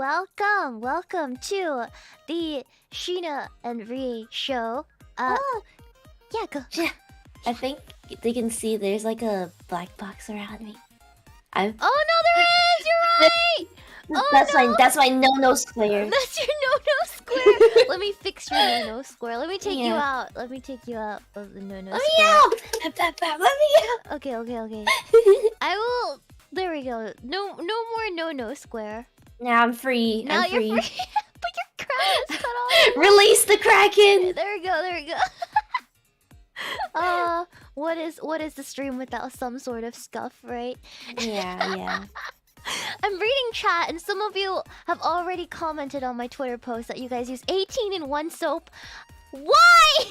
welcome to the Shiina and Rie show. Yeah, go. Yeah, I think they can see there's like a black box around me. I'm. Oh no, there is. You're right. Oh, That's my no square. That's your no square. Let me fix your no square. Let me take you Yeah. out. Let me take you out of the no Let square. me out! Let me out! Okay. I will. There we go. No more no square. Now I'm free. Now I'm you're free. free. But your crown is cut off. Release the Kraken! There we go. What is the stream without some sort of scuff, right? Yeah. I'm reading chat, and some of you have already commented on my Twitter post that you guys use 18-in-1 soap. Why?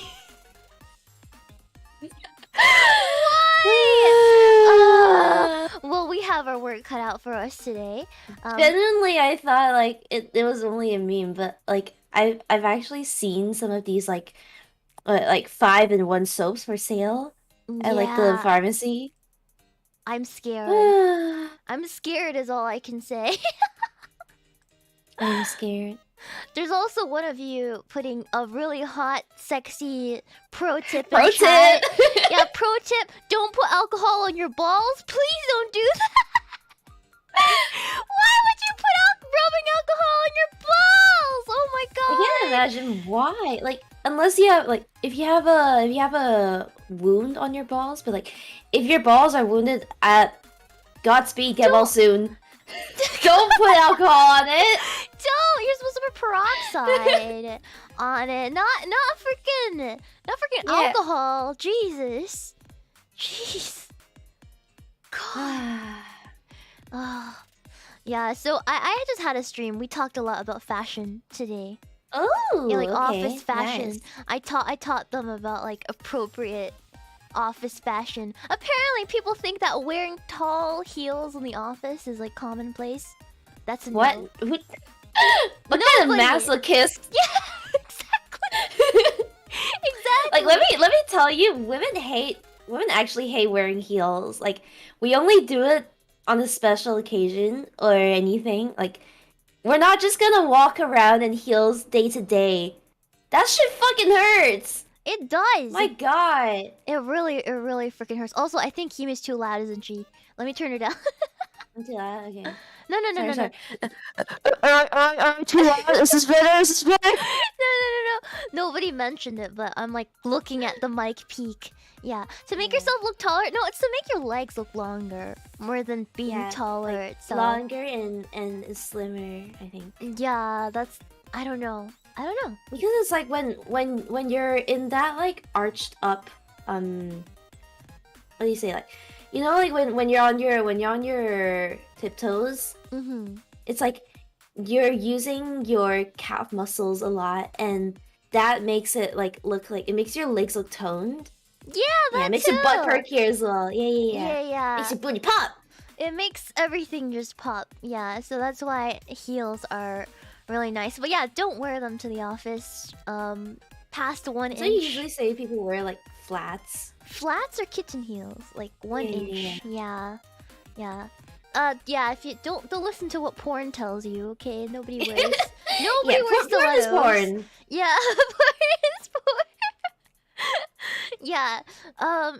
Well, we have our work cut out for us today. Genuinely, I thought like it was only a meme, but like I've actually seen some of these like 5-in-1 soaps for sale at like the pharmacy. I'm scared. I'm scared is all I can say. I'm scared. There's also one of you putting a really hot, sexy pro tip in Pro chat. tip! Yeah, pro tip, don't put alcohol on your balls. Please don't do that. Why would you put rubbing alcohol on your balls? Oh my god. I can't imagine why. Like, unless you have like if you have a wound on your balls, but like if your balls are wounded at Godspeed, get well soon. Don't put alcohol on it. Don't. You're supposed to put peroxide on it. Not freaking alcohol. Jesus. Jeez. God. Oh. Yeah, so I just had a stream. We talked a lot about fashion today. Oh, Yeah, like okay. office fashion. Nice. I taught them about like appropriate office fashion. Apparently people think that wearing tall heels in the office is like commonplace. That's a What? no. What kind of masochist? Yeah, exactly. Like let me tell you, women actually hate wearing heels. Like we only do it on a special occasion or anything. Like we're not just gonna walk around in heels day to day. That shit fucking hurts. It does. My god. It really freaking hurts. Also, I think Kima's too loud, isn't she? Let me turn her down. I'm too loud. Okay. No. I'm too loud. This is better. No. Nobody mentioned it, but I'm like looking at the mic peak. Yeah. To make yourself look taller. No, it's to make your legs look longer. More than being taller like, itself. Longer and slimmer, I think. Yeah, that's... I don't know. Because it's like when you're in that like arched up what do you say, like you know, like when you're on your tiptoes, it's like you're using your calf muscles a lot, and that makes it like look like it makes your legs look toned. Yeah, it makes your butt perkier as well. Yeah. Makes your booty pop. It makes everything just pop. Yeah, so that's why heels are really nice. But yeah, don't wear them to the office. Past 1 inch. So you usually say people wear like flats. Flats or kitten heels, like 1 inch. Yeah. If you don't listen to what porn tells you, okay? Nobody wears. Nobody wears stilettos. Porn is porn. Yeah, porn is porn. Yeah.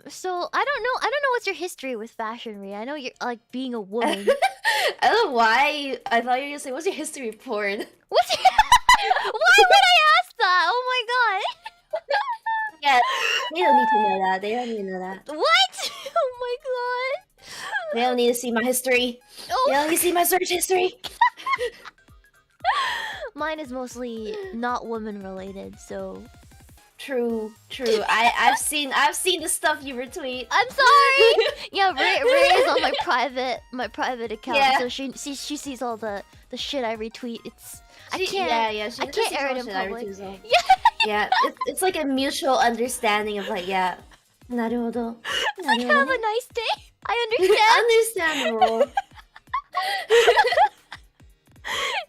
So I don't know what's your history with fashion, Ria. I know you're like being a woman. I don't know why. I thought you were gonna say, "What's your history of porn?" Why would I ask that? Oh my god. Yeah, they don't need to know that. They don't need to know that. What? Oh my god. They don't need to see my history. Oh. They don't need to see my search history. Mine is mostly not woman related, so. True. I've seen the stuff you retweet. I'm sorry. Yeah, Ray is on my private account, so she sees all the shit I retweet. I can't air it in public. Yeah, it's like a mutual understanding of like, yeah. Naruhodo. It's like, have a nice day. I understand. Understandable.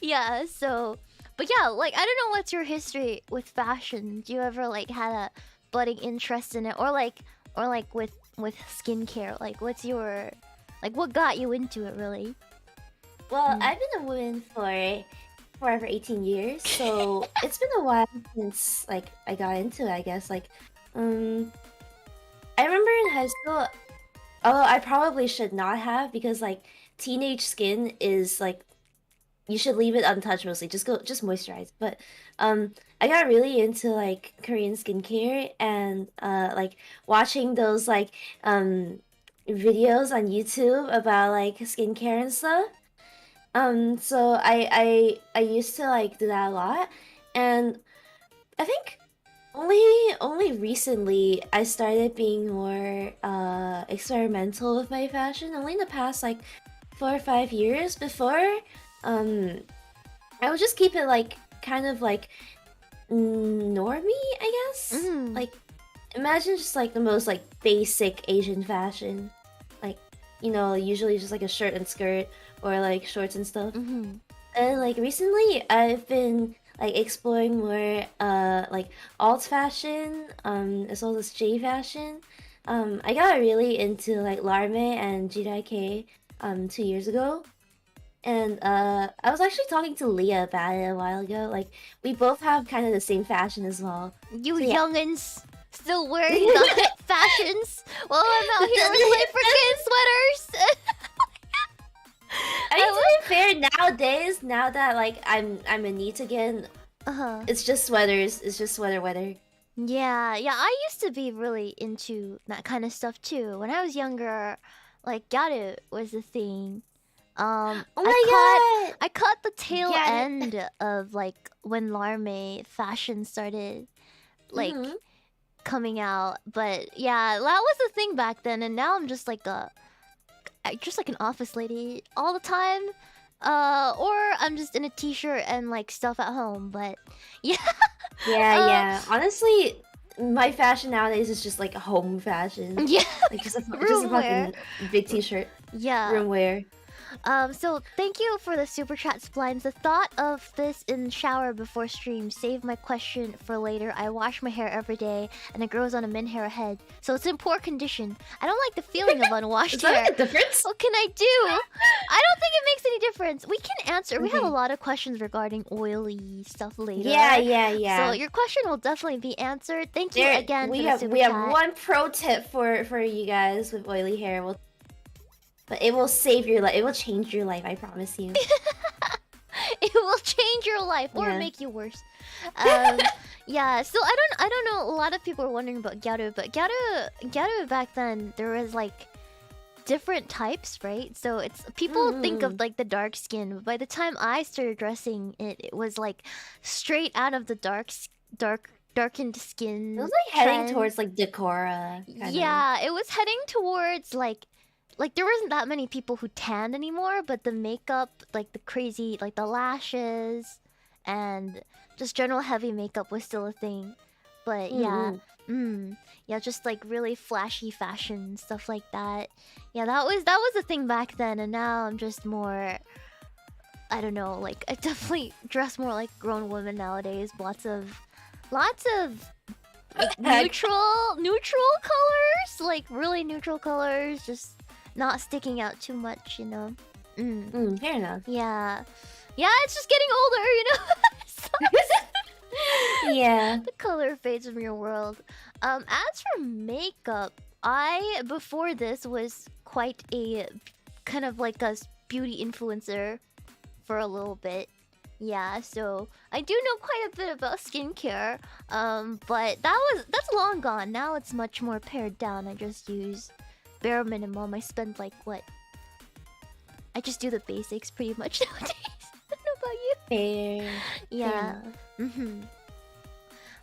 Yeah, so... But yeah, like, I don't know what's your history with fashion. Do you ever, like, had a budding interest in it? Or like with skincare? Like, what's your... Like, what got you into it, really? Well, I've been a woman for for 18 years, so it's been a while since like I got into it, I guess. Like, I remember in high school, although I probably should not have because like teenage skin is like you should leave it untouched mostly. Just moisturize. But I got really into like Korean skincare and like watching those like videos on YouTube about like skincare and stuff. So I used to like do that a lot, and I think only recently I started being more experimental with my fashion. Only in the past like 4 or 5 years. Before, um, I would just keep it like kind of like normie, I guess. Like imagine just like the most like basic Asian fashion, like usually just like a shirt and skirt or like shorts and stuff. And like recently, I've been like exploring more like alt fashion, as well as J fashion. I got really into like Larme and JIK 2 years ago. And I was actually talking to Leah about it a while ago. Like we both have kind of the same fashion as well. You So, yeah. youngins still wearing the fashions while I'm out here with my freaking sweaters. I mean, to be fair, nowadays, now that like I'm a neat again, it's just sweaters. It's just sweater weather. Yeah, I used to be really into that kind of stuff too. When I was younger, like Gyaru was the thing. Oh my god! I caught the tail Gyaru. end of like when Larme fashion started like coming out. But yeah, that was the thing back then, and now I'm just like an office lady all the time. Or I'm just in a t-shirt and like stuff at home, but yeah. Yeah. Honestly, my fashion nowadays is just like home fashion. Yeah. Like just a Room wear. fucking big t-shirt. Yeah. Room wear. So thank you for the super chat, Splines. The thought of this in the shower before stream saved my question for later. I wash my hair every day, and it grows on a min hair ahead, so it's in poor condition. I don't like the feeling of unwashed Is hair. that a difference? What can I do? I don't think it makes any difference. We can answer. We have a lot of questions regarding oily stuff later. Yeah. So your question will definitely be answered. Thank you again we for the have super we chat. have one pro tip for you guys with oily hair. But it will save your life. It will change your life. I promise you. It will change your life or Yeah. make you worse. Yeah. So I don't know. A lot of people are wondering about Gyaru, but Gyaru back then there was like different types, right? So it's people think of like the dark skin, but by the time I started dressing it, it was like straight out of the darkened skin. It was like heading trend. towards like Decora. Yeah, it was heading towards like there wasn't that many people who tanned anymore, but the makeup, like the crazy, like the lashes, and just general heavy makeup was still a thing. But yeah, just like really flashy fashion stuff like that. Yeah, that was the thing back then, and now I'm just more. I don't know, like I definitely dress more like grown women nowadays. Lots of like, neutral colors, like really neutral colors, just not sticking out too much, you know. Fair enough. Yeah, it's just getting older, you know. Yeah. The color fades from your world. As for makeup, before this was quite a kind of like a beauty influencer for a little bit. Yeah, so I do know quite a bit about skincare. But that's long gone. Now it's much more pared down. I just use bare minimum. I spend like what? I just do the basics pretty much nowadays. I don't know about you. Fair. Yeah. Fair.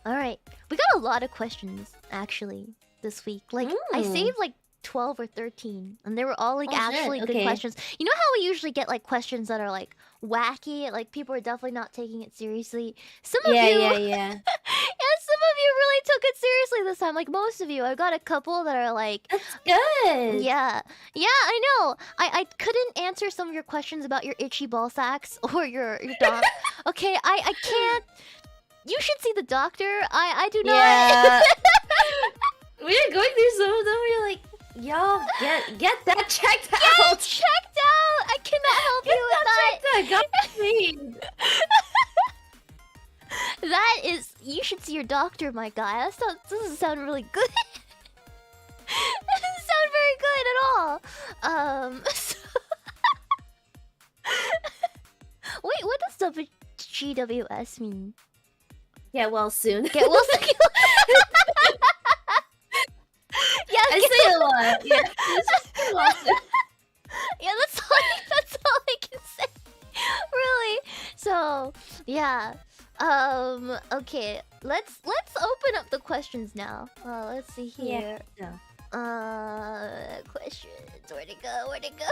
Alright. We got a lot of questions actually this week. Like I saved like 12 or 13, and they were all like actually good questions. You know how we usually get like questions that are like wacky, like people are definitely not taking it seriously. Some of you Yeah. yeah, some of you really took it seriously this time. Like most of you. I've got a couple that are like That's good. Yeah, I know. I couldn't answer some of your questions about your itchy ball sacks or your dog. Okay, I can't. You should see the doctor. I do not. Yeah. We are going through some of them. We're like, y'all get that checked out. Checked out. I cannot help you with that. Got me. That is, you should see your doctor, my guy. That doesn't sound really good. That doesn't sound very good at all. Wait, what does GWS mean? Get well soon. Get well soon. Yeah, I say a lot. Yeah, get well soon. Yeah, that's all I can say. Really. So, yeah. Okay. Let's open up the questions now. Let's see here. Yeah. Questions. Where'd it go? Where'd it go?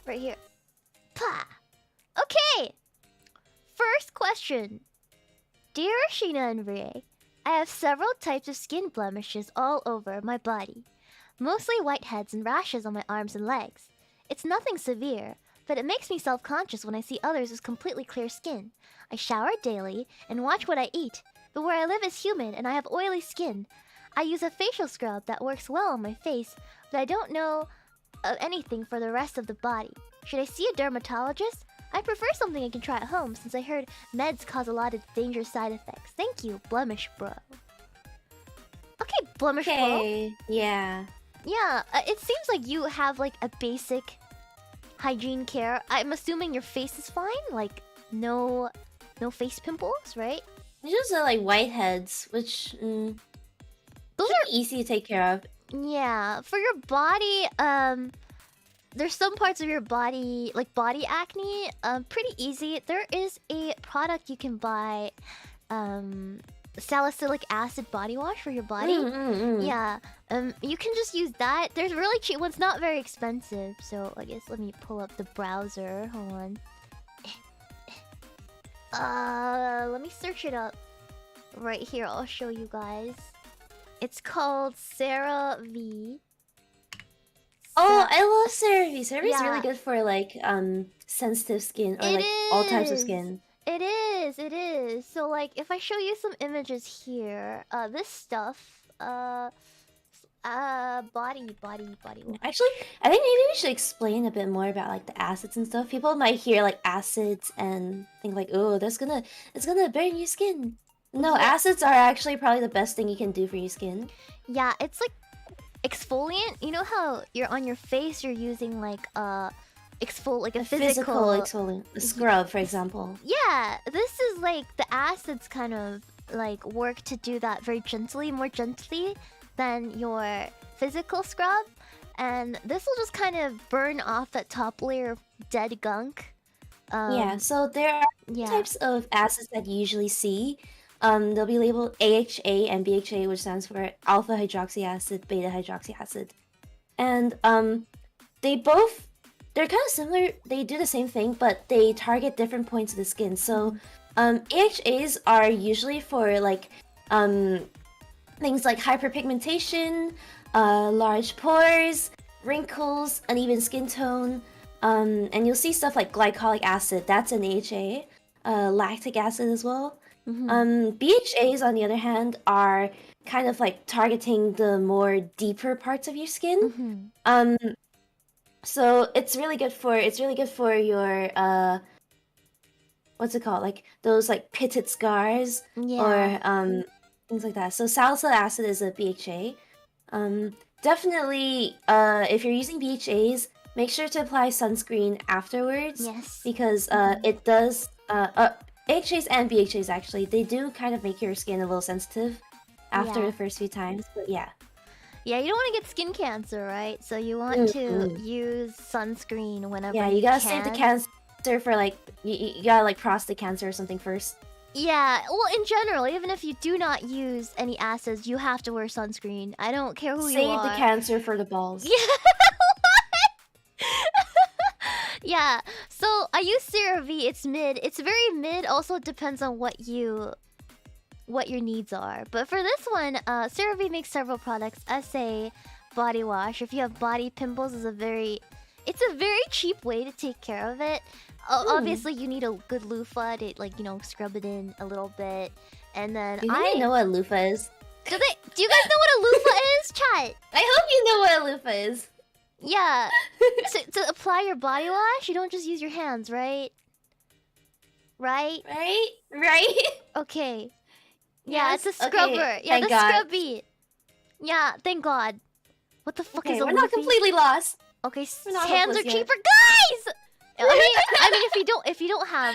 Right here. Pah. Okay. First question. Dear Shiina and Rie, I have several types of skin blemishes all over my body. Mostly whiteheads and rashes on my arms and legs. It's nothing severe, but it makes me self-conscious when I see others with completely clear skin. I shower daily and watch what I eat, but where I live is humid and I have oily skin. I use a facial scrub that works well on my face, but I don't know of anything for the rest of the body. Should I see a dermatologist? I prefer something I can try at home since I heard meds cause a lot of dangerous side effects. Thank you, Blemish Bro. Okay, Blemish Bro. Okay. Yeah. Yeah, it seems like you have like a basic hygiene care. I'm assuming your face is fine, like no face pimples, right? It's just like whiteheads, which Those are easy to take care of. Yeah, for your body, there's some parts of your body, like body acne, pretty easy. There is a product you can buy, salicylic acid body wash for your body. Yeah, you can just use that. There's really cheap ones, not very expensive. So I guess let me pull up the browser. Hold on. Let me search it up. Right here, I'll show you guys. It's called CeraVe. Oh, I love CeraVe. CeraVe is Yeah. really good for like sensitive skin or like all types of skin. It is. So like if I show you some images here, this stuff, body wash. Actually, I think maybe we should explain a bit more about like the acids and stuff. People might hear like acids and think like, oh, it's gonna burn your skin. No, Yeah. acids are actually probably the best thing you can do for your skin. Yeah, it's like exfoliant. You know how you're on your face, you're using like a Physical exfoliant, a scrub, for example. Yeah, this is like the acids kind of like work to do that very gently, more gently than your physical scrub, and this will just kind of burn off that top layer of dead gunk. Yeah, so there are Yeah. types of acids that you usually see. They'll be labeled AHA and BHA, which stands for alpha hydroxy acid, beta hydroxy acid. And they're kind of similar. They do the same thing, but they target different points of the skin. So AHAs are usually for like things like hyperpigmentation, large pores, wrinkles, uneven skin tone. And you'll see stuff like glycolic acid, that's an AHA, lactic acid as well. BHAs, on the other hand, are kind of like targeting the more deeper parts of your skin. So it's really good for your what's it called? Like those like pitted scars or things like that. So salicylic acid is a BHA. Definitely, if you're using BHAs, make sure to apply sunscreen afterwards. Yes. Because it does AHAs and BHAs actually, they do kind of make your skin a little sensitive after the first few times, but yeah. Yeah, you don't want to get skin cancer, right? So you want to use sunscreen whenever you gotta save the cancer for like you gotta like prostate cancer or something first. Yeah, well, in general, even if you do not use any acids, you have to wear sunscreen. I don't care who you are. Save the cancer for the balls. Yeah. Yeah, so I use CeraVe. It's mid. It's very mid. Also, it depends on what your needs are. But for this one, CeraVe makes several products. SA body wash. If you have body pimples, it's a very cheap way to take care of it. Obviously, you need a good loofah to scrub it in a little bit, and then Do you know what a loofah is? Do you guys know what a loofah is, chat? I hope you know what a loofah is. Yeah. To apply your body wash, you don't just use your hands, right? right? Right? Okay. Yeah, Yes? it's a Okay, scrubber. Yeah, thank the God. scrubby. Yeah, thank God. What the fuck Okay, is a we're not leafy? completely lost. Okay, We're not hands are hopeless yet. cheaper, guys. I mean, if you don't have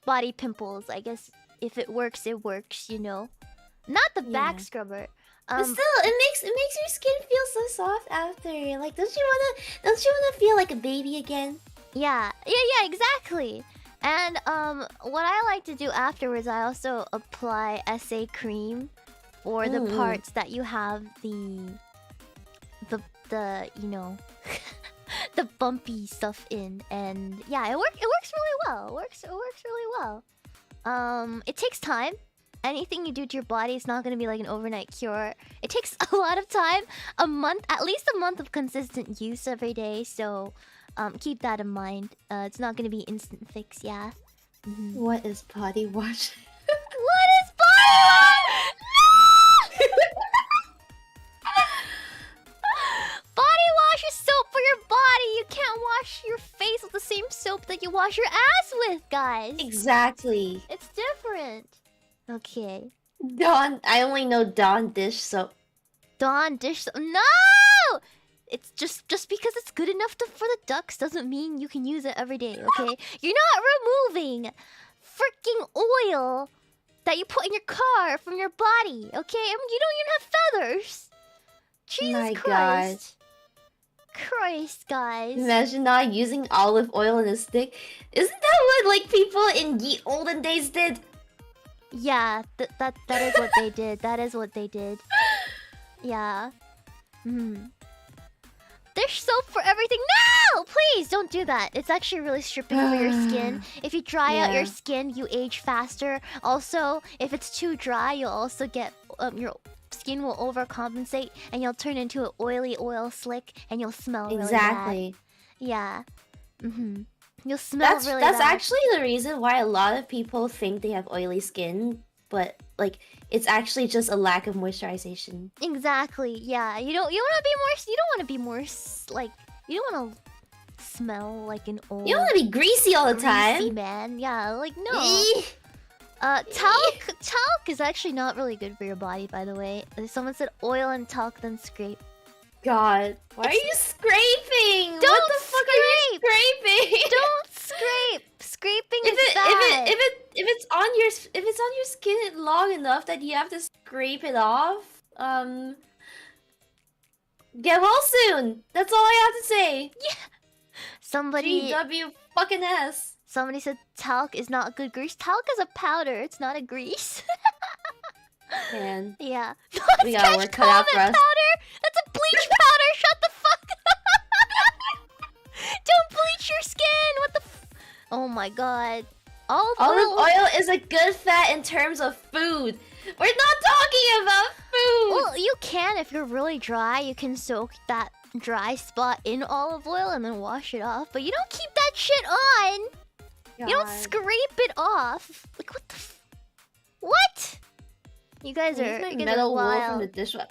body pimples, I guess if it works, it works. You know, not the Yeah. back scrubber. But still, it makes your skin feel so soft after. Like, don't you wanna feel like a baby again? Yeah, exactly. And what I like to do afterwards, I also apply SA cream for the parts that you have the you know the bumpy stuff in, and yeah, it works really well. It works really well. It takes time. Anything you do to your body is not gonna be like an overnight cure. It takes a lot of time, at least a month of consistent use every day. So, keep that in mind. It's not gonna be instant fix. Yeah. What is body wash? What is body wash? No! Body wash is soap for your body. You can't wash your face with the same soap that you wash your ass with, guys. Exactly. It's different. Okay. Dawn. I only know Dawn dish soap. Dawn dish soap. No! It's just because it's good enough for the ducks doesn't mean you can use it every day, okay? You're not removing freaking oil that you put in your car from your body, okay? I mean, you don't even have feathers. Jesus My Christ. Christ, guys. Imagine not using olive oil in a stick. Isn't that what like people in the olden days did? Yeah, that is what they did. That is what they did. Yeah. Dish soap for everything. No! Please don't do that. It's actually really stripping over your skin. If you dry out your skin, you age faster. Also, if it's too dry, you'll also get your skin will overcompensate and you'll turn into an oily oil slick and you'll smell really bad. Yeah. You'll smell really bad. That's actually the reason why a lot of people think they have oily skin, but like it's actually just a lack of moisturization. Exactly. Yeah. You don't want to be more like you don't want to smell like an old. You don't want to be greasy all the time, man. Yeah. Like no. Talc is actually not really good for your body, by the way. Someone said oil and talc, then scrape. God, why are you scraping? Don't what the fuck are you scraping? Don't scrape. Scraping is bad. If it's on your skin long enough that you have to scrape it off, get well soon. That's all I have to say. Yeah. Somebody. GW fucking S. Somebody said talc is not good grease. Talc is a powder. It's not a grease. Man. Yeah. We got work cut out for us. Powder. That's a bleach powder. Shut the fuck up. Don't bleach your skin. What the oh my god. Olive oil is a good fat in terms of food. We're not talking about food. Well, you can if you're really dry. You can soak that dry spot in olive oil and then wash it off. But you don't keep that shit on. God. You don't scrape it off. Like what the what? You guys are metal wool from the dishwasher.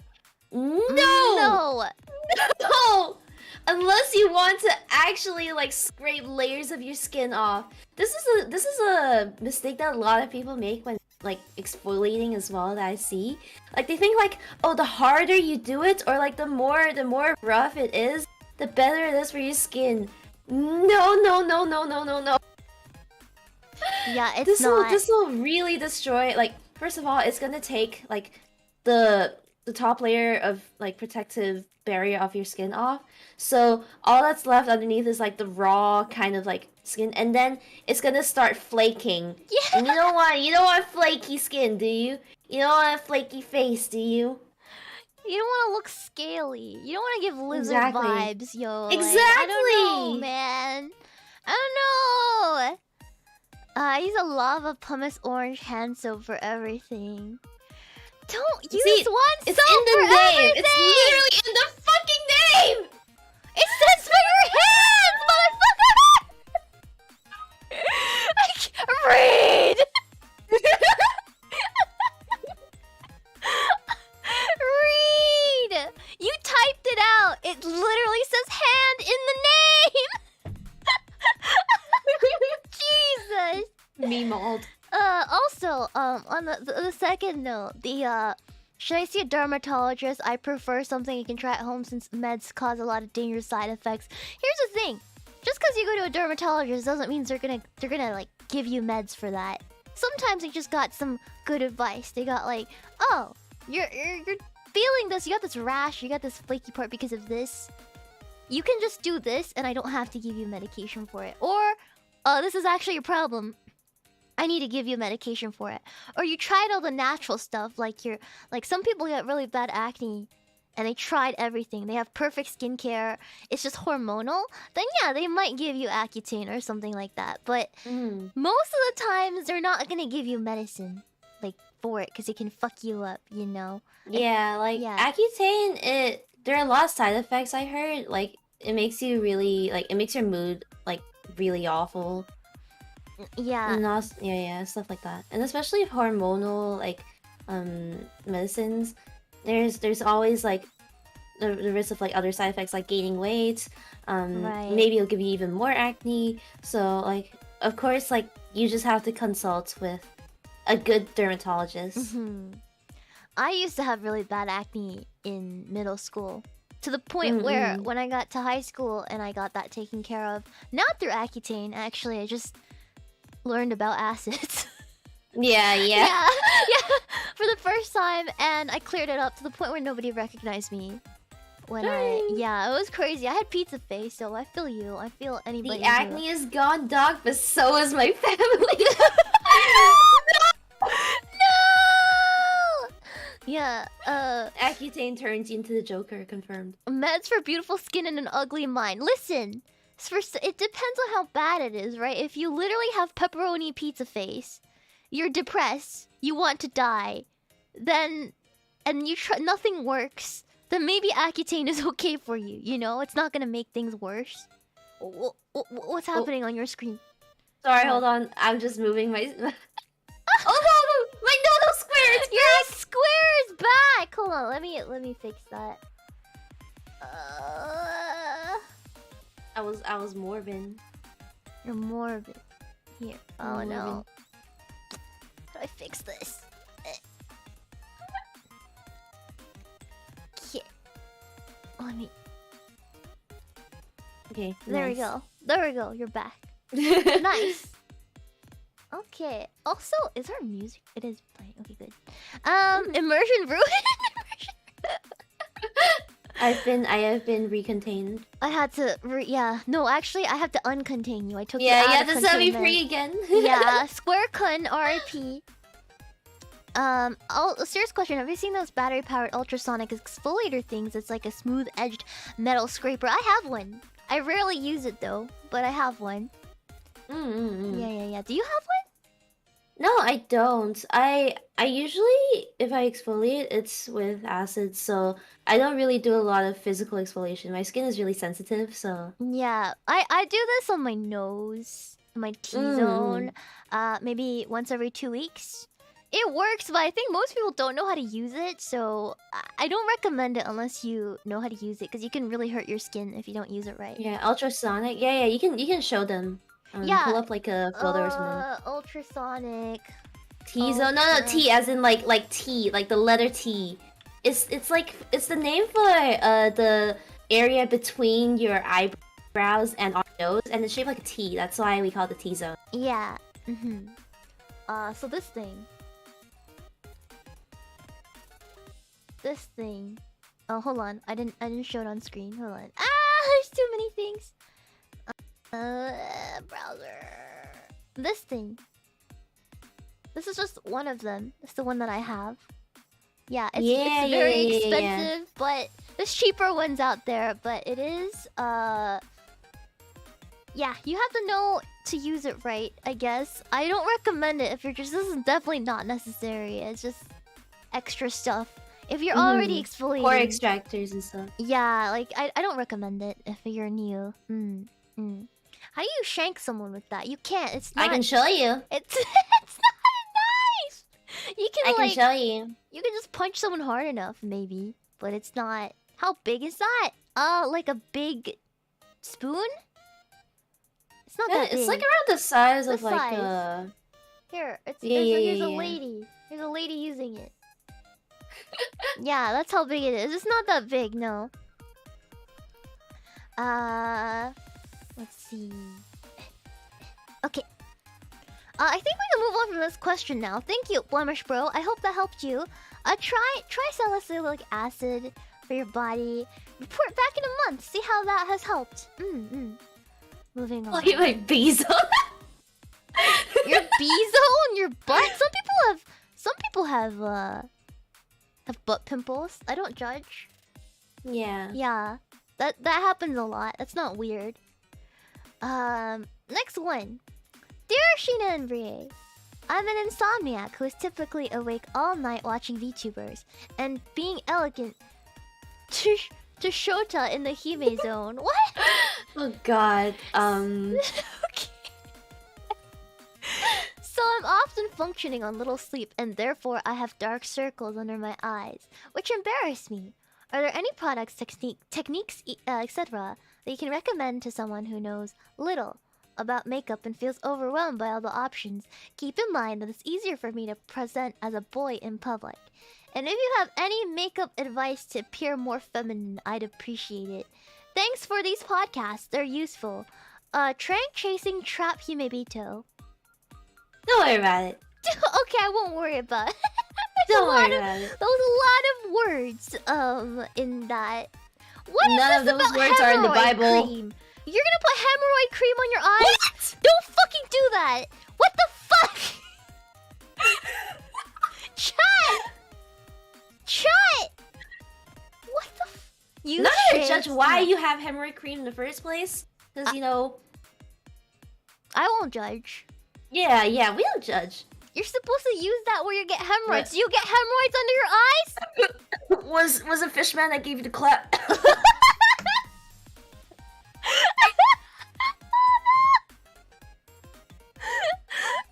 No! No! Unless you want to actually like scrape layers of your skin off. This is a mistake that a lot of people make when like exfoliating as well that I see. Like they think like, oh, the harder you do it or like the more rough it is, the better it is for your skin. No. Yeah, it's this will really destroy. Like, first of all, it's gonna take like the top layer of like protective barrier of your skin off. So all that's left underneath is like the raw kind of like skin, and then it's gonna start flaking. Yeah. And you don't want flaky skin, do you? You don't want a flaky face, do you? You don't want to look scaly. You don't want to give lizard vibes, yo. Exactly. Like, I don't know, man. I don't know. I use a lava pumice orange hand soap for everything. Don't use one soap for everything! It's literally in the fucking name! It says for your hands, motherfucker! Read! Read! You typed it out! It literally says hand in the name! Jesus! Meemaw. real. On the second note, should I see a dermatologist? I prefer something you can try at home since meds cause a lot of dangerous side effects. Here's the thing: just because you go to a dermatologist doesn't mean they're gonna like give you meds for that. Sometimes they just got some good advice. They got like, oh, you're feeling this. You got this rash. You got this flaky part because of this. You can just do this, and I don't have to give you medication for it. Or, this is actually a problem. I need to give you medication for it. Or you tried all the natural stuff, like some people get really bad acne, and they tried everything. They have perfect skincare. It's just hormonal. Then yeah, they might give you Accutane or something like that. But most of the times, they're not gonna give you medicine, like for it, because it can fuck you up. You know? Yeah, like Accutane. There are a lot of side effects. I heard like it makes you really it makes your mood like really awful. Yeah. And also, yeah, stuff like that. And especially if hormonal like medicines, there's always like the risk of like other side effects like gaining weight. Right. Maybe it'll give you even more acne. So like of course like you just have to consult with a good dermatologist. I used to have really bad acne in middle school. To the point where when I got to high school and I got that taken care of, not through Accutane, actually, I just learned about acids. Yeah. For the first time, and I cleared it up to the point where nobody recognized me. It was crazy. I had pizza face, so I feel you. I feel anybody. The acne is gone, dog, but so is my family. No! Yeah, Accutane turns you into the Joker, confirmed. Meds for beautiful skin and an ugly mind. Listen, it depends on how bad it is, right? If you literally have pepperoni pizza face, you're depressed, you want to die, then, and nothing works, then maybe Accutane is okay for you, you know? It's not gonna make things worse. What's happening on your screen? Sorry, hold on. I'm just moving my... Oh no! My no square! Your square is back! Hold on, let me fix that. I was morbid. You're morbid. Here. Oh no. How do I fix this? Here. Let me. Okay. There we go. There we go. You're back. Nice. Okay. Also, is our music? It is playing. Okay, good. Immersion ruin. I have been recontained. I had to no, actually I have to uncontain you. I took you have to set me free again. Yeah, Square Kun RIP. A serious question. Have you seen those battery-powered ultrasonic exfoliator things? It's like a smooth-edged metal scraper. I have one. I rarely use it though, but I have one. Yeah. Do you have one? No, I don't. I usually, if I exfoliate, it's with acids, so I don't really do a lot of physical exfoliation. My skin is really sensitive, so... Yeah, I do this on my nose, my T-zone, maybe once every 2 weeks. It works, but I think most people don't know how to use it, so I don't recommend it unless you know how to use it, because you can really hurt your skin if you don't use it right. Yeah, ultrasonic. Yeah, you can show them. Pull up like a photo or something. Ultrasonic. T-zone. No, T as in like T, like the letter T. It's the name for the area between your eyebrows and on your nose, and it's shaped like a T. That's why we call it the T-zone. Yeah. So this thing. Oh, hold on. I didn't show it on screen. Hold on. There's too many things. Browser. This thing. This is just one of them. It's the one that I have. Yeah, it's very expensive, but there's cheaper ones out there. But it is, yeah, you have to know to use it right, I guess. I don't recommend it if you're just... This is definitely not necessary. It's just extra stuff. If you're already exfoliating... Pore extractors and stuff. Yeah, like, I don't recommend it if you're new. How do you shank someone with that? You can't. It's not... I can show you. It's it's not a knife. You can I can show you. You can just punch someone hard enough, maybe, but it's not. How big is that? Like a big spoon? It's not that big. It's like around the size of like Here, Yeah, yeah, here's a yeah. lady. Here's a lady using it. Yeah, that's how big it is. It's not that big, no. Let's see. Okay. I think we can move on from this question now. Thank you, Blemish Bro. I hope that helped you. Try salicylic acid for your body. Report back in a month. See how that has helped. Moving on. Look at my bezo. Your bezo on your butt? Some people have butt pimples. I don't judge. Yeah. Yeah. That happens a lot. That's not weird. Next one. Dear Shiina and Brie, I'm an insomniac who is typically awake all night watching VTubers and being elegant to Shota in the Hime zone. What? Oh god. Okay. So I'm often functioning on little sleep and therefore I have dark circles under my eyes, which embarrass me. Are there any products, techniques, etc. that you can recommend to someone who knows little about makeup and feels overwhelmed by all the options? Keep in mind that it's easier for me to present as a boy in public. And if you have any makeup advice to appear more feminine, I'd appreciate it. Thanks for these podcasts, they're useful. Trank chasing trap Himebito. Don't worry about it. Okay, I won't worry about it. Don't worry about it. There was a lot of words in that. What is None this of those about words are in the hemorrhoid Bible. cream? You're gonna put hemorrhoid cream on your eyes? What? Don't fucking do that! What the fuck? Chat! What the f... You Not to shit. judge why you have hemorrhoid cream in the first place. Because, you know... I won't judge. Yeah, we don't judge. You're supposed to use that where you get hemorrhoids. Do you get hemorrhoids under your eyes? Was a fishman that gave you the clap?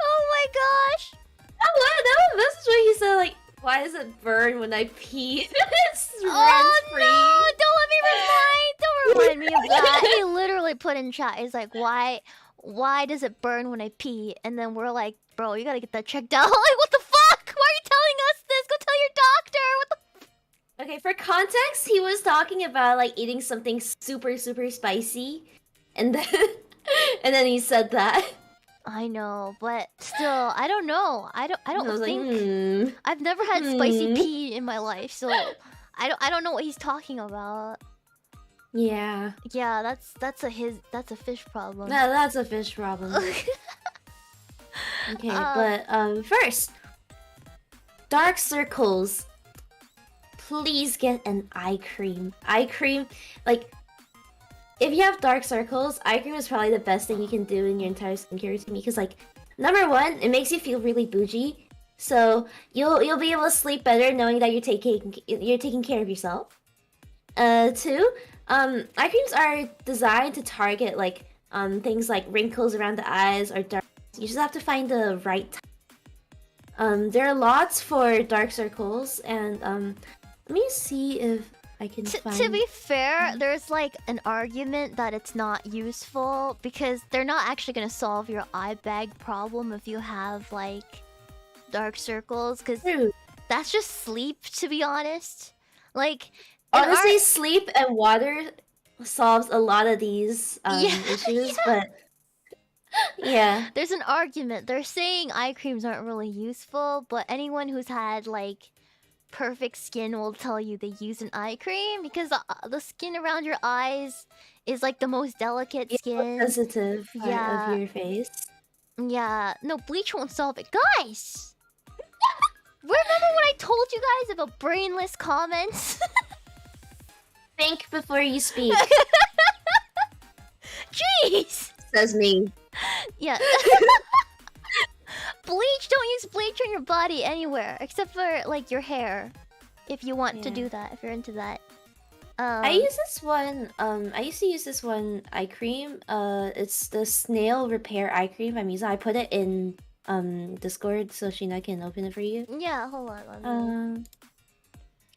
Oh my gosh! No, this is what he said, like, why does it burn when I pee? It's Oh rent-free. no! Don't remind me of that. He literally put in chat, he's like, why does it burn when I pee? And then we're like, bro, you gotta get that checked out. Like, what the fuck? Why are you telling us this? Go tell your doctor! What the Okay, for context, he was talking about, like, eating something super, super spicy. And then... and then he said that. I know, but still, I don't know. I don't was think like, I've never had spicy pee in my life, so I don't know what he's talking about. Yeah. Yeah, that's a fish problem. No, that's a fish problem. Okay, but first, dark circles. Please get an eye cream. Eye cream, like, if you have dark circles, eye cream is probably the best thing you can do in your entire skincare routine because, like, number one, it makes you feel really bougie, so you'll be able to sleep better knowing that you're taking care of yourself. Two, eye creams are designed to target like things like wrinkles around the eyes or dark. You just have to find the right type. There are lots for dark circles, and let me see if I can find... To be fair, there's like an argument that it's not useful because they're not actually gonna solve your eye bag problem if you have like dark circles, because that's just sleep, to be honest. Like, honestly, sleep and water solves a lot of these issues, but yeah. There's an argument. They're saying eye creams aren't really useful, but anyone who's had like perfect skin will tell you they use an eye cream because the skin around your eyes is like the most delicate skin. Sensitive part of your face. Yeah. No, bleach won't solve it. Guys! Remember when I told you guys about brainless comments? Think before you speak. Jeez! Says me. Yeah. Bleach, don't use bleach on your body anywhere except for like your hair. If you want to do that, if you're into that. I use this one, I used to use this one eye cream. It's the snail repair eye cream I'm using. I put it in Discord so Shiina can open it for you. Yeah, hold on.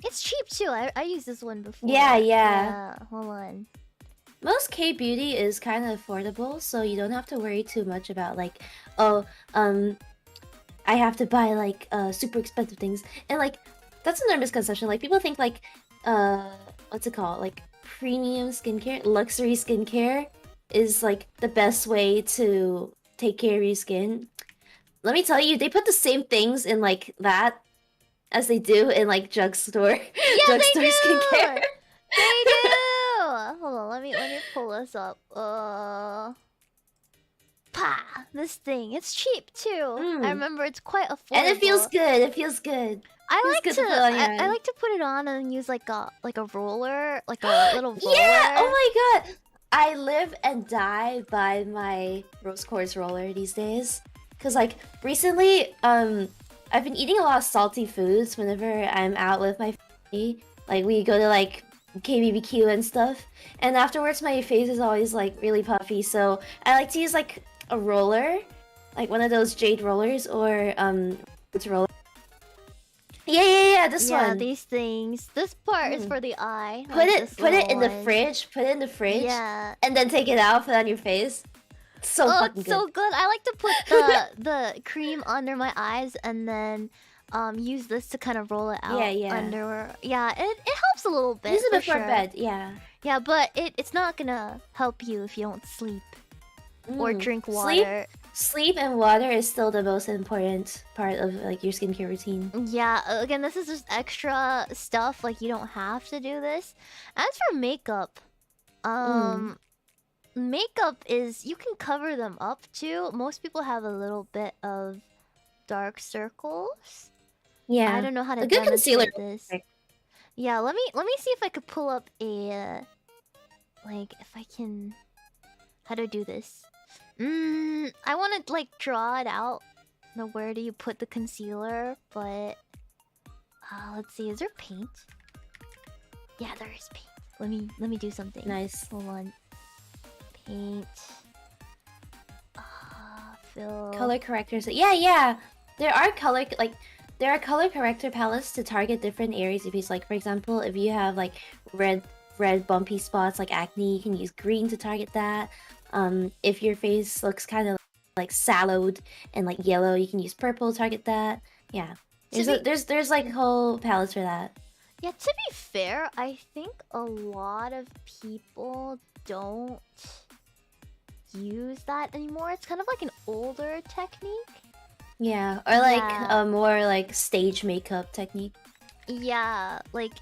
It's cheap too. I used this one before. Yeah, hold on. Most K-beauty is kind of affordable, so you don't have to worry too much about like, I have to buy like super expensive things, and like that's another misconception. Like people think like what's it called, like premium skincare, luxury skincare is like the best way to take care of your skin. Let me tell you, they put the same things in like that as they do in like drugstore Yeah, drugstore they skincare. do. They do. Hold on, let me pull this up. Pa! This thing. It's cheap too. I remember it's quite affordable. And it feels good. It feels good. I Feels like good to put on your I eyes. like to put it on and use like a roller, like a little roller. Yeah! Oh my god! I live and die by my rose quartz roller these days. Cause like recently, I've been eating a lot of salty foods whenever I'm out with my family. Like we go to like KBBQ and stuff. And afterwards my face is always like really puffy, so I like to use like a roller. Like one of those jade rollers or it's roller. Yeah, this Yeah, one. these things. This part is for the eye. Put like it this put it little in the one. fridge. Put it in the fridge. Yeah. And then take it out, put it on your face. It's so Oh, fucking it's good. so good. I like to put the cream under my eyes and then use this to kind of roll it out under. Yeah, it helps a little bit. Use it for before sure. bed, yeah. Yeah, but it's not gonna help you if you don't sleep or drink water. Sleep and water is still the most important part of like your skincare routine. Yeah, again, this is just extra stuff. Like you don't have to do this. As for makeup, makeup is you can cover them up too. Most people have a little bit of dark circles. Yeah, I don't know how to a good concealer. this. Yeah, let me see if I could pull up a like if I can how to do this. I want to like draw it out. Now where do you put the concealer? But let's see. Is there paint? Yeah, there is paint. Let me do something. Nice. Hold on. Paint. Fill. Color correctors. Yeah. There are color corrector palettes to target different areas of face. Like for example, if you have like red bumpy spots like acne, you can use green to target that. If your face looks kind of like sallowed and like yellow, you can use purple to target that. Yeah. There's like whole palettes for that. Yeah, to be fair, I think a lot of people don't use that anymore. It's kind of like an older technique. Yeah, or like a more like stage makeup technique. Yeah, like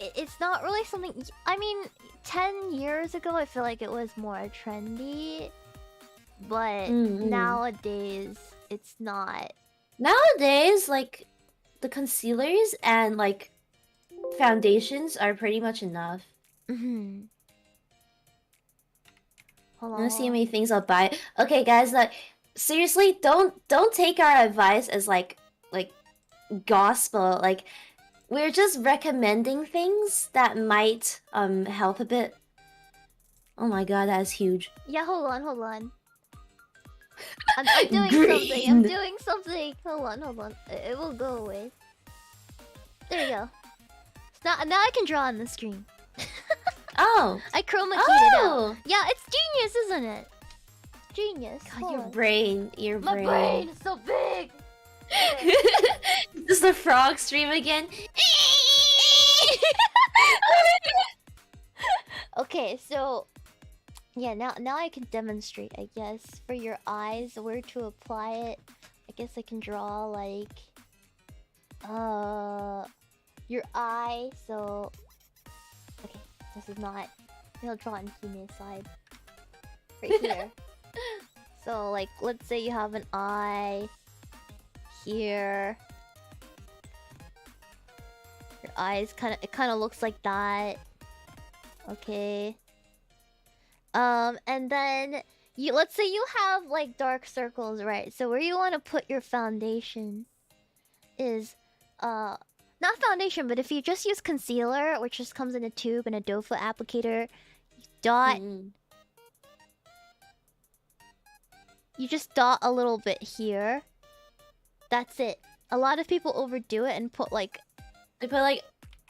it's not really something. I mean, 10 years ago, I feel like it was more trendy, but nowadays it's not. Nowadays, like the concealers and like foundations are pretty much enough. Hold on. Let's see how many things I'll buy. Okay, guys, like seriously, don't take our advice as like gospel. Like we're just recommending things that might help a bit. Oh my god, that is huge. Yeah, hold on. I'm doing something. I'm doing something. Hold on. It will go away. There you go. Now I can draw on the screen. Oh. I chroma keyed it out. Yeah, it's genius, isn't it? Genius. God, your brain. My brain is so big. This is the frog stream again. Okay, so yeah, now I can demonstrate, I guess, for your eyes where to apply it. I guess I can draw like your eye. So okay, this is not. I'll draw on Kine's side right here. So like, let's say you have an eye here. Your eyes it kind of looks like that. Okay. And then let's say you have like dark circles, right? So where you want to put your foundation is not foundation, but if you just use concealer, which just comes in a tube and a doe foot applicator, you just dot a little bit here. That's it. A lot of people overdo it and put like they put like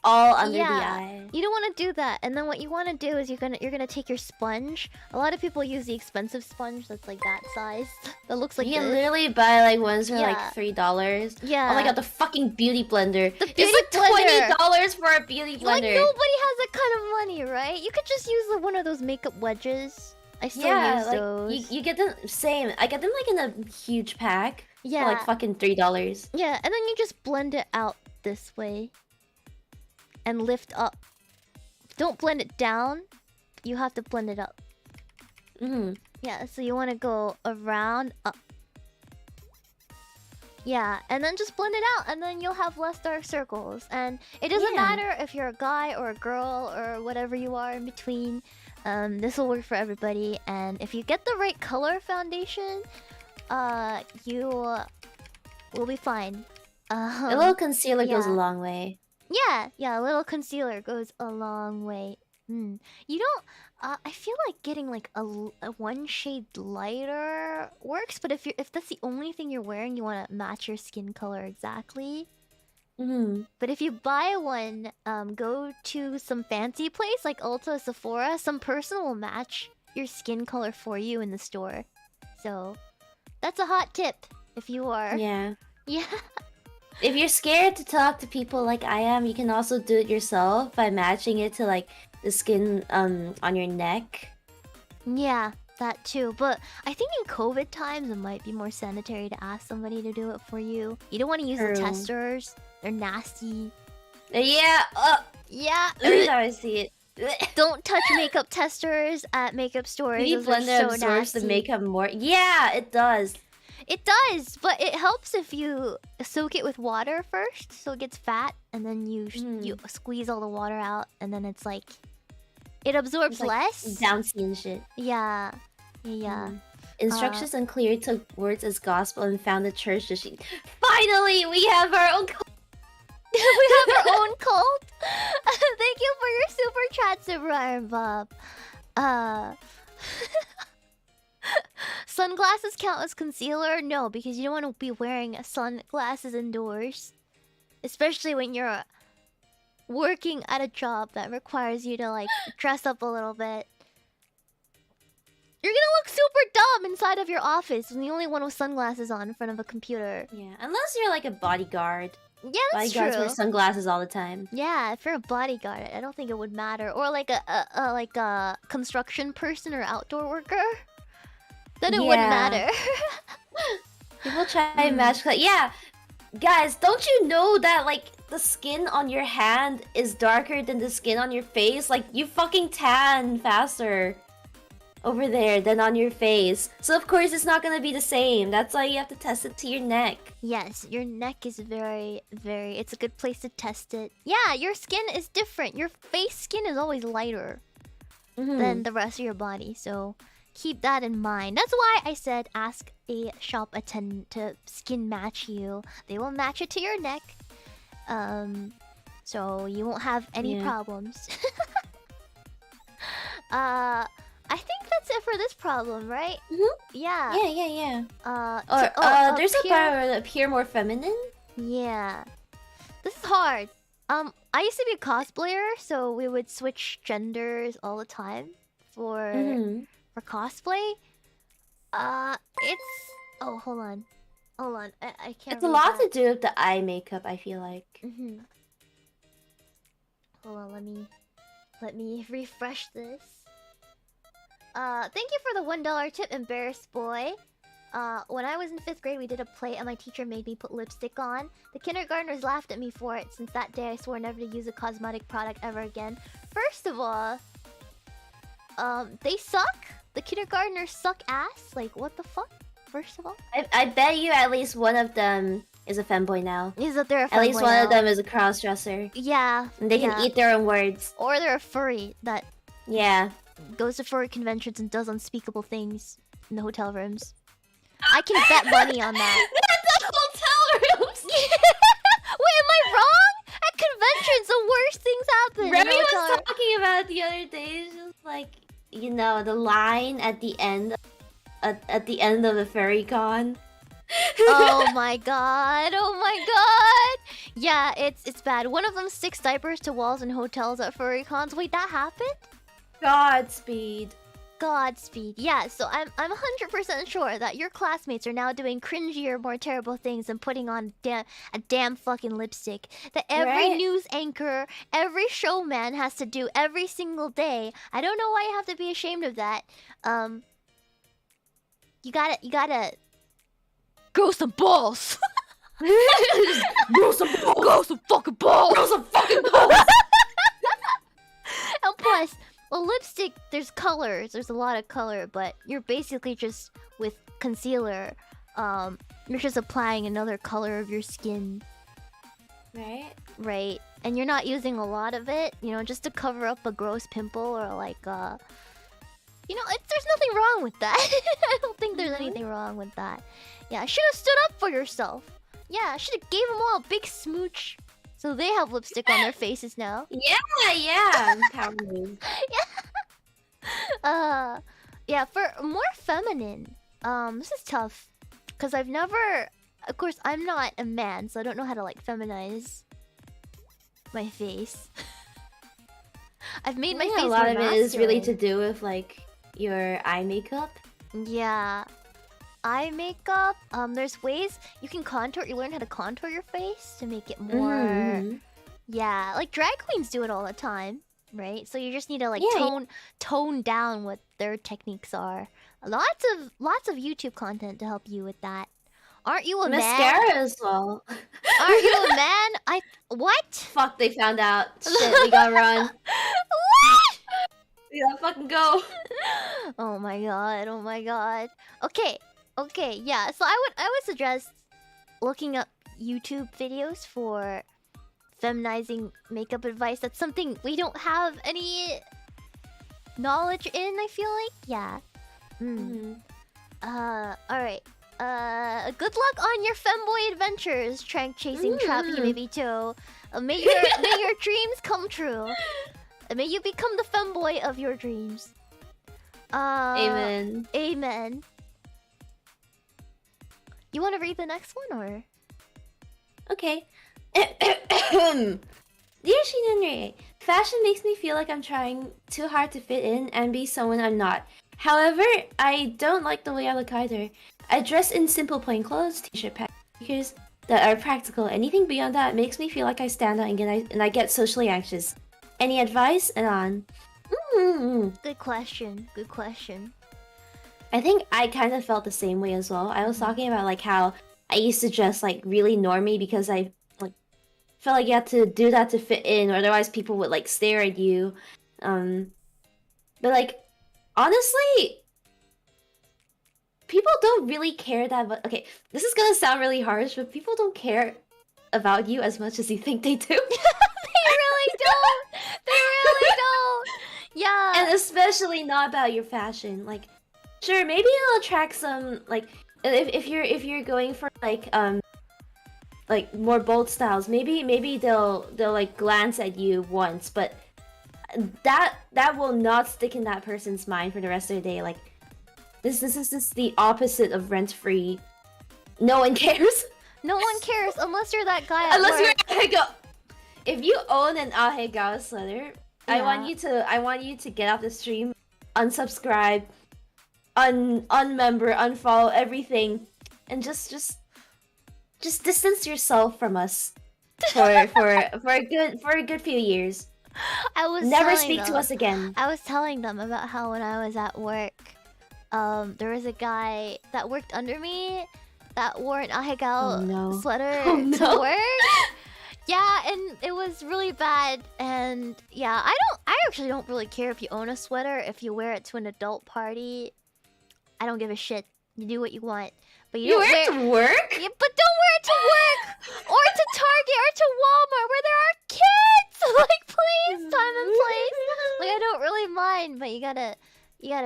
all under the Yeah, eye. you don't want to do that. And then what you want to do is you're gonna take your sponge. A lot of people use the expensive sponge that's like that size. That looks like You can this. literally buy like ones for Yeah. like $3. Yeah. Oh my god, the fucking beauty blender. The beauty it's like blender. $20 for a beauty blender. Like nobody has that kind of money, right? You could just use like, one of those makeup wedges. I still use like, those. You get them same. I get them like in a huge pack. Yeah. For like fucking $3. Yeah, and then you just blend it out this way. And lift up. Don't blend it down. You have to blend it up. Yeah, so you want to go around, up. Yeah, and then just blend it out, and then you'll have less dark circles. And it doesn't matter if you're a guy or a girl or whatever you are in between. This will work for everybody. And if you get the right color foundation, you will be fine. A little concealer goes a long way. Yeah, a little concealer goes a long way. You don't... I feel like getting like a one shade lighter works, but if that's the only thing you're wearing, you want to match your skin color exactly. But if you buy one, go to some fancy place like Ulta, Sephora, some person will match your skin color for you in the store. So, that's a hot tip if you are. Yeah. Yeah. If you're scared to talk to people like I am, you can also do it yourself by matching it to like the skin on your neck. Yeah, that too. But I think in COVID times, it might be more sanitary to ask somebody to do it for you. You don't want to use the testers. They're nasty. Yeah. Yeah. Every time I see it. Don't touch makeup testers at makeup stores. Beauty blender absorbs the makeup more. Yeah, it does. It does, but it helps if you soak it with water first, so it gets fat, and then you squeeze all the water out, and then it's like it absorbs less. Bouncy and shit. Yeah. Instructions unclear, took words as gospel and found a church. Finally, we have our own. We have our own cult. Thank you for your super chat, Super Iron Bob. Sunglasses count as concealer? No, because you don't want to be wearing sunglasses indoors. Especially when you're working at a job that requires you to, like, dress up a little bit. You're gonna look super dumb inside of your office when the only one with sunglasses on in front of a computer. Yeah, unless you're like a bodyguard. Yeah, that's Bodyguards true. wear sunglasses all the time. Yeah, if you're a bodyguard, I don't think it would matter. Or like a construction person or outdoor worker. Then it wouldn't matter. People try and match. Yeah, guys, don't you know that like the skin on your hand is darker than the skin on your face? Like you fucking tan faster over there than on your face. So of course it's not gonna be the same. That's why you have to test it to your neck. Yes, your neck is very, it's a good place to test it. Yeah, your skin is different. Your face skin is always lighter than the rest of your body. So keep that in mind. That's why I said ask a shop attendant to skin match you. They will match it to your neck. So you won't have any problems. I think that's it for this problem, right? Yeah. Yeah. There's a part where it appear more feminine. Yeah. This is hard. I used to be a cosplayer, so we would switch genders all the time for cosplay. It's hold on. I can't. It's a lot to do with the eye makeup, I feel like. Hold on, let me refresh this. Thank you for the $1 tip, embarrassed boy. When I was in 5th grade, we did a play and my teacher made me put lipstick on. The kindergartners laughed at me for it. Since that day, I swore never to use a cosmetic product ever again. First of all, they suck. The kindergartners suck ass. Like, what the fuck? First of all, I bet you at least one of them is a femboy now. Is that they're a femboy at least one now. of them is a cross-dresser. Yeah. And they can eat their own words. Or they're a furry that yeah goes to furry conventions and does unspeakable things in the hotel rooms. I can bet money on that. That's the hotel rooms! Wait, am I wrong? At conventions, the worst things happen. Remy was talking about it the other day. It's just like, you know, the line at the end of a furry con. Oh my god. Oh my god. Yeah, it's bad. One of them sticks diapers to walls in hotels at furry cons. Wait, that happened? Godspeed. Godspeed. Yeah, so I'm 100% sure that your classmates are now doing cringier, more terrible things than putting on a damn fucking lipstick that every Right? news anchor, every showman has to do every single day. I don't know why you have to be ashamed of that. You gotta grow some balls. Grow some balls. Grow some fucking balls. Grow some fucking balls. And plus, well, lipstick, there's colors. There's a lot of color, but you're basically just with concealer. You're just applying another color of your skin, Right? right? And you're not using a lot of it, you know, just to cover up a gross pimple or like, you know, there's nothing wrong with that. I don't think there's anything wrong with that. Yeah, should have stood up for yourself. Yeah, should have gave them all a big smooch, so they have lipstick on their faces now. Yeah. Power move. Yeah, for more feminine, this is tough, cause I've never, of course, I'm not a man, so I don't know how to like feminize my face. I've made my face a lot more of it is really to masculine. do with like your eye makeup. Yeah, eye makeup. There's ways you can contour. You learn how to contour your face to make it more. Mhm. Yeah, like drag queens do it all the time, right? So you just need to like Yeah. tone down what their techniques are. Lots of YouTube content to help you with that. Aren't you a man? Mascara as well. Aren't you a man? What? Fuck, they found out. Shit, we gotta run. What? We gotta fucking go. Oh my god, oh my god. Okay, yeah. So I would suggest looking up YouTube videos for feminizing makeup advice. That's something we don't have any knowledge in, I feel like. Yeah. Alright. Good luck on your femboy adventures, trank chasing trappy baby too. May your dreams come true. May you become the femboy of your dreams. Amen. Amen. You want to read the next one, or? Okay. Dear Shiina and Ray, fashion makes me feel like I'm trying too hard to fit in and be someone I'm not. However, I don't like the way I look either. I dress in simple plain clothes, t-shirt, pants that are practical. Anything beyond that makes me feel like I stand out and I get socially anxious. Any advice? And on. Good question. Good question. I think I kind of felt the same way as well. I was talking about like how I used to dress like really normie because I like felt like you had to do that to fit in, or otherwise people would like stare at you. But like honestly, people don't really care that much. Okay, this is gonna sound really harsh, but people don't care about you as much as you think they do. They really don't. They really don't. Yeah. And especially not about your fashion. Like, sure, maybe it'll attract some like if you're going for like more bold styles, maybe they'll like glance at you once, but that will not stick in that person's mind for the rest of the day. Like this is the opposite of rent free. No one cares. No one cares unless you're that guy. Unless you're Ahegao. If you own an Ahegao sweater, Yeah. I want you to get off the stream, unsubscribe, unmember, unfollow everything, and just distance yourself from us for a good few years. I was Never telling speak to them- us again. I was telling them about how when I was at work, there was a guy that worked under me that wore an Ahegao sweater to work. Yeah, and it was really bad. And yeah, I actually don't really care if you own a sweater. If you wear it to an adult party, I don't give a shit. You do what you want. But you don't wear it to work? Yeah, but don't wear it to work or to Target or to Walmart where there are kids. Like, please, time and place. Like, I don't really mind, but you gotta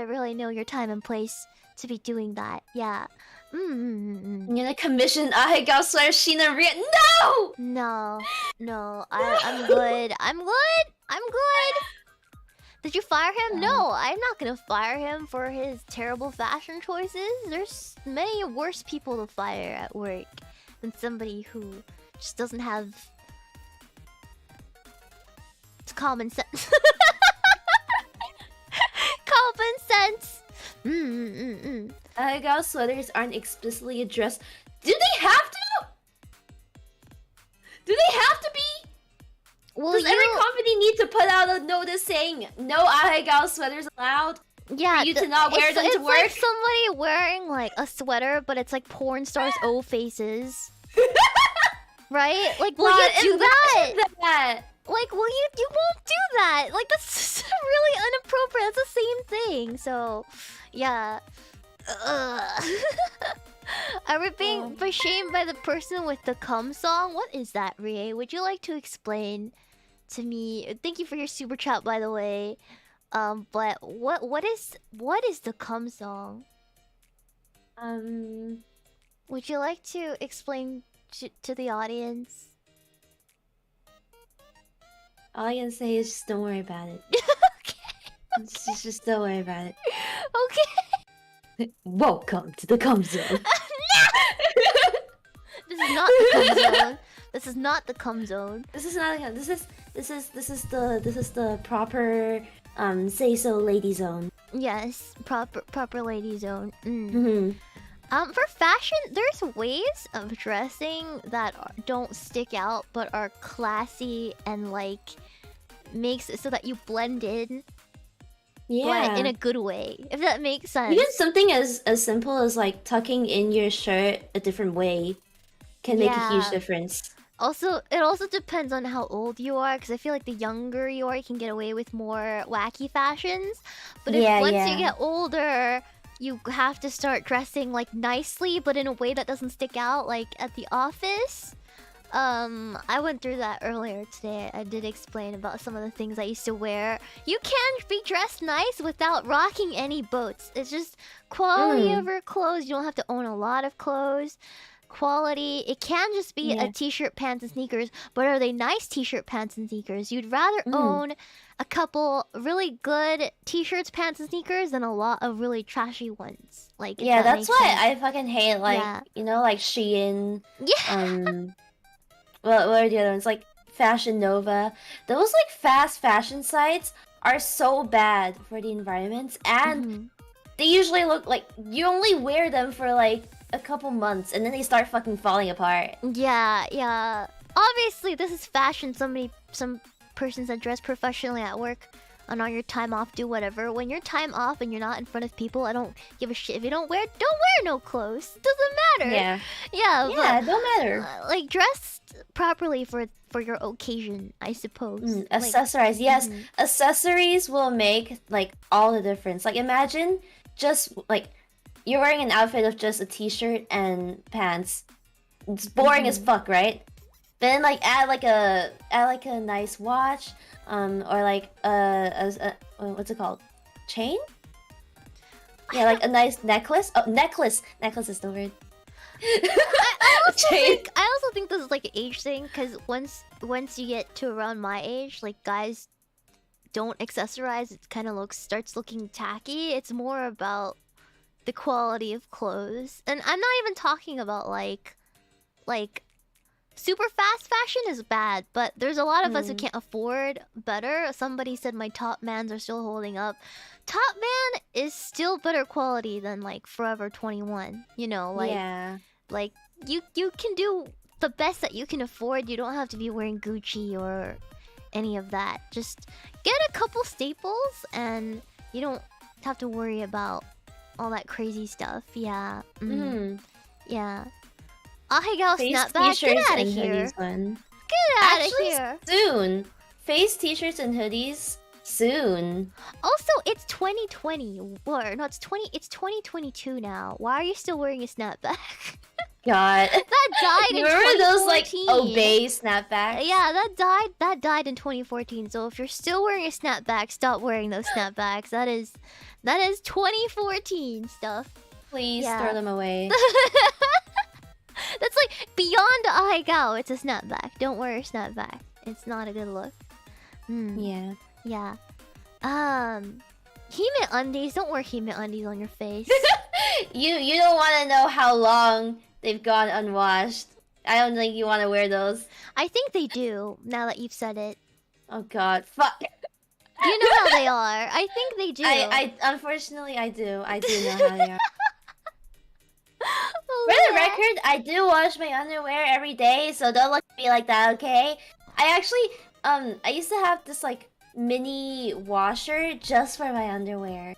really know your time and place to be doing that. Yeah. I'm gonna commission Ahegao sweater Shiina Ria. No! No, I'm good. I'm good. Did you fire him? No, I'm not gonna fire him for his terrible fashion choices. There's many worse people to fire at work than somebody who just doesn't have common sense. Common sense. Gal sweaters aren't explicitly addressed. Do they have to? Do they have to be? Well, Does every company need to put out a notice saying no Gal sweaters allowed? Yeah, for you to not wear them to work? It's like somebody wearing like a sweater, but it's like porn stars' O faces. Right? Like, will you do that? Like, will you won't do that. Like, that's really inappropriate. That's the same thing. So, yeah. Are we being shamed by the person with the cum song? What is that, Rie? Would you like to explain to me? Thank you for your super chat, by the way. But what is the cum song? Would you like to explain to the audience? All I can say is just don't worry about it. Okay. Just don't worry about it. Okay. Welcome to the cum zone. This is not the cum zone. This is not the cum zone. This is not. This is the proper say so lady zone. Yes, proper lady zone. Mm-hmm. For fashion, there's ways of dressing that don't stick out but are classy and like makes it so that you blend in. Yeah, but in a good way, if that makes sense. Even something as simple as like tucking in your shirt a different way can make a huge difference. Also, it also depends on how old you are, because I feel like the younger you are, you can get away with more wacky fashions. But once you get older, you have to start dressing like nicely, but in a way that doesn't stick out, like at the office. I went through that earlier today. I did explain about some of the things I used to wear. You can be dressed nice without rocking any boats. It's just quality of your clothes. You don't have to own a lot of clothes. Quality. It can just be a t-shirt, pants, and sneakers, but are they nice t-shirt, pants, and sneakers? You'd rather own a couple really good t-shirts, pants, and sneakers than a lot of really trashy ones. Like, that's why I fucking hate like you know, like Shein. What are the other ones? Like Fashion Nova. Those like fast fashion sites are so bad for the environment, and they usually look like you only wear them for like a couple months and then they start fucking falling apart. Yeah. Obviously, this is fashion. Some persons that dress professionally at work and on your time off do whatever. When you're time off and you're not in front of people, I don't give a shit if you don't wear no clothes. It doesn't matter. Yeah, it don't matter. Like, dress properly for your occasion, I suppose. Accessorize, yes. Accessories will make like all the difference. Like, imagine just like you're wearing an outfit of just a t-shirt and pants. It's boring as fuck, right? Then like add like a nice watch, or like what's it called? Chain? Yeah, like a nice necklace. Oh, necklace is the word. I also think this is like an age thing, because once you get to around my age, like, guys don't accessorize. It kind of starts looking tacky. It's more about the quality of clothes, and I'm not even talking about like super fast fashion is bad, but there's a lot of us who can't afford better. Somebody said my top mans are still holding up. Top man is still better quality than like Forever 21. You know, like like you can do the best that you can afford. You don't have to be wearing Gucci or any of that. Just get a couple staples, and you don't have to worry about all that crazy stuff. Yeah. Ahegao snapback, get out of here. Get out of here. Soon. Face t-shirts and hoodies soon. Also, it's 2020. Or no, it's 2022 now. Why are you still wearing a snapback? God. That died in 2014. Remember those like obey snapbacks? Yeah, that died in 2014. So if you're still wearing a snapback, stop wearing those snapbacks. That is 2014 stuff. Please throw them away. That's like beyond ahegao. It's a snapback. Don't wear a snapback. It's not a good look. Yeah. Hime undies. Don't wear Hime undies on your face. You don't want to know how long they've gone unwashed. I don't think you want to wear those. I think they do. Now that you've said it. Oh God, fuck. You know how they are. I think they do. I unfortunately I do. I do know how they are. Oh, For the yeah. record, I do wash my underwear every day, so don't look at me like that, okay? I actually I used to have this like mini washer just for my underwear.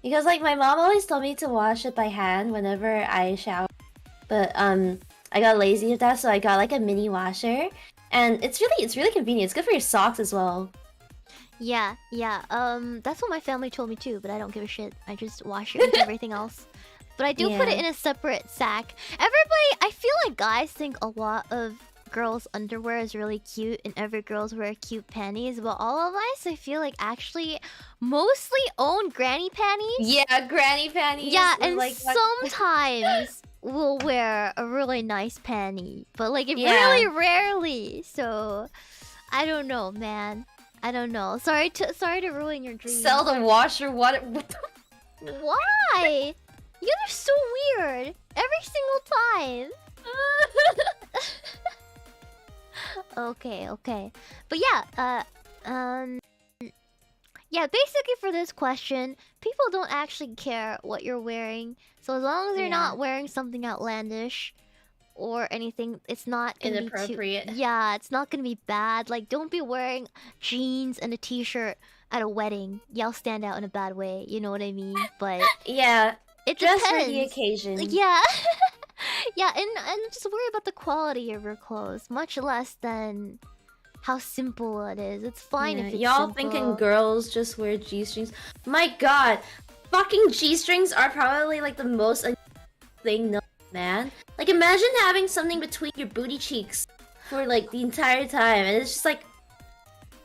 Because like my mom always told me to wash it by hand whenever I shower. But I got lazy with that, so I got like a mini washer. And it's really convenient. It's good for your socks as well. Yeah. That's what my family told me too, but I don't give a shit. I just wash it with everything else. But I do put it in a separate sack. Everybody, I feel like guys think a lot of girls' underwear is really cute and every girls wear cute panties, but all of us, I feel like actually mostly own granny panties. Yeah, granny panties. Yeah, and like, sometimes we'll wear a really nice panty, but like really rarely. So I don't know, man. I don't know. Sorry to ruin your dream. Sell the washer. What? Why? You guys are so weird. Every single time. Okay. But yeah, yeah, basically for this question, people don't actually care what you're wearing. So as long as you're not wearing something outlandish or anything, it's not gonna inappropriate. be too... Yeah, it's not gonna be bad. Like, don't be wearing jeans and a t-shirt at a wedding. Y'all stand out in a bad way, you know what I mean? But yeah, it just depends. for the occasion. Yeah. Yeah, and just worry about the quality of your clothes, much less than how simple it is. It's fine if it's y'all simple. thinking girls just wear G-strings. My God, fucking G-strings are probably like the most thing known, man. Like imagine having something between your booty cheeks for like the entire time, and it's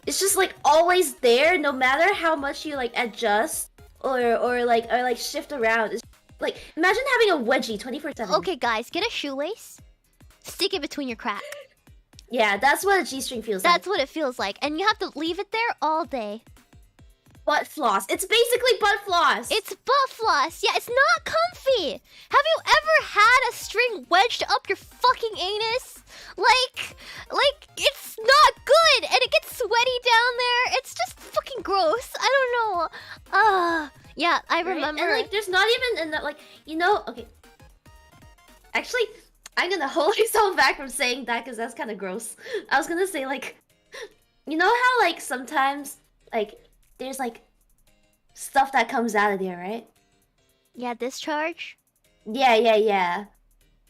just like always there, no matter how much you like adjust or like shift around. It's like imagine having a wedgie 24/7. Okay, guys, get a shoelace, stick it between your crack. Yeah, that's what a G-string feels like. That's what it feels like, and you have to leave it there all day. Butt floss. It's basically butt floss. It's butt floss. Yeah, it's not comfy. Have you ever had a string wedged up your fucking anus? Like it's not good, and it gets sweaty down there. It's just fucking gross. I don't know. Yeah, I remember. And like, there's not even in that, like, you know. Okay. Actually, I'm gonna hold myself back from saying that because that's kind of gross. I was gonna say like, you know how like sometimes like there's like stuff that comes out of there, right? Yeah, discharge. Yeah.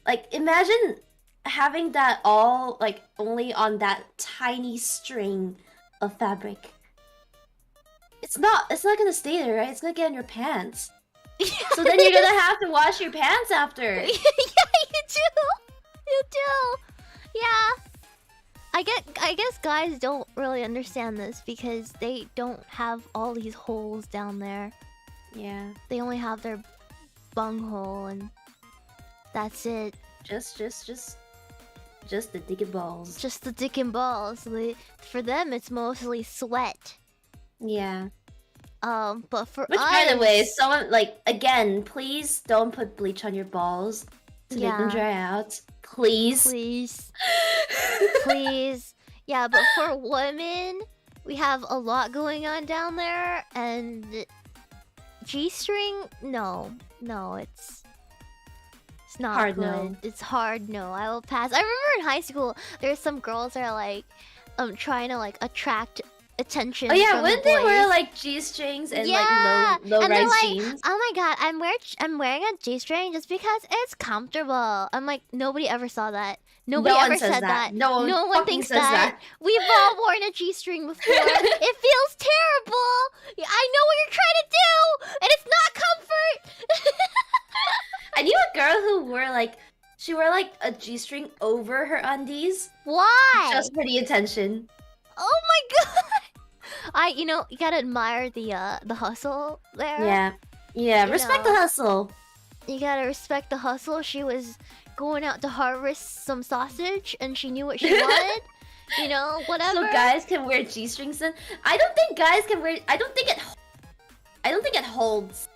Like imagine having that all like only on that tiny string of fabric. It's not gonna stay there, right? It's gonna get in your pants. Yeah, So then you're gonna have to wash your pants after. Yeah, you do. Yeah. I guess guys don't really understand this because they don't have all these holes down there. Yeah. They only have their bunghole and that's it. Just the dick and balls. Just the dick and balls. For them, it's mostly sweat. Yeah. But for Which, us... by the way, someone, like, again, please don't put bleach on your balls to make them dry out. Please. Please. Yeah, but for women, we have a lot going on down there, and G-string, no, it's not hard good. no. It's hard no. I will pass. I remember in high school, there's some girls that are like, trying to like attract attention. Oh yeah, from wouldn't the they wear boys. like G-strings and Yeah, like low and they're rise like, jeans? oh my god, I'm wearing a G-string just because it's comfortable. I'm like, nobody ever saw that. Nobody No one ever says said that. that. No one fucking thinks says that. that. We've all worn a G-string before. It feels terrible. I know what you're trying to do, and it's not comfort. I knew a girl who wore like she wore like a G-string over her undies. Why? Just for the attention. Oh my god. You gotta admire the hustle there. Yeah. Respect the hustle. You gotta respect the hustle. She was going out to harvest some sausage, and she knew what she wanted. You know, whatever. So guys can wear G-strings then? I don't think guys can wear. I don't think it holds.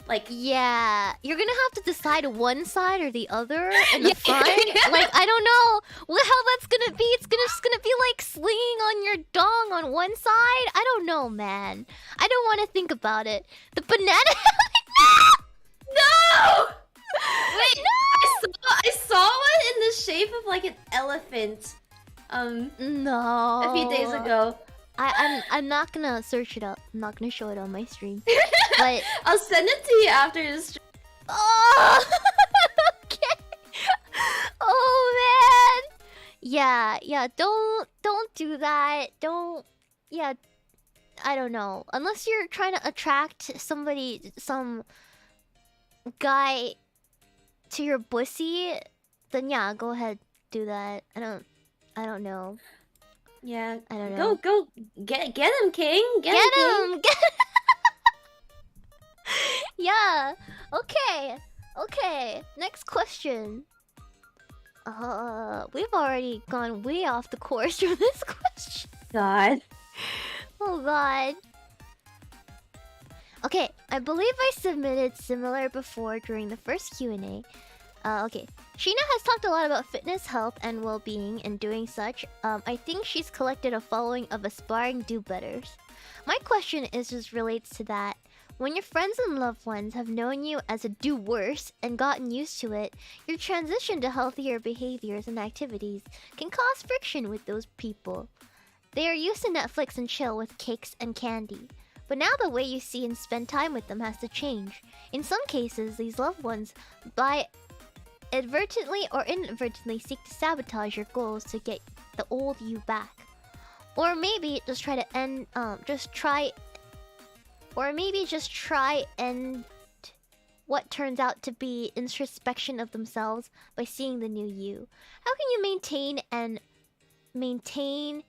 Like, yeah, you're gonna have to decide one side or the other in the Yeah. front. Like, I don't know how that's gonna be. It's just gonna be like slinging on your dong on one side. I don't know, man. I don't want to think about it. The banana. no! Wait, No! I saw one in the shape of like an elephant. No. A few days ago. I'm not gonna search it up. I'm not gonna show it on my stream. But I'll send it to you after this. oh, okay. Oh man. Yeah. Don't do that. Don't. Yeah. I don't know. Unless you're trying to attract somebody, some guy to your pussy, then yeah, go ahead, do that. I don't know. Yeah. I don't know. Go get him, King. Get him. Yeah. Okay. Next question. We've already gone way off the course from this question. God. Oh god. Okay, I believe I submitted similar before during the first Q&A. Okay. Sheena has talked a lot about fitness, health, and well-being in doing such. I think she's collected a following of aspiring do-betters. My question is just relates to that. When your friends and loved ones have known you as a do-worse and gotten used to it, your transition to healthier behaviors and activities can cause friction with those people. They are used to Netflix and chill with cakes and candy. But now the way you see and spend time with them has to change. In some cases, these loved ones, by advertently or inadvertently, seek to sabotage your goals to get the old you back. Or maybe just try and what turns out to be introspection of themselves by seeing the new you. How can you maintain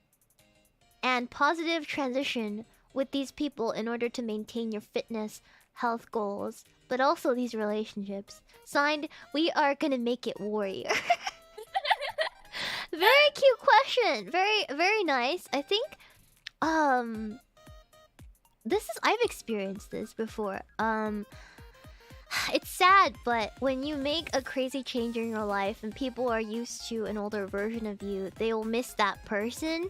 and positive transition with these people in order to maintain your fitness, health goals, but also these relationships? Signed, we are gonna make it warrior. Very cute question. Very nice. I think I've experienced this before. It's sad, but when you make a crazy change in your life and people are used to an older version of you, they will miss that person.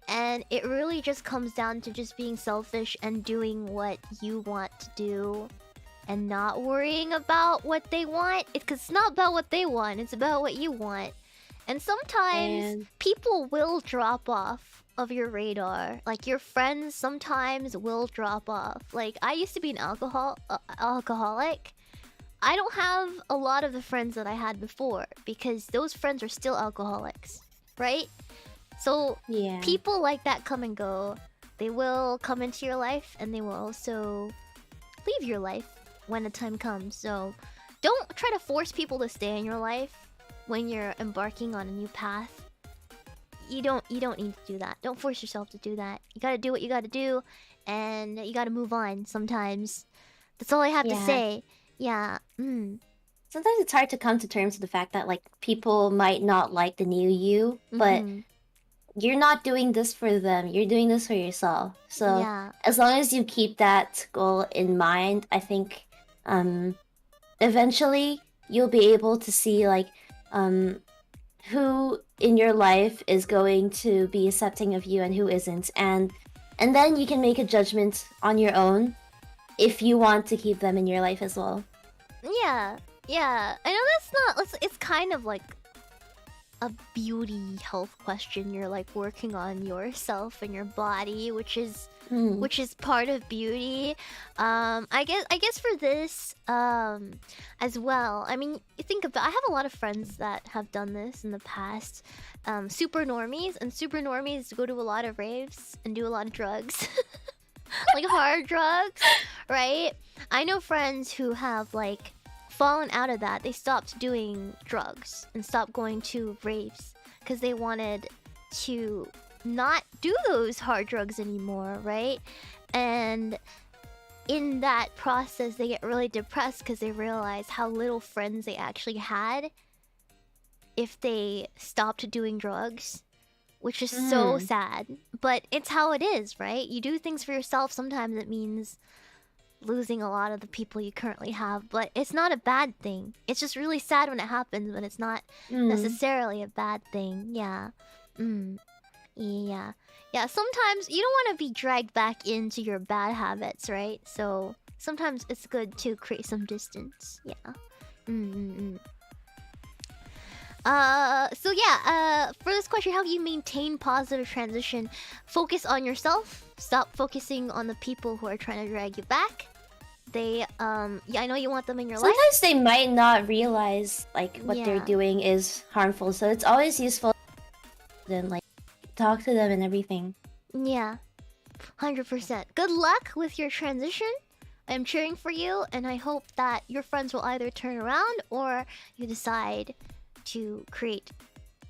And it really just comes down to just being selfish and doing what you want to do and not worrying about what they want. Because it's not about what they want, it's about what you want. And sometimes people will drop off of your radar. Like, your friends sometimes will drop off. Like, I used to be an alcoholic. I don't have a lot of the friends that I had before because those friends are still alcoholics, right? So people like that come and go. They will come into your life and they will also leave your life when the time comes. So don't try to force people to stay in your life when you're embarking on a new path. You don't need to do that. Don't force yourself to do that. You gotta do what you gotta do, and you gotta move on sometimes. That's all I have to say. Yeah. Sometimes it's hard to come to terms with the fact that, like, people might not like the new you, but you're not doing this for them. You're doing this for yourself. So as long as you keep that goal in mind, I think eventually you'll be able to see, like, who in your life is going to be accepting of you and who isn't, and then you can make a judgment on your own if you want to keep them in your life as well. Yeah. I know that's not. It's kind of like a beauty health question. You're like working on yourself and your body, which is part of beauty. I guess for this as well. I mean, I have a lot of friends that have done this in the past. Super normies go to a lot of raves and do a lot of drugs. Like hard drugs, right? I know friends who have like fallen out of that. They stopped doing drugs and stopped going to raves because they wanted to not do those hard drugs anymore, right? And in that process, they get really depressed because they realize how little friends they actually had if they stopped doing drugs. which is so sad. But it's how it is, right? You do things for yourself. Sometimes it means losing a lot of the people you currently have, but it's not a bad thing. It's just really sad when it happens, but it's not necessarily a bad thing. Yeah. Yeah. Yeah, sometimes you don't want to be dragged back into your bad habits, right? So sometimes it's good to create some distance. Yeah. So yeah, for this question, how do you maintain positive transition? Focus on yourself. Stop focusing on the people who are trying to drag you back. They, yeah, I know you want them in your life. Sometimes they might not realize like what they're doing is harmful, so it's always useful to then like talk to them and everything. Yeah, 100%. Good luck with your transition. I'm cheering for you, and I hope that your friends will either turn around or you decide to create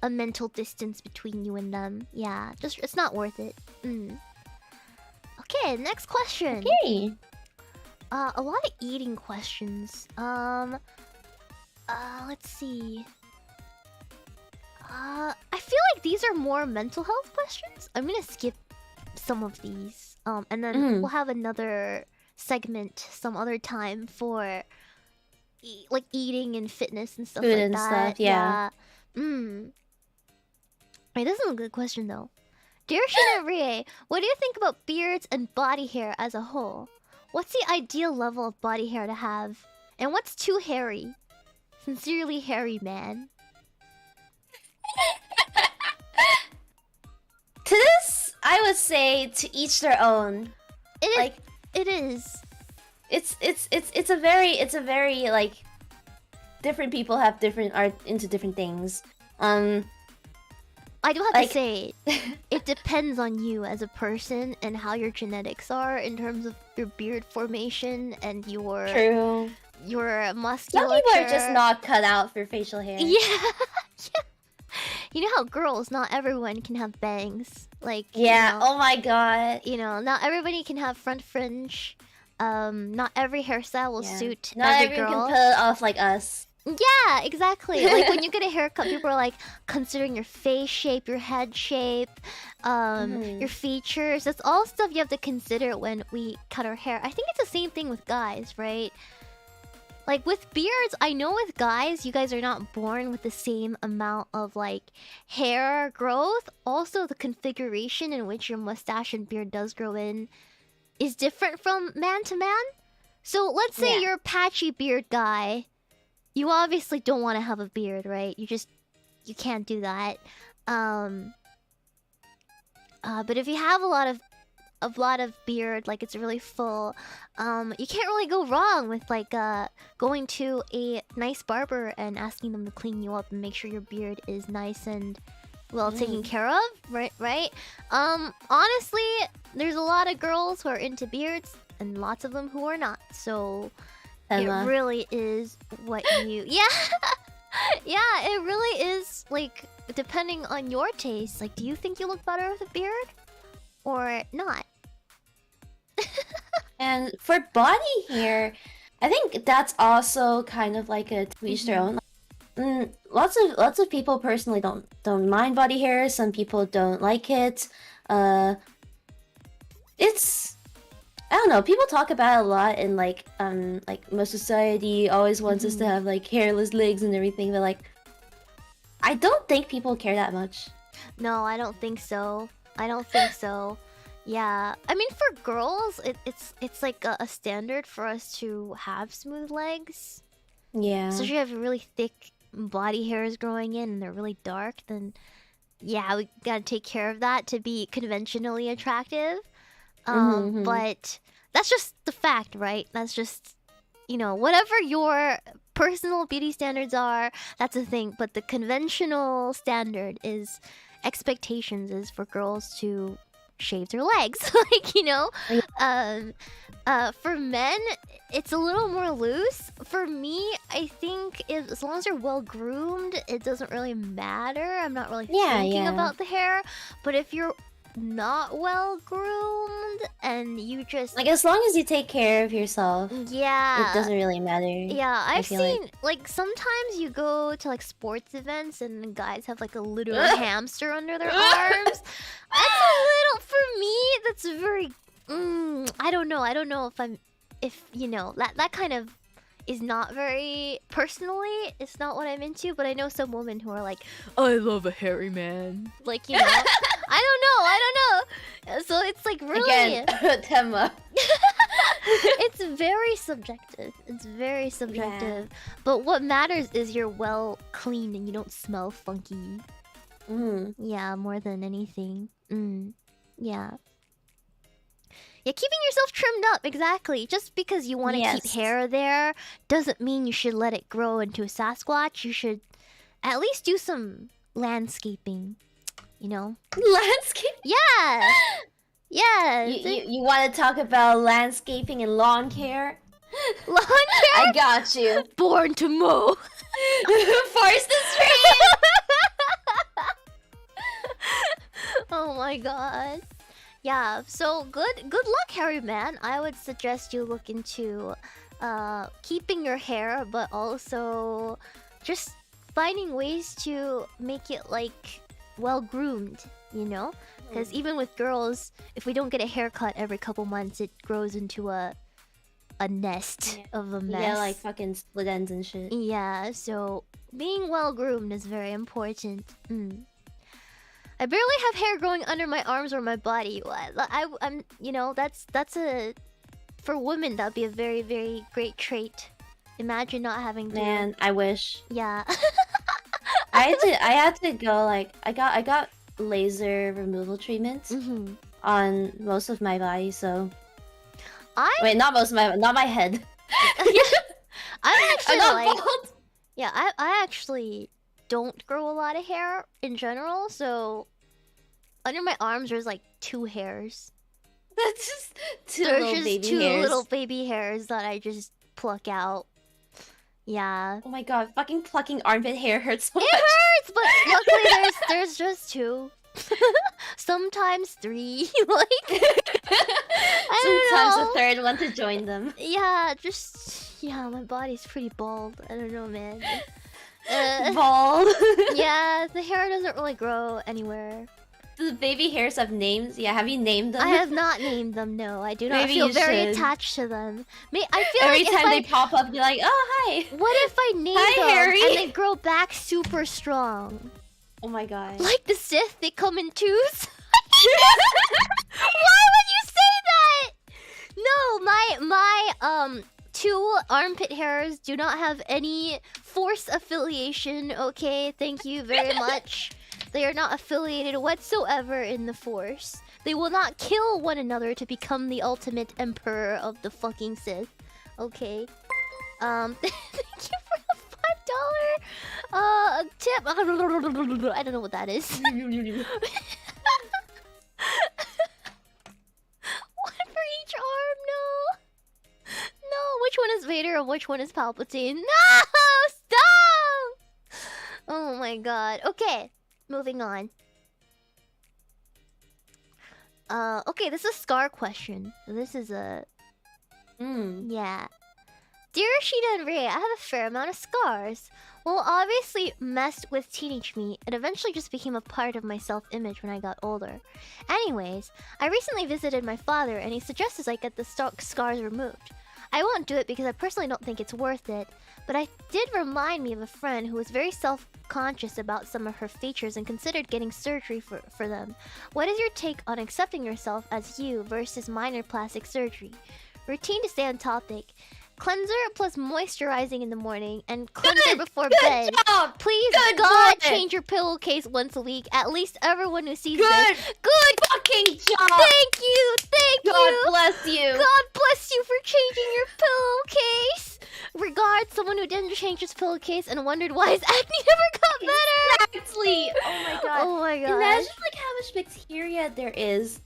a mental distance between you and them. Yeah, just it's not worth it. Okay, next question. Okay. A lot of eating questions. Let's see. I feel like these are more mental health questions. I'm gonna skip some of these. And then we'll have another segment some other time for like eating and fitness and stuff Food like and that. stuff, yeah. Wait, this is a good question though. Dear Shiina Rie, what do you think about beards and body hair as a whole? What's the ideal level of body hair to have? And what's too hairy? Sincerely, hairy man. To this, I would say to each their own. It is. It's a very like different people have different art into different things. I do have to say, it depends on you as a person and how your genetics are in terms of your beard formation and your musculature. Some people are just not cut out for facial hair. Yeah. You know how girls, not everyone can have bangs. Like yeah, you know, oh my god. You know, not everybody can have front fringe. Not every hairstyle will suit not every everyone girl. can pull it off like us. Yeah, exactly. Like when you get a haircut, people are like considering your face shape, your head shape, your features. That's all stuff you have to consider when we cut our hair. I think it's the same thing with guys, right? Like with beards, I know with guys, you guys are not born with the same amount of like hair growth. Also, the configuration in which your mustache and beard does grow in is different from man to man. So let's say you're a patchy beard guy. You obviously don't want to have a beard, right? You can't do that. But if you have a lot of beard, like it's really full, you can't really go wrong with like going to a nice barber and asking them to clean you up and make sure your beard is nice and well taken care of, right? Honestly, there's a lot of girls who are into beards and lots of them who are not. So it really is what you yeah it really is like depending on your taste. Like, do you think you look better with a beard or not? And for body hair, I think that's also kind of like a to each their own. Lots of people personally don't mind body hair. Some people don't like it. It's I don't know. People talk about it a lot, and like most society always wants us to have like hairless legs and everything. But like, I don't think people care that much. No, I don't think so. I don't think so. Yeah, I mean for girls, it's like a standard for us to have smooth legs. Yeah. So if you have really thick body hairs growing in and they're really dark, then yeah, we gotta take care of that to be conventionally attractive. But that's just the fact, right? That's just, you know, whatever your personal beauty standards are, that's a thing. But the conventional standard is expectations is for girls to shave their legs. Like, you know, for men, it's a little more loose. For me, I think as long as you're well groomed, it doesn't really matter. I'm not really thinking about the hair. But if you're not well groomed and you just Like, as long as you take care of yourself, yeah, it doesn't really matter. yeah. I've feel seen like sometimes you go to like sports events and the guys have like a literal hamster under their arms. That's a little for me. That's very. I don't know. I don't know if you know that kind of is not very personally. It's not what I'm into. But I know some women who are like, I love a hairy man. Like you know, I don't know. So it's like really. Again, Temma. It's very subjective. It's very subjective. Yeah. But what matters is you're well clean and you don't smell funky. Yeah, more than anything. Yeah. Yeah, keeping yourself trimmed up, exactly. Just because you want to keep hair there doesn't mean you should let it grow into a Sasquatch. You should at least do some landscaping, you know? Landscape? Yeah! Yeah! You want to talk about landscaping and lawn care? Lawn care? I got you. Born to mow. Forest the stream! Oh my god. Yeah, so good luck, hairy man. I would suggest you look into keeping your hair, but also just finding ways to make it like well groomed, you know? Because even with girls, if we don't get a haircut every couple months, it grows into a nest of a mess. Yeah, like fucking split ends and shit. Yeah, so being well groomed is very important. I barely have hair growing under my arms or my body. I'm, you know, that's a, for women that'd be a very, very great trait. Imagine not having to. Man, I wish. Yeah. I had to go like I got laser removal treatments on most of my body. So wait, not most of my, not my head. I'm actually like, bald. yeah, I actually don't grow a lot of hair in general, so under my arms there's like 2 hairs. That's just two little baby hairs that I just pluck out. Yeah. Oh my god, fucking plucking armpit hair hurts so much. It hurts, but luckily there's just 2. Sometimes 3. Like sometimes a third one to join them. Yeah, my body's pretty bald. I don't know, man. Bald. Yeah, the hair doesn't really grow anywhere. Do the baby hairs have names? Yeah, have you named them? I have not named them, no. I do not feel very attached to them. I feel every like time they pop up, you're like, oh, hi. What if I name them Harry. and they grow back super strong? Oh my god. Like the Sith, they come in 2s? Why would you say that? No, my 2 armpit hairs do not have any Force affiliation, okay? Thank you very much. They are not affiliated whatsoever in the Force. They will not kill one another to become the ultimate emperor of the fucking Sith. Okay. Thank you for the $5 tip. I don't know what that is. One for each arm, no. No, which one is Vader and which one is Palpatine? No! Stop! Oh my god. Okay, moving on. Okay, this is a scar question. This is a... Yeah. Dear Shiina and Ray, I have a fair amount of scars. Well, obviously messed with teenage me, it eventually just became a part of my self-image when I got older. Anyways, I recently visited my father and he suggested I get the scars removed. I won't do it because I personally don't think it's worth it, but I did remind me of a friend who was very self-conscious about some of her features and considered getting surgery for them. What is your take on accepting yourself as you versus minor plastic surgery? Routine to stay on topic. Cleanser plus moisturizing in the morning and cleanser before bed. Job. Please, Good God, boy. change your pillowcase once a week. At least everyone who sees Good. this. Good fucking job. Thank you. Thank God you. bless you. God bless you for changing your pillowcase. Regards, someone who didn't change his pillowcase and wondered why his acne never got better. Exactly. Oh my god. Oh my god. Imagine like how much bacteria there is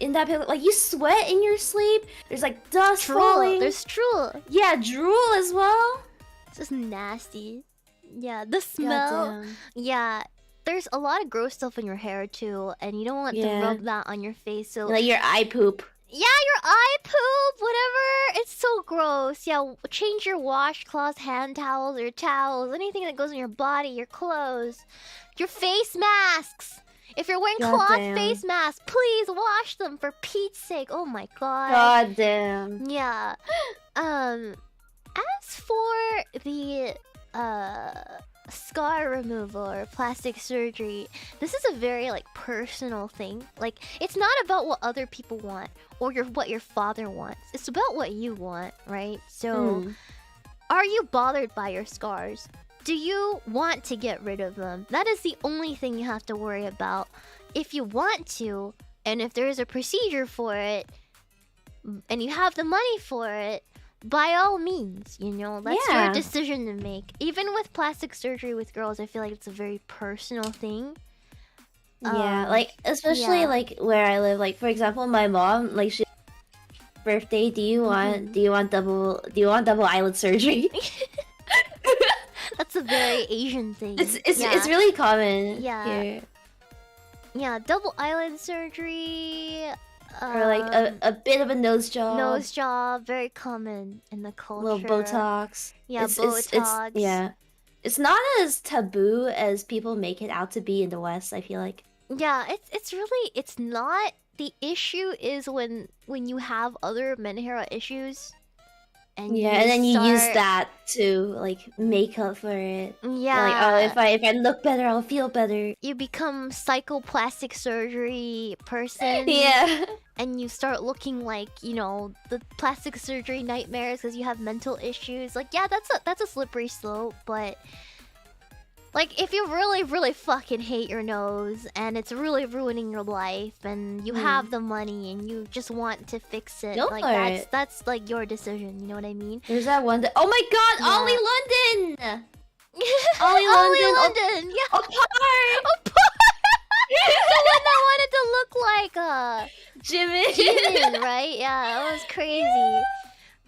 in that pillow. Like you sweat in your sleep. There's like dust falling. There's drool. Yeah, drool as well. It's just nasty. Yeah, the smell. Goddamn. Yeah. There's a lot of gross stuff in your hair too, and you don't want to rub that on your face. So like your eye poop. yeah, your eye poop, whatever. It's so gross. Yeah, change your washcloths, hand towels, or towels, anything that goes on your body, your clothes, your face masks. If you're wearing cloth Goddamn. face masks, please wash them for Pete's sake. Oh my god. God damn. Yeah. As for the scar removal or plastic surgery, this is a very like personal thing. Like, it's not about what other people want or what your father wants. It's about what you want, right? So, are you bothered by your scars? Do you want to get rid of them? That is the only thing you have to worry about. If you want to, and if there is a procedure for it, and you have the money for it, by all means, you know, that's your decision to make. Even with plastic surgery with girls, I feel like it's a very personal thing. Yeah, like especially like where I live. Like for example, my mom, like she birthday. Do you want double eyelid surgery? That's a very Asian thing. It's really common. Yeah. Here. Yeah, double eyelid surgery. Or like a bit of a nose job. Nose job, very common in the culture. Little Botox. Yeah, Botox. Yeah. It's not as taboo as people make it out to be in the West, I feel like. Yeah, it's really, it's not. The issue is when you have other menhera issues. And and then you use that to like make up for it. Yeah. Like, oh, if I look better, I'll feel better. You become psychoplastic surgery person. Yeah. And you start looking like, you know, the plastic surgery nightmares because you have mental issues. Like, yeah, that's a slippery slope, but like, if you really, really fucking hate your nose and it's really ruining your life and you have the money and you just want to fix it, like that's like your decision, you know what I mean? There's that one that, oh my god, Ollie London! Ollie London! Yeah. Apart! The one that wanted to look like Jimin, right? Yeah, that was crazy.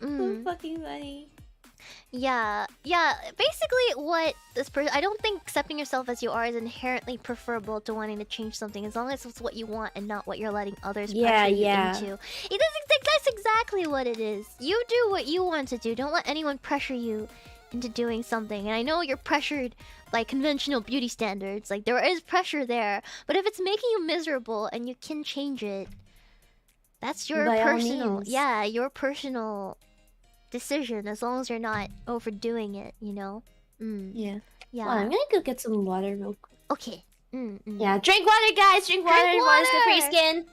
So fucking funny. Yeah, basically what this person... I don't think accepting yourself as you are is inherently preferable to wanting to change something, as long as it's what you want and not what you're letting others pressure you into. That's exactly what it is. You do what you want to do. Don't let anyone pressure you into doing something. And I know you're pressured by conventional beauty standards. Like, there is pressure there. But if it's making you miserable and you can change it, that's your personal... Yeah, your personal decision, as long as you're not overdoing it, you know? Yeah. Yeah. Well, I'm gonna go get some water real quick. Okay. Yeah, drink water, guys! Drink water! Water's good for your skin!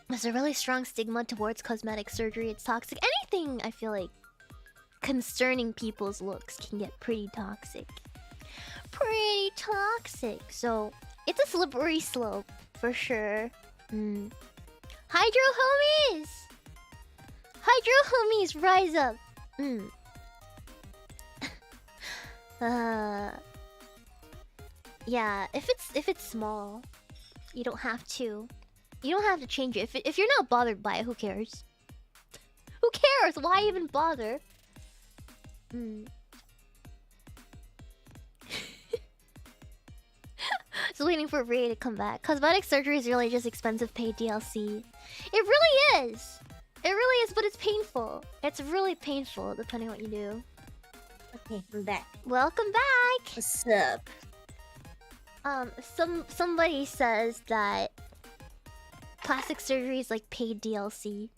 There's a really strong stigma towards cosmetic surgery. It's toxic. Anything, I feel like, concerning people's looks can get pretty toxic. Pretty toxic. So, it's a slippery slope, for sure. Hydro homies! Hydro homies, rise up! Yeah, if it's small, you don't have to. You don't have to change it. If you're not bothered by it, who cares? Who cares? Why even bother? Just waiting for Ray to come back. Cosmetic surgery is really just expensive paid DLC. It really is. It really is, but it's painful. It's really painful, depending on what you do. Okay, I'm back. Welcome back. What's up? Somebody says that plastic surgery is like paid DLC.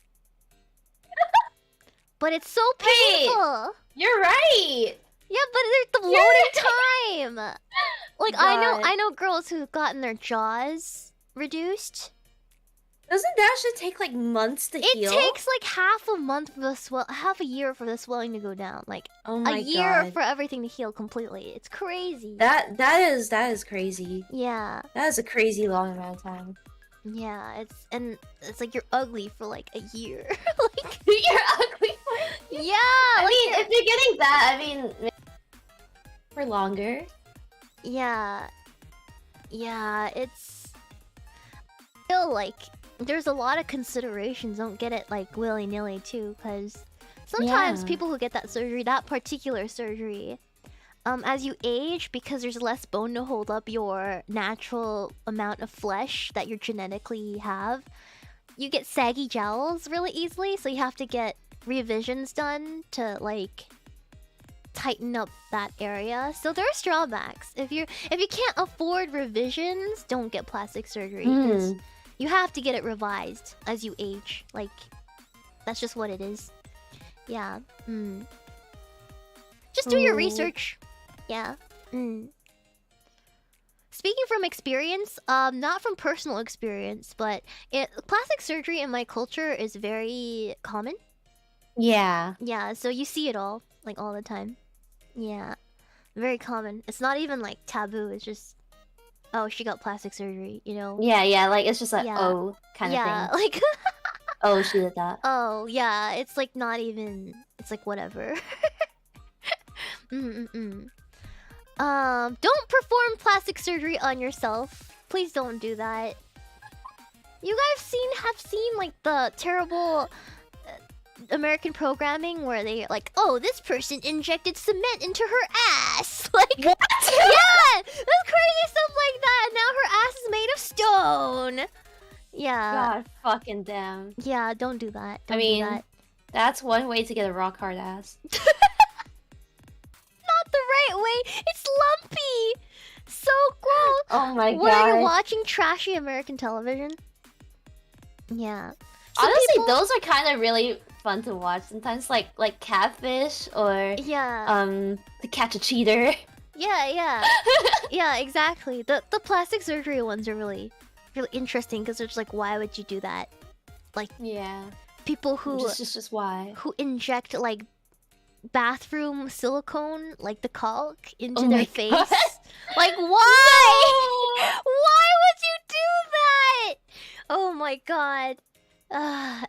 But it's so painful. You're right. Yeah, but there's the loading time. Like, I know girls who've gotten their jaws reduced. Doesn't that shit take like months to heal? It takes like half a year for the swelling to go down. Like, oh my a year God. for everything to heal completely. It's crazy. That is crazy. Yeah. That is a crazy long amount of time. Yeah, it's like you're ugly for like a year. Like, you're ugly for a year. Yeah. I mean, if you're getting that, I mean, for longer. Yeah. Yeah, it's... I feel like there's a lot of considerations. Don't get it like willy-nilly too, because sometimes people who get that surgery, that particular surgery, as you age, because there's less bone to hold up your natural amount of flesh that you genetically have, you get saggy jowls really easily, so you have to get revisions done to like tighten up that area. So there's drawbacks. If you can't afford revisions, don't get plastic surgery because you have to get it revised as you age. Like that's just what it is. Yeah. Just do your research. Yeah. Speaking from experience, not from personal experience, but plastic surgery in my culture is very common. Yeah. Yeah, so you see it all, like all the time. Yeah. Very common. It's not even like taboo, it's just, oh, she got plastic surgery, you know? Yeah, like it's just like, Yeah. oh, kind of thing. Yeah, like oh, she did that. Oh, yeah, it's like not even, it's like whatever. Don't perform plastic surgery on yourself. Please don't do that. You guys have seen like the terrible American programming where they like, oh, this person injected cement into her ass. Like, what? Yeah, that's crazy stuff like that. Now her ass is made of stone. Yeah. God fucking damn. Yeah, don't do that. Don't I mean, do that. that's one way to get a rock hard ass. Not the right way. It's lumpy. So gross. Oh my god. What are you watching? Trashy American television? Yeah. Some honestly, people... those are kind of really fun to watch sometimes, like Catfish or To Catch a Cheater. Yeah. Yeah, exactly. The plastic surgery ones are really interesting because it's like, why would you do that? Like, yeah, people who just why who inject like bathroom silicone, like the caulk, into their face. God. Like, why? No! Why would you do that? Oh my god.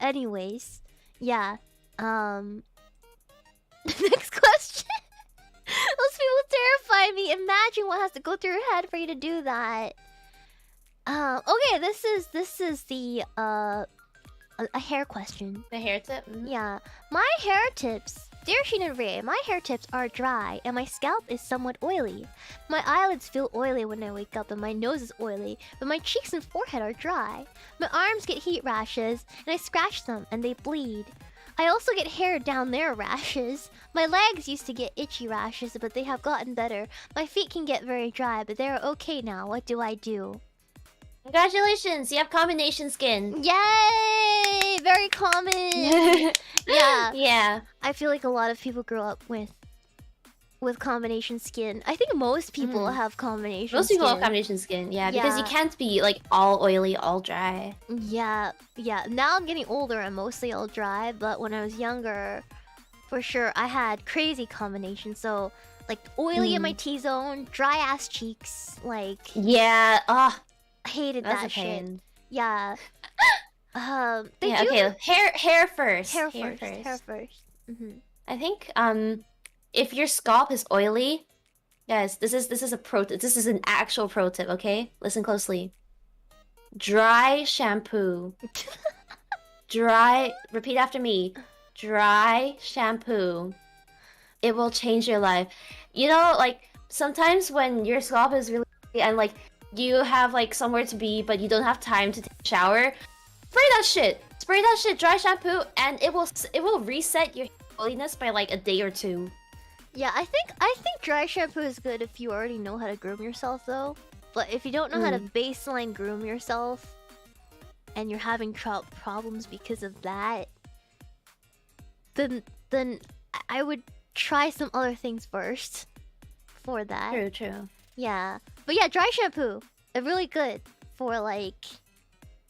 Anyways, yeah. Next question. Those people terrify me. Imagine what has to go through your head for you to do that. Okay, this is the a hair question. The hair tip? Yeah. My hair tips. Dear Shiina and Ray, my hair tips are dry and my scalp is somewhat oily. My eyelids feel oily when I wake up and my nose is oily, but my cheeks and forehead are dry. My arms get heat rashes and I scratch them and they bleed. I also get hair down there rashes. My legs used to get itchy rashes, but they have gotten better. My feet can get very dry, but they're okay now. What do I do? Congratulations, you have combination skin. Yay! Very common. Yeah. Yeah. I feel like a lot of people grow up with combination skin. I think most people have combination skin. Most people have combination skin, yeah, because you can't be like all oily, all dry. Yeah. Now I'm getting older and mostly all dry, but when I was younger, for sure, I had crazy combination. So, like, oily in my T-zone, dry ass cheeks, like... Yeah, I hated that's that a pain. shit. Yeah. Okay, hair first. Hair first. I think, if your scalp is oily, guys, this is a pro tip. This is an actual pro tip, okay? Listen closely. Dry shampoo. Repeat after me. Dry shampoo. It will change your life. You know, like, sometimes when your scalp is really and like you have like somewhere to be but you don't have time to take a shower, spray that shit, dry shampoo, and it will reset your oiliness by like a day or two. Yeah, I think dry shampoo is good if you already know how to groom yourself though. But if you don't know how to baseline groom yourself and you're having problems because of that, then I would try some other things first for that. True. Yeah. But yeah, dry shampoo, really good for like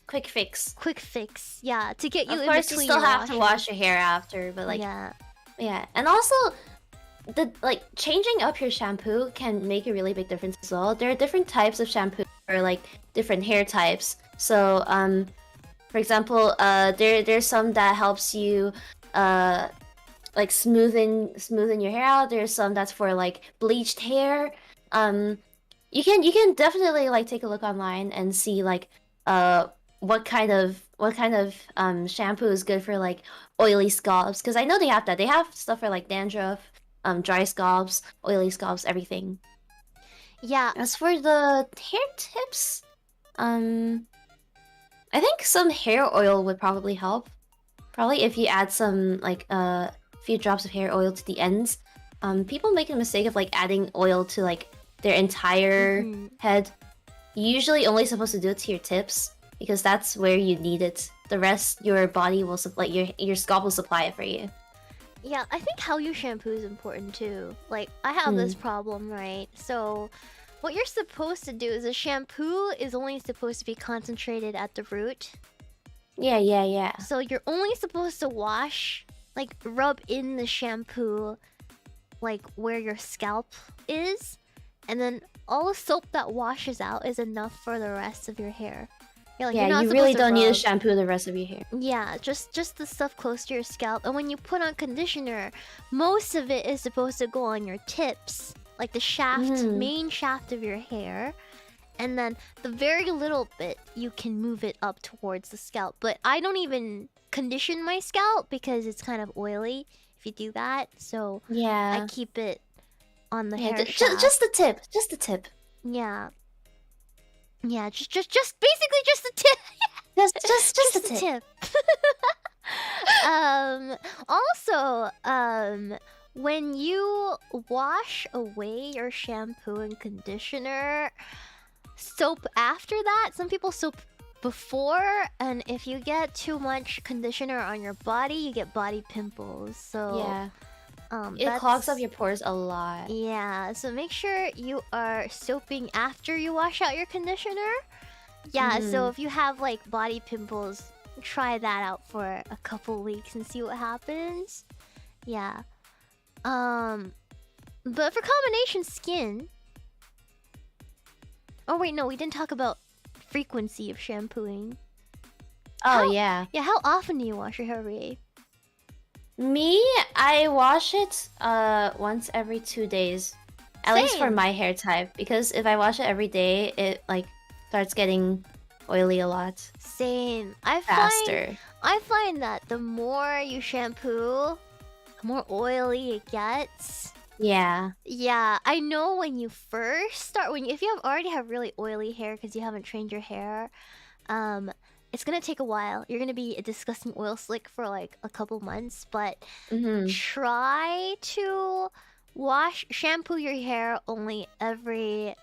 quick fix. Yeah, to get you in between. Of course, you still have to wash your hair after, but like yeah, and also changing up your shampoo can make a really big difference as well. There are different types of shampoo or like different hair types. So for example, there's some that helps you like smoothen your hair out. There's some that's for like bleached hair. You can definitely like take a look online and see like what kind of shampoo is good for like oily scalps, because I know they have that. They have stuff for like dandruff. dry scalps, oily scalps, everything. Yeah. As for the hair tips, I think some hair oil would probably help. Probably if you add some like a few drops of hair oil to the ends. People make a mistake of like adding oil to like their entire head. You're usually only supposed to do it to your tips because that's where you need it. The rest, your body will like your scalp will supply it for you. Yeah, I think how you shampoo is important too. Like, I have this problem, right? So, what you're supposed to do is a shampoo is only supposed to be concentrated at the root. Yeah. So you're only supposed to wash, like, rub in the shampoo, like, where your scalp is. And then all the soap that washes out is enough for the rest of your hair. Yeah, like, you're not you supposed really to don't need to rub. shampoo the rest of your hair. Yeah, just the stuff close to your scalp. And when you put on conditioner, most of it is supposed to go on your tips, like the shaft, main shaft of your hair. And then the very little bit, you can move it up towards the scalp. But I don't even condition my scalp because it's kind of oily if you do that. So yeah, I keep it on the hair just shaft. just the tip. Yeah. Yeah, just basically just the tip. just the tip. Also, when you wash away your shampoo and conditioner, soap after that. Some people soap before, and if you get too much conditioner on your body, you get body pimples. So yeah, it clogs up your pores a lot. Yeah, so make sure you are soaping after you wash out your conditioner. Yeah, so if you have like body pimples, try that out for a couple weeks and see what happens. Yeah. But for combination skin. Oh wait, no, we didn't talk about frequency of shampooing. Oh yeah. Yeah, how often do you wash your hair, Ray? Me, I wash it once every 2 days. At least for my hair type, because if I wash it every day, it like starts getting oily a lot. Same. Faster. I find that the more you shampoo, the more oily it gets. Yeah. Yeah, I know when you first start, if you already have really oily hair because you haven't trained your hair, it's gonna take a while. You're gonna be a disgusting oil slick for like a couple months, but try to shampoo your hair only every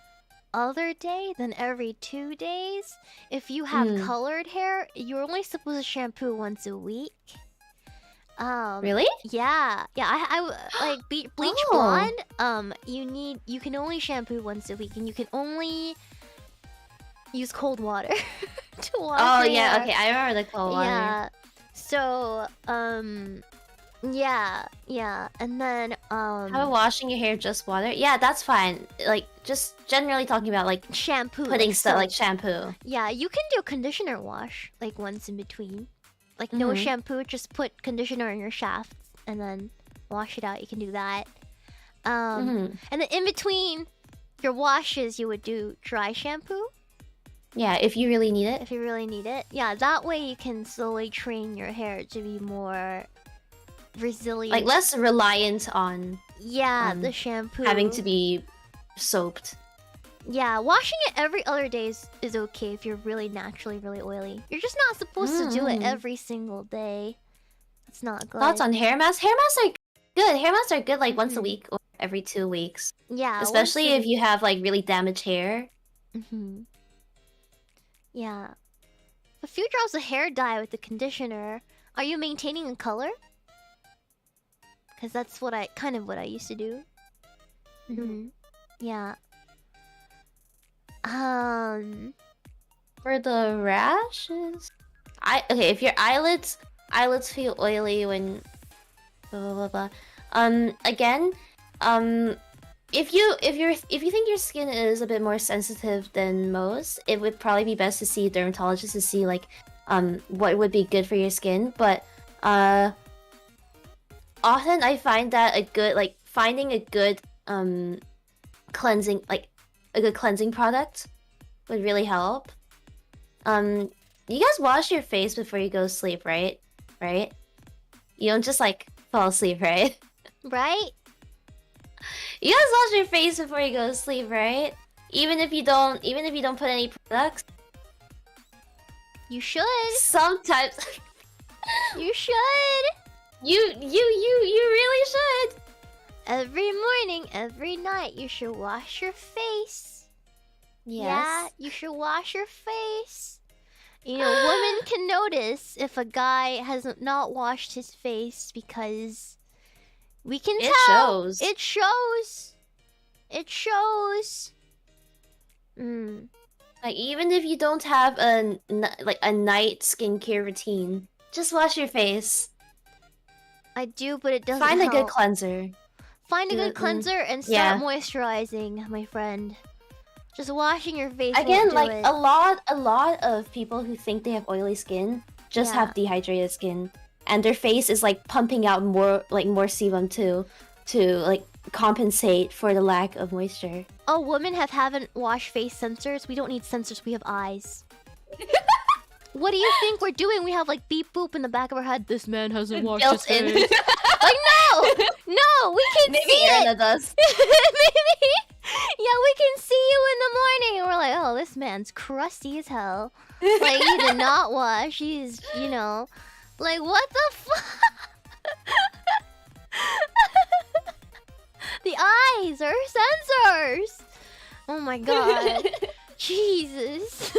other day than every 2 days. If you have colored hair, you're only supposed to shampoo once a week. Really? Yeah. I like bleach blonde. You can only shampoo once a week, and you can only use cold water to wash. Oh your yeah, hair. okay, I remember the cold water. Yeah. So yeah, and then How about washing your hair just water? Yeah, that's fine. Like just generally talking about like shampoo, putting like stuff soap. like shampoo. Yeah, you can do conditioner wash like once in between. Like no shampoo, just put conditioner in your shafts and then wash it out. You can do that. And then in between your washes, you would do dry shampoo. Yeah, if you really need it. If you really need it. Yeah, that way you can slowly train your hair to be more resilient. Like less reliant on the shampoo. having to be soaped. Yeah, washing it every other day is okay if you're really naturally really oily. You're just not supposed to do it every single day. It's not good. Thoughts on hair masks? Hair masks are good. Hair masks are good like once a week or every 2 weeks. Yeah. Especially if you have like really damaged hair. Yeah. A few drops of hair dye with the conditioner. Are you maintaining a color? Because that's what I used to do. Yeah. For the rashes, if your eyelids feel oily when blah blah blah. Again, if you think your skin is a bit more sensitive than most, it would probably be best to see a dermatologist to see like what would be good for your skin. But often I find that finding a good cleansing product would really help. You guys wash your face before you go to sleep, right? You don't just like fall asleep, right? Right? You guys wash your face before you go to sleep, right? Even if you don't put any products. You should. Sometimes You should. you really should. Every morning, every night, you should wash your face. Yes. Yeah, you should wash your face. You know, women can notice if a guy has not washed his face because we can It tell. shows. It shows. It shows. Mm. Like, even if you don't have a night skincare routine, just wash your face. I do, but it doesn't Find help. a good cleanser. Find a good cleanser and start moisturizing, my friend. Just washing your face Again, won't do it. a lot of people who think they have oily skin just have dehydrated skin, and their face is like pumping out more sebum to like compensate for the lack of moisture. Oh, women haven't washed face sensors. We don't need sensors. We have eyes. What do you think we're doing? We have like beep boop in the back of our head. This man hasn't washed his face. Like no, we can see it. Does. Maybe. Yeah, we can see you in the morning, and we're like, oh, this man's crusty as hell. Like he did not wash. He's, you know, like what the fuck? The eyes are sensors. Oh my god. Jesus.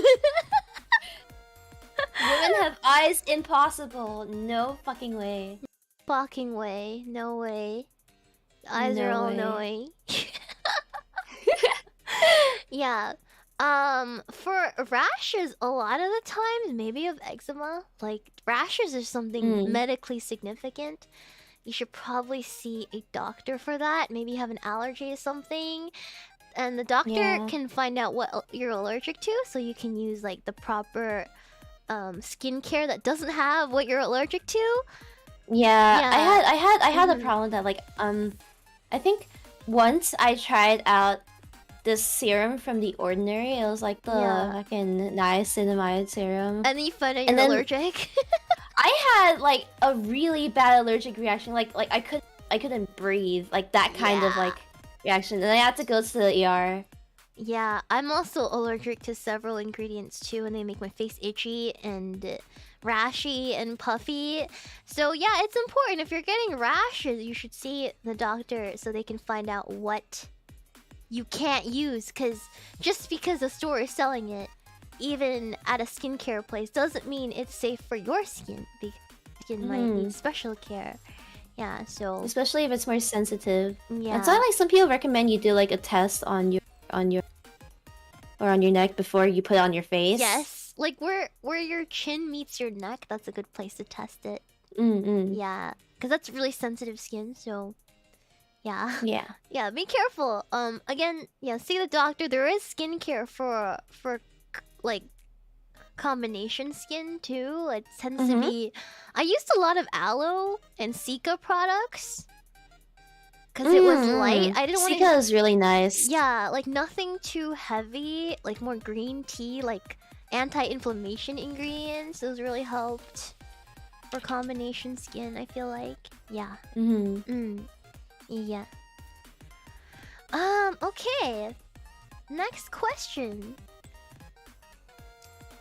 Women have eyes. Impossible. No fucking way. Fucking way. No way. The eyes are all knowing. Yeah. For rashes, a lot of the times, maybe of eczema, like rashes is something medically significant. You should probably see a doctor for that. Maybe you have an allergy or something. And the doctor can find out what you're allergic to, so you can use like the proper skincare that doesn't have what you're allergic to. Yeah. I had a problem that like I think once I tried out this serum from The Ordinary. It was like the fucking niacinamide serum. And then you find out you're allergic. I had like a really bad allergic reaction. Like I couldn't breathe. Like that kind of like reaction. And I had to go to the ER. Yeah, I'm also allergic to several ingredients too, and they make my face itchy and rashy and puffy. So yeah, it's important. If you're getting rashes, you should see the doctor so they can find out what you can't use, because just because the store is selling it, even at a skincare place, doesn't mean it's safe for your skin, because skin might need special care. Yeah, so especially if it's more sensitive. Yeah, that's why like some people recommend you do like a test on your neck before you put it on your face. Yes, like where your chin meets your neck, that's a good place to test it. Yeah, because that's really sensitive skin, so yeah. Yeah, be careful. Again, see the doctor. There is skincare for like combination skin too. It tends to be. I used a lot of aloe and Cica products because it was light. I didn't want to. Cica is really nice. Yeah, like nothing too heavy. Like more green tea, like anti-inflammation ingredients. Those really helped for combination skin. I feel like yeah. Yeah. Okay. Next question.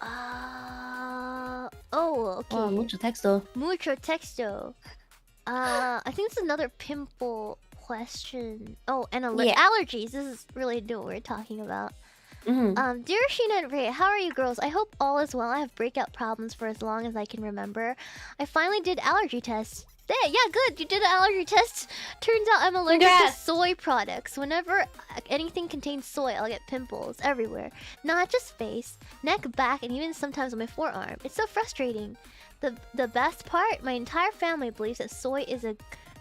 Okay. Oh, mucho texto. Mucho texto. I think it's another pimple question. Oh, and allergies. This is really what we're talking about. Dear Shiina and Ray, how are you girls? I hope all is well. I have breakout problems for as long as I can remember. I finally did allergy tests. Yeah, good. You did an allergy test. Turns out I'm allergic to soy products. Whenever anything contains soy, I'll get pimples everywhere. Not just face, neck, back, and even sometimes on my forearm. It's so frustrating. The best part, my entire family believes that soy is good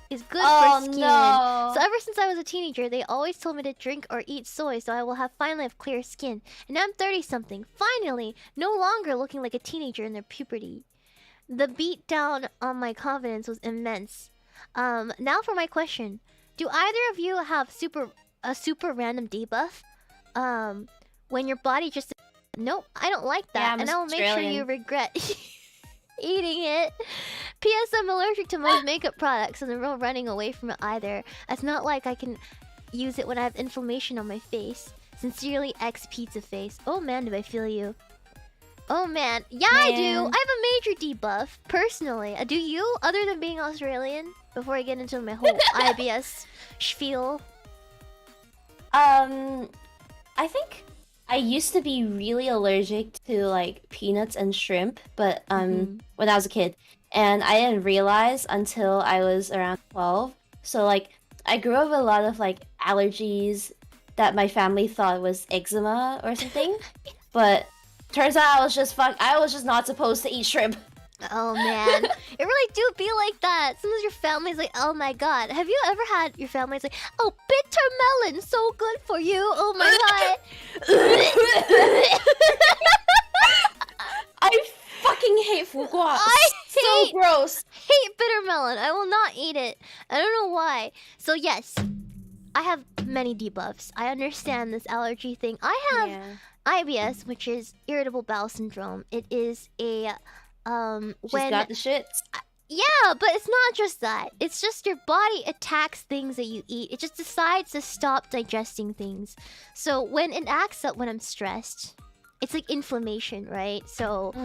for skin. No. So ever since I was a teenager, they always told me to drink or eat soy so I will finally have clear skin. And now I'm 30-something. Finally, no longer looking like a teenager in their puberty. The beat down on my confidence was immense. Now for my question. Do either of you have a super random debuff? When your body just... Nope, I don't like that. Yeah, and I will make sure you regret eating it. P.S. I'm allergic to most makeup products and I'm running away from it either. It's not like I can use it when I have inflammation on my face. Sincerely, X Pizza Face. Oh man, do I feel you? Oh man, yeah, I do. I have a major debuff personally. Do you? Other than being Australian? Before I get into my whole IBS spiel. I think I used to be really allergic to like peanuts and shrimp, but when I was a kid, and I didn't realize until I was around 12. So like I grew up with a lot of like allergies that my family thought was eczema or something, but turns out I was just not supposed to eat shrimp. Oh man, it really do be like that. Sometimes your family's like, oh my god. Have you ever had your family's like, oh, bitter melon, so good for you. Oh my god. I fucking hate fugua. I so gross. Hate bitter melon. I will not eat it. I don't know why. So yes, I have many debuffs. I understand this allergy thing. I have IBS, which is irritable bowel syndrome. It is a She's got the shits. Yeah, but it's not just that. It's just your body attacks things that you eat. It just decides to stop digesting things. So when it acts up when I'm stressed, it's like inflammation, right? So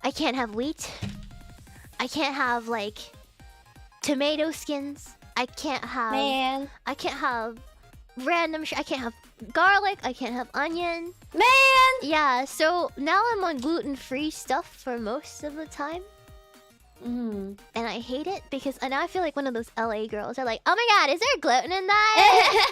I can't have wheat. I can't have like tomato skins. I can't have I can't have random I can't have garlic. I can't have onion. Yeah, so now I'm on gluten-free stuff for most of the time. And I hate it because now I feel like one of those LA girls are like, oh my god, is there gluten in that?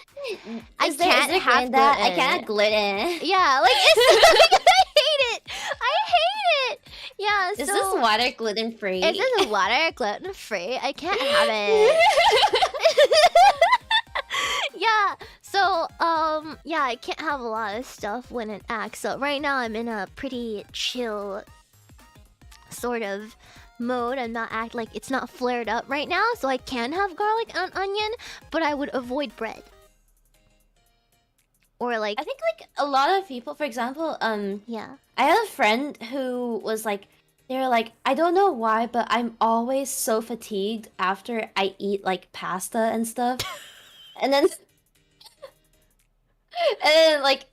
I can't have gluten. I can't have gluten. Yeah, like it's like, I hate it. I hate it. Yeah, Is this water gluten-free? Is this water gluten-free? I can't have it. Yeah, so yeah, I can't have a lot of stuff when it acts up. Right now I'm in a pretty chill sort of mode. I'm not it's not flared up right now, so I can have garlic and onion, but I would avoid bread. Or like I think like a lot of people, for example, yeah. I had a friend who was like, they were like, I don't know why, but I'm always so fatigued after I eat like pasta and stuff. And then like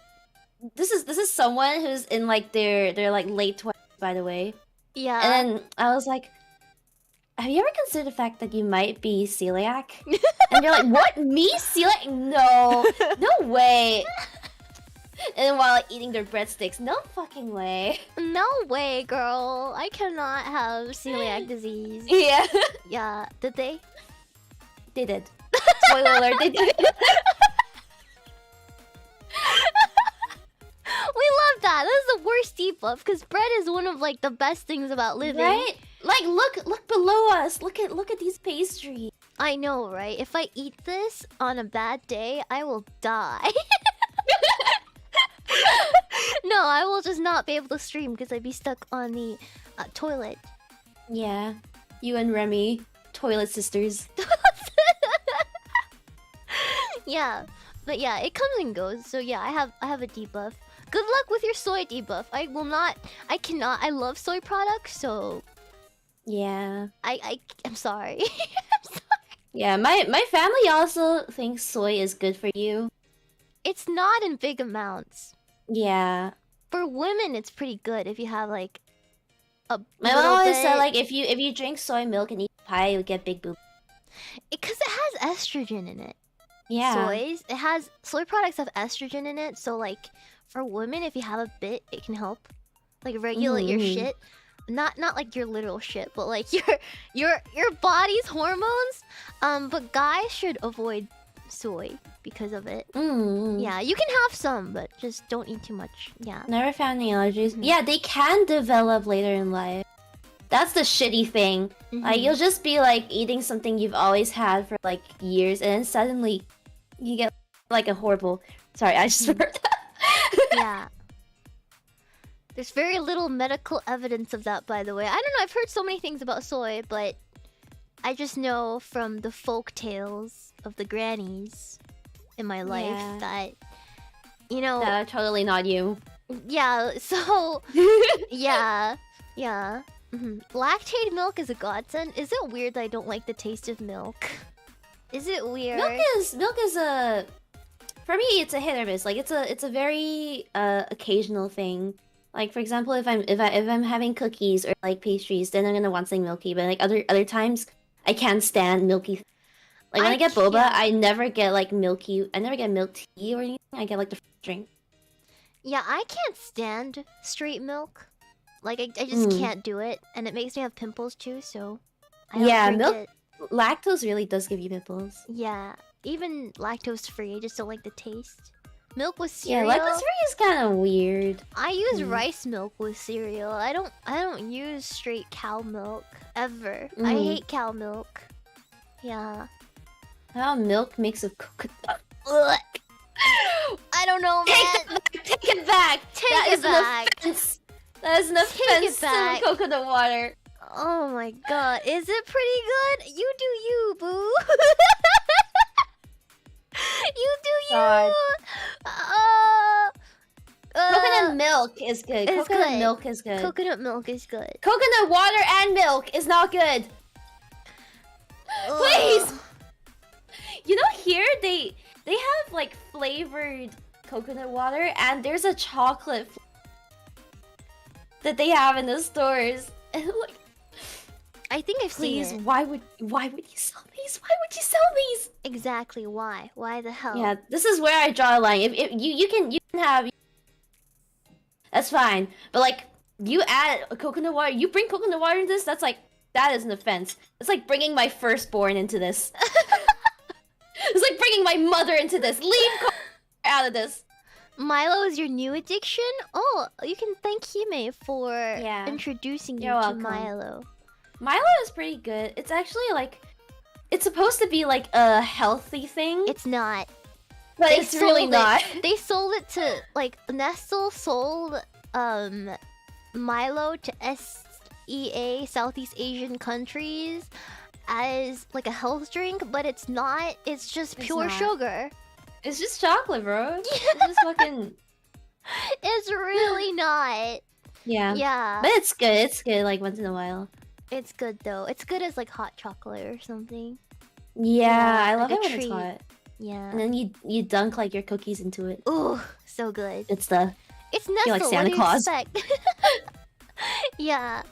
this is someone who's in like their like late 20s, by the way. Yeah. And then I was like, have you ever considered the fact that you might be celiac? And you're like, what? Me? Celiac? No. No way. And then while like, eating their breadsticks, no fucking way. No way, girl. I cannot have celiac disease. Yeah. Yeah. Did they? They did. Spoiler alert, they did. We love that. This is the worst debuff because bread is one of like the best things about living. Right? Like look below us. Look at these pastries. I know, right? If I eat this on a bad day, I will die. No, I will just not be able to stream because I'd be stuck on the toilet. Yeah. You and Remy, toilet sisters. Yeah. But yeah, it comes and goes. So yeah, I have a debuff. Good luck with your soy debuff. I cannot. I love soy products, so yeah. I'm sorry. Yeah, my family also thinks soy is good for you. It's not in big amounts. Yeah. For women, it's pretty good if you have like a My mom always said like if you drink soy milk and eat pie, you'll get big boobs. Because it has estrogen in it. Yeah. Soy products have estrogen in it, so like for women, if you have a bit, it can help like regulate your shit. Not like your literal shit, but like your body's hormones. But guys should avoid soy because of it. Yeah, you can have some, but just don't eat too much. Yeah. Never found any allergies. Yeah, they can develop later in life. That's the shitty thing. Like you'll just be like eating something you've always had for like years, and then suddenly you get like a horrible. Sorry, I just heard that. Yeah. There's very little medical evidence of that, by the way. I don't know. I've heard so many things about soy, but I just know from the folk tales of the grannies in my life that, you know, that are totally not you. Yeah. So yeah. Lactate milk is a godsend. Is it weird that I don't like the taste of milk? Is it weird? Milk is a, for me it's a hit or miss. Like it's a very occasional thing. Like for example, if I'm having cookies or like pastries, then I'm gonna want something milky. But like other times, I can't stand milky. Like when I get boba, yeah. I never get like milky. I never get milk tea or anything. I get like the drink. Yeah, I can't stand straight milk. Like I just can't do it, and it makes me have pimples too. So I don't drink milk. it. Lactose really does give you pimples. Yeah, even lactose free, I just don't like the taste. Milk with cereal. Yeah, lactose free is kind of weird. I use rice milk with cereal. I don't use straight cow milk ever. I hate cow milk. Yeah. How milk makes of coconut. I don't know, man. Take it back. Take it back. That is an offense to coconut water. Oh my god, is it pretty good? You do you, boo. You do you. Coconut milk is good. Coconut milk is good. Coconut milk is good. Coconut water and milk is not good. Please. You know, here they have like flavored coconut water, and there's a chocolate that they have in the stores. And like, I think I've seen it. Why would you sell these? Why would you sell these? Exactly. Why? Why the hell? Yeah, this is where I draw a line. If you can have, that's fine. But like, you add a coconut water, you bring coconut water into this. That's like, that is an offense. It's like bringing my firstborn into this. It's like bringing my mother into this. Leave out of this. Milo is your new addiction? Oh, you can thank Hime for introducing you to Milo. Milo is pretty good. It's actually like, it's supposed to be like a healthy thing. It's not. But it's really not. They sold it to, like, Nestle sold Milo to SEA, Southeast Asian countries, as like a health drink, but it's not. It's just pure sugar. It's just chocolate, bro. It's just fucking... It's really not. Yeah. Yeah. But it's good. It's good, like, once in a while. It's good, though. It's good as, like, hot chocolate or something. Yeah, I love it when it's hot. Yeah. And then you dunk, like, your cookies into it. Ooh, so good. It's Nestle. like Santa Claus. Yeah.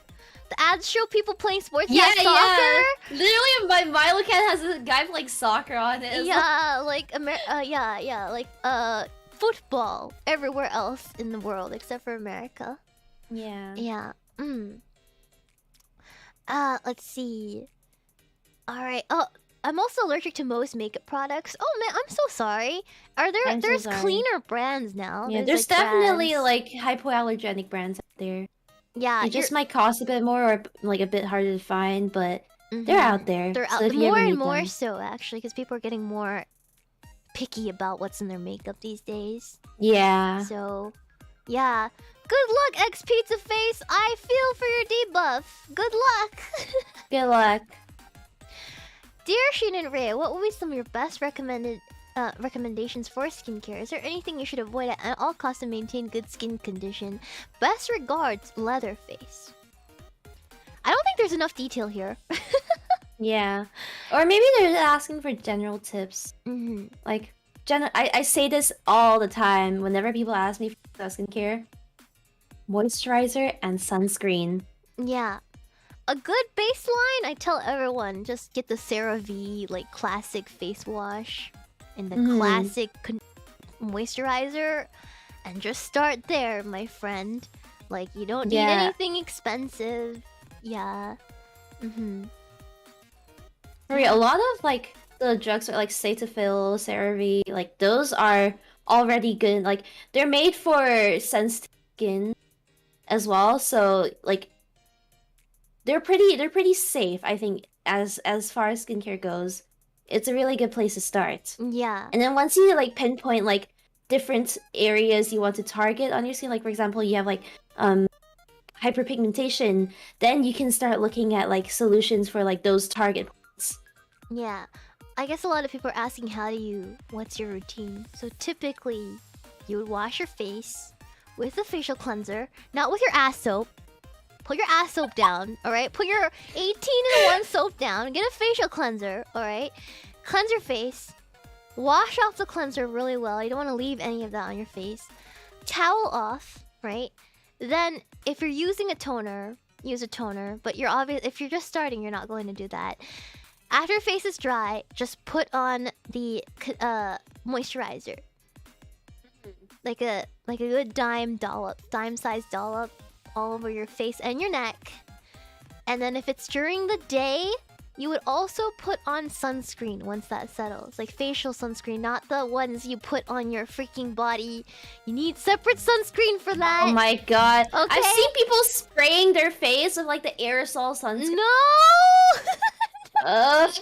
The ads show people playing sports. Yeah, soccer. Yeah. Literally, my Milo can has a guy playing soccer on it. Yeah, like football everywhere else in the world except for America. Yeah. Yeah. Let's see. All right. Oh, I'm also allergic to most makeup products. Oh man, I'm so sorry. There's cleaner brands now. Yeah, there's like definitely like hypoallergenic brands out there. Yeah, it just might cost a bit more or like a bit harder to find, but they're out there. They're out more and more so actually, because people are getting more picky about what's in their makeup these days. Yeah. So, yeah. Good luck, X Pizza Face. I feel for your debuff. Good luck. Good luck. Dear Shiina and Rhea, what would be some of your best recommendations for skincare? Is there anything you should avoid at all costs to maintain good skin condition? Best regards, Leatherface. I don't think there's enough detail here. Yeah. Or maybe they're asking for general tips. Like, I say this all the time whenever people ask me for skincare. Moisturizer and sunscreen. Yeah. A good baseline, I tell everyone, just get the CeraVe, like, classic face wash. And the classic moisturizer, and just start there, my friend. Like, you don't need anything expensive. Yeah. A lot of like the drugs are like Cetaphil, CeraVe, like those are already good. Like they're made for sensitive skin as well, so like they're pretty safe, I think, as far as skincare goes. It's a really good place to start. Yeah. And then once you like pinpoint like different areas you want to target on your skin, like for example, you have like hyperpigmentation, then you can start looking at like solutions for like those target points. Yeah. I guess a lot of people are asking what's your routine? So typically, you would wash your face with a facial cleanser, not with your ass soap. Put your ass soap down, alright? Put your 18-in-1 soap down, get a facial cleanser, alright? Cleanse your face. Wash off the cleanser really well. You don't want to leave any of that on your face. Towel off, right? Then, if you're using a toner, use a toner. But if you're just starting, you're not going to do that. After your face is dry, just put on the moisturizer. Like a good dime-sized dollop all over your face and your neck. And then if it's during the day, you would also put on sunscreen once that settles. Like facial sunscreen, not the ones you put on your freaking body. You need separate sunscreen for that. Oh my god. Okay? I've seen people spraying their face with like the aerosol sunscreen. No! Ugh.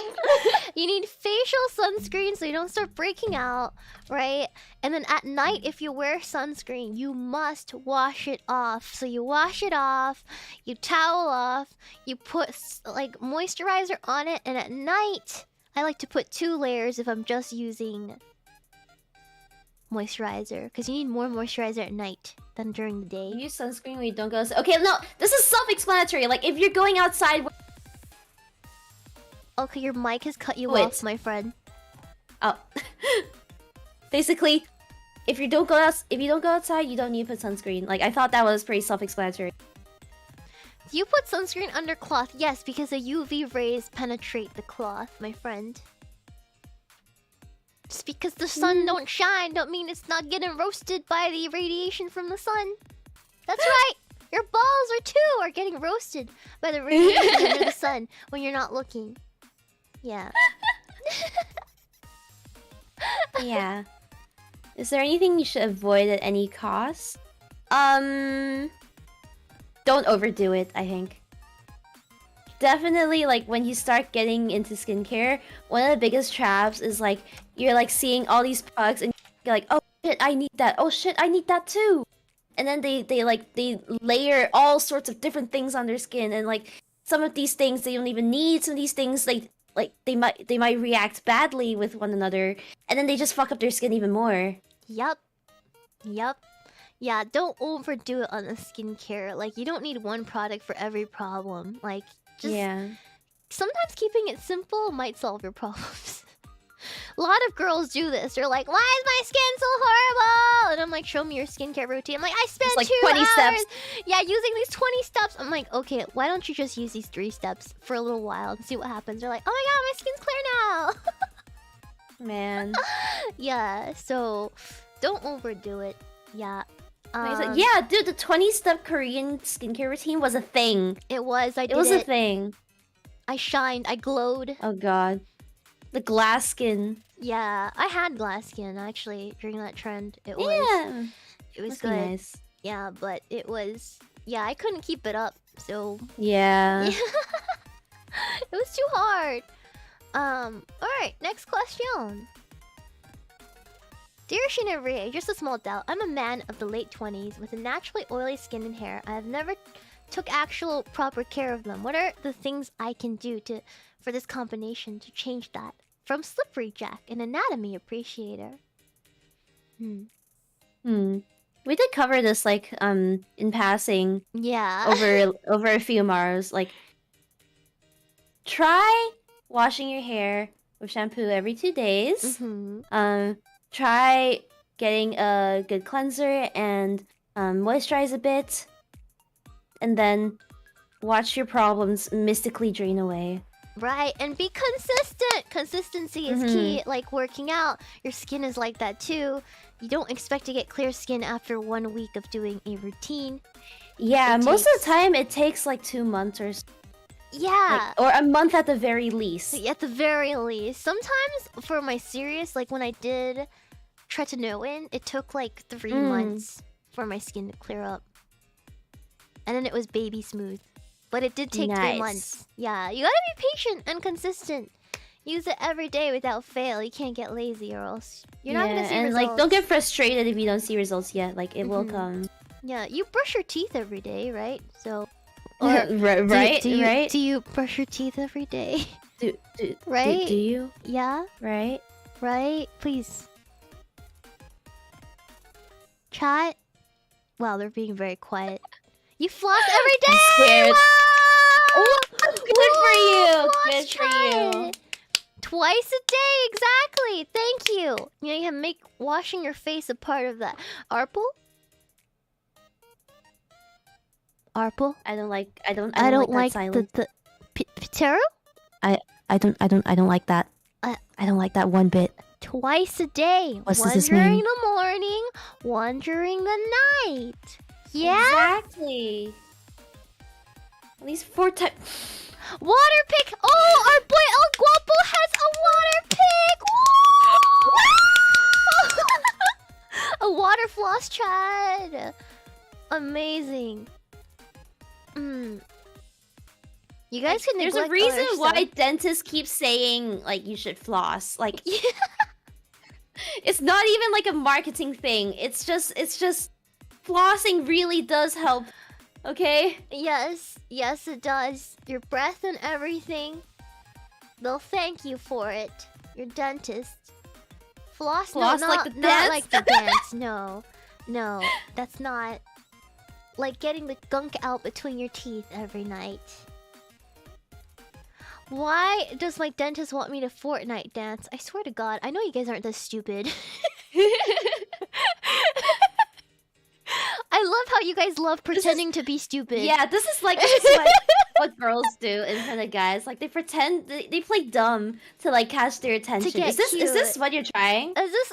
You need facial sunscreen so you don't start breaking out, right? And then at night, if you wear sunscreen, you must wash it off. So you wash it off, you towel off, you put like moisturizer on it, and at night, I like to put 2 layers if I'm just using moisturizer, because you need more moisturizer at night than during the day. You use sunscreen when you don't go outside. Okay, no, this is self-explanatory. Like if you're going outside. Okay, your mic has cut you Wait. off, my friend. Oh. Basically, if you don't go outside, you don't need to put sunscreen. Like I thought that was pretty self-explanatory. Do you put sunscreen under cloth? Yes, because the UV rays penetrate the cloth, my friend. Just because the sun don't shine don't mean it's not getting roasted by the radiation from the sun. That's right. Your balls are getting roasted by the radiation under the sun when you're not looking. Yeah. Yeah. Is there anything you should avoid at any cost? Don't overdo it, I think. Definitely, like, when you start getting into skincare, one of the biggest traps is, like, you're, like, seeing all these products and you're like, oh, shit, I need that. Oh, shit, I need that, too. And then they layer all sorts of different things on their skin. And, like, some of these things they don't even need. Some of these things, they might react badly with one another. And then they just fuck up their skin even more. Yup. Yeah, don't overdo it on the skincare. Like, you don't need one product for every problem. Like, just... Yeah. Sometimes keeping it simple might solve your problems. A lot of girls do this. They're like, why is my skin so horrible? And I'm like, show me your skincare routine. I'm like, I spent like 2 20 hours. steps. Yeah, using these 20 steps. I'm like, okay, why don't you just use these 3 steps for a little while and see what happens? They're like, oh my god, my skin's clear now. Man. Yeah, so don't overdo it. Yeah. Yeah, dude, the 20-step Korean skincare routine was a thing. It was. I did it. It was a thing. I shined. I glowed. Oh god. The glass skin. Yeah, I had glass skin actually during that trend. It was. Yeah. It was Must good. be nice. Yeah, but it was. Yeah, I couldn't keep it up. So. Yeah. It was too hard. All right. Next question. Dear Shiina Rie, just a small doubt. I'm a man of the late 20s with a naturally oily skin and hair. I have never took actual proper care of them. What are the things I can do for this combination to change that? From Slippery Jack, an anatomy appreciator. We did cover this like in passing. Yeah. over a few Mars. Like, try washing your hair with shampoo every 2 days. Try getting a good cleanser and moisturize a bit. And then watch your problems mystically drain away. Right, and be consistent. Consistency is key. Like working out, your skin is like that too. You don't expect to get clear skin after 1 week of doing a routine. Yeah, most of the time it takes like 2 months or so. Yeah. Like, or a month at the very least. At the very least. Sometimes for my serious, like when I did tretinoin, it took like 3 months for my skin to clear up. And then it was baby smooth. But it did take 3 months. Yeah, you gotta be patient and consistent. Use it every day without fail. You can't get lazy or else you're not gonna see results. Like, don't get frustrated if you don't see results yet. Like, it will come. Yeah, you brush your teeth every day, right? So... right? Do you brush your teeth every day? Right? Do you? Yeah? Right? Right? Please. Chat? Wow, they're being very quiet. You floss every day! I'm scared. Wow! Good for you! Good for you! Twice a day, exactly. Thank you. You know, you can make washing your face a part of that. Arple? Arple? I don't like like that silence. the Pitero? I don't like that. I don't like that one bit. Twice a day. What does One this during mean? the morning, one during the night. Yeah? Exactly. At least 4 times. Water pick! Oh, our boy El Guapo has a water pick! Woo! A water floss, Chad. Amazing. You guys can There's a neglect reason other why stuff. dentists keep saying like you should floss. Like it's not even like a marketing thing. It's just flossing really does help. Okay? Yes, yes it does. Your breath and everything. They'll thank you for it. Your dentist. Floss, Floss no, like the not dance? like the dance. No, that's not. Like getting the gunk out between your teeth every night. Why does my dentist want me to Fortnite dance? I swear to God, I know you guys aren't this stupid. I love how you guys love pretending to be stupid. Yeah, this is what girls do in front of guys. Like they pretend they play dumb to like catch their attention. get Is this cute. what you're trying? Is this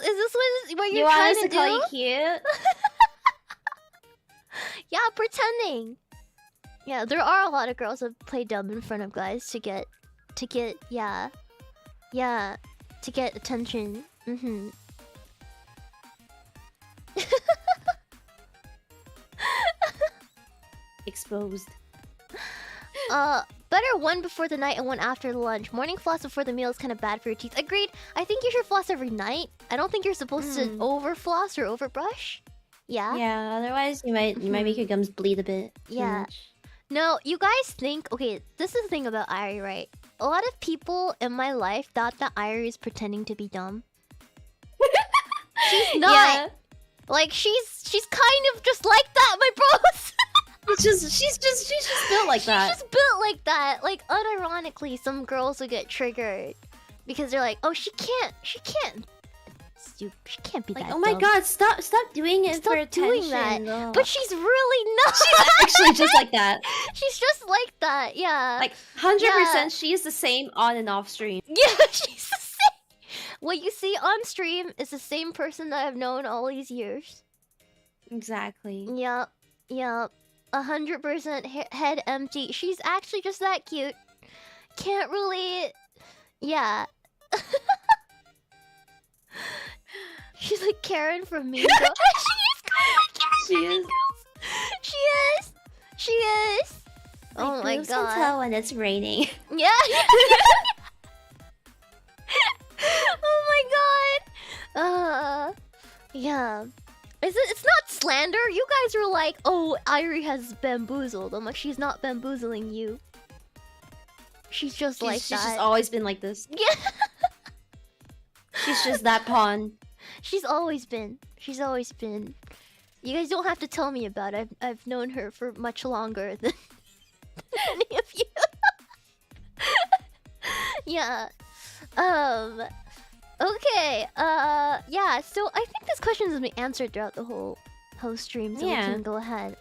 what You you're want trying us to to call do? you cute? Yeah, pretending. Yeah, there are a lot of girls that play dumb in front of guys to get attention. Exposed. Better one before the night and one after the lunch. Morning floss before the meal is kind of bad for your teeth. Agreed. I think you should floss every night. I don't think you're supposed to over floss or over brush. Yeah. Yeah, otherwise you might make your gums bleed a bit. Too Yeah. much. No, you guys think... Okay, this is the thing about Irie, right? A lot of people in my life thought that Irie is pretending to be dumb. She's not. Yeah. Like, she's kind of just like that, my bros. She's just built like that. She's just built like that. Like, unironically, some girls will get triggered. Because they're like, oh, she can't be Like, that oh my dumb. God, stop doing it for Stop doing attention. that. No. But she's really not. She's actually just like that. She's just like that, yeah. Like 100%, Yeah. she is the same on and off stream. Yeah, she's the same. What you see on stream is the same person that I've known all these years. Exactly. Yep. 100% head empty. She's actually just that cute. Can't really... Yeah. She's like Karen from Mean Girls. She is. She is. Oh my Boobs God. can tell when it's raining. Yeah. Oh my God. Yeah. It's not slander. You guys are like, oh, Irie has bamboozled. I'm like, she's not bamboozling you. She's just like She's that. just always been like this. Yeah. She's just that pawn. She's always been. You guys don't have to tell me about it. I've known her for much longer than any of you. Yeah. Okay. Yeah. So I think this question has been answered throughout the whole stream, so we can go ahead.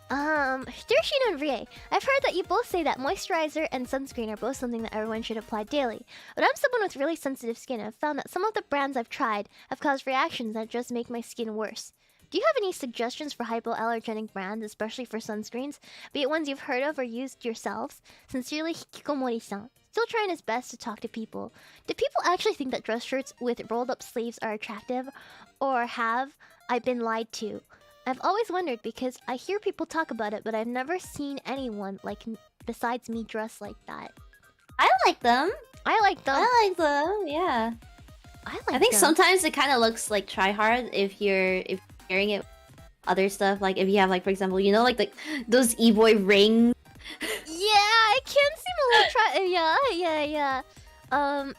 Dear Shiina and Rie, I've heard that you both say that moisturizer and sunscreen are both something that everyone should apply daily. But I'm someone with really sensitive skin and I've found that some of the brands I've tried have caused reactions that just make my skin worse. Do you have any suggestions for hypoallergenic brands, especially for sunscreens? Be it ones you've heard of or used yourselves? Sincerely, Hikikomori-san. Still trying his best to talk to people. Do people actually think that dress shirts with rolled up sleeves are attractive? Or have I been lied to? I've always wondered because I hear people talk about it, but I've never seen anyone like besides me dress like that. I like them. Yeah. I think them. sometimes it kind of looks like try hard if you're wearing it with other stuff. Like if you have like, for example, you know, like those e-boy rings. Yeah, it can seem a little yeah.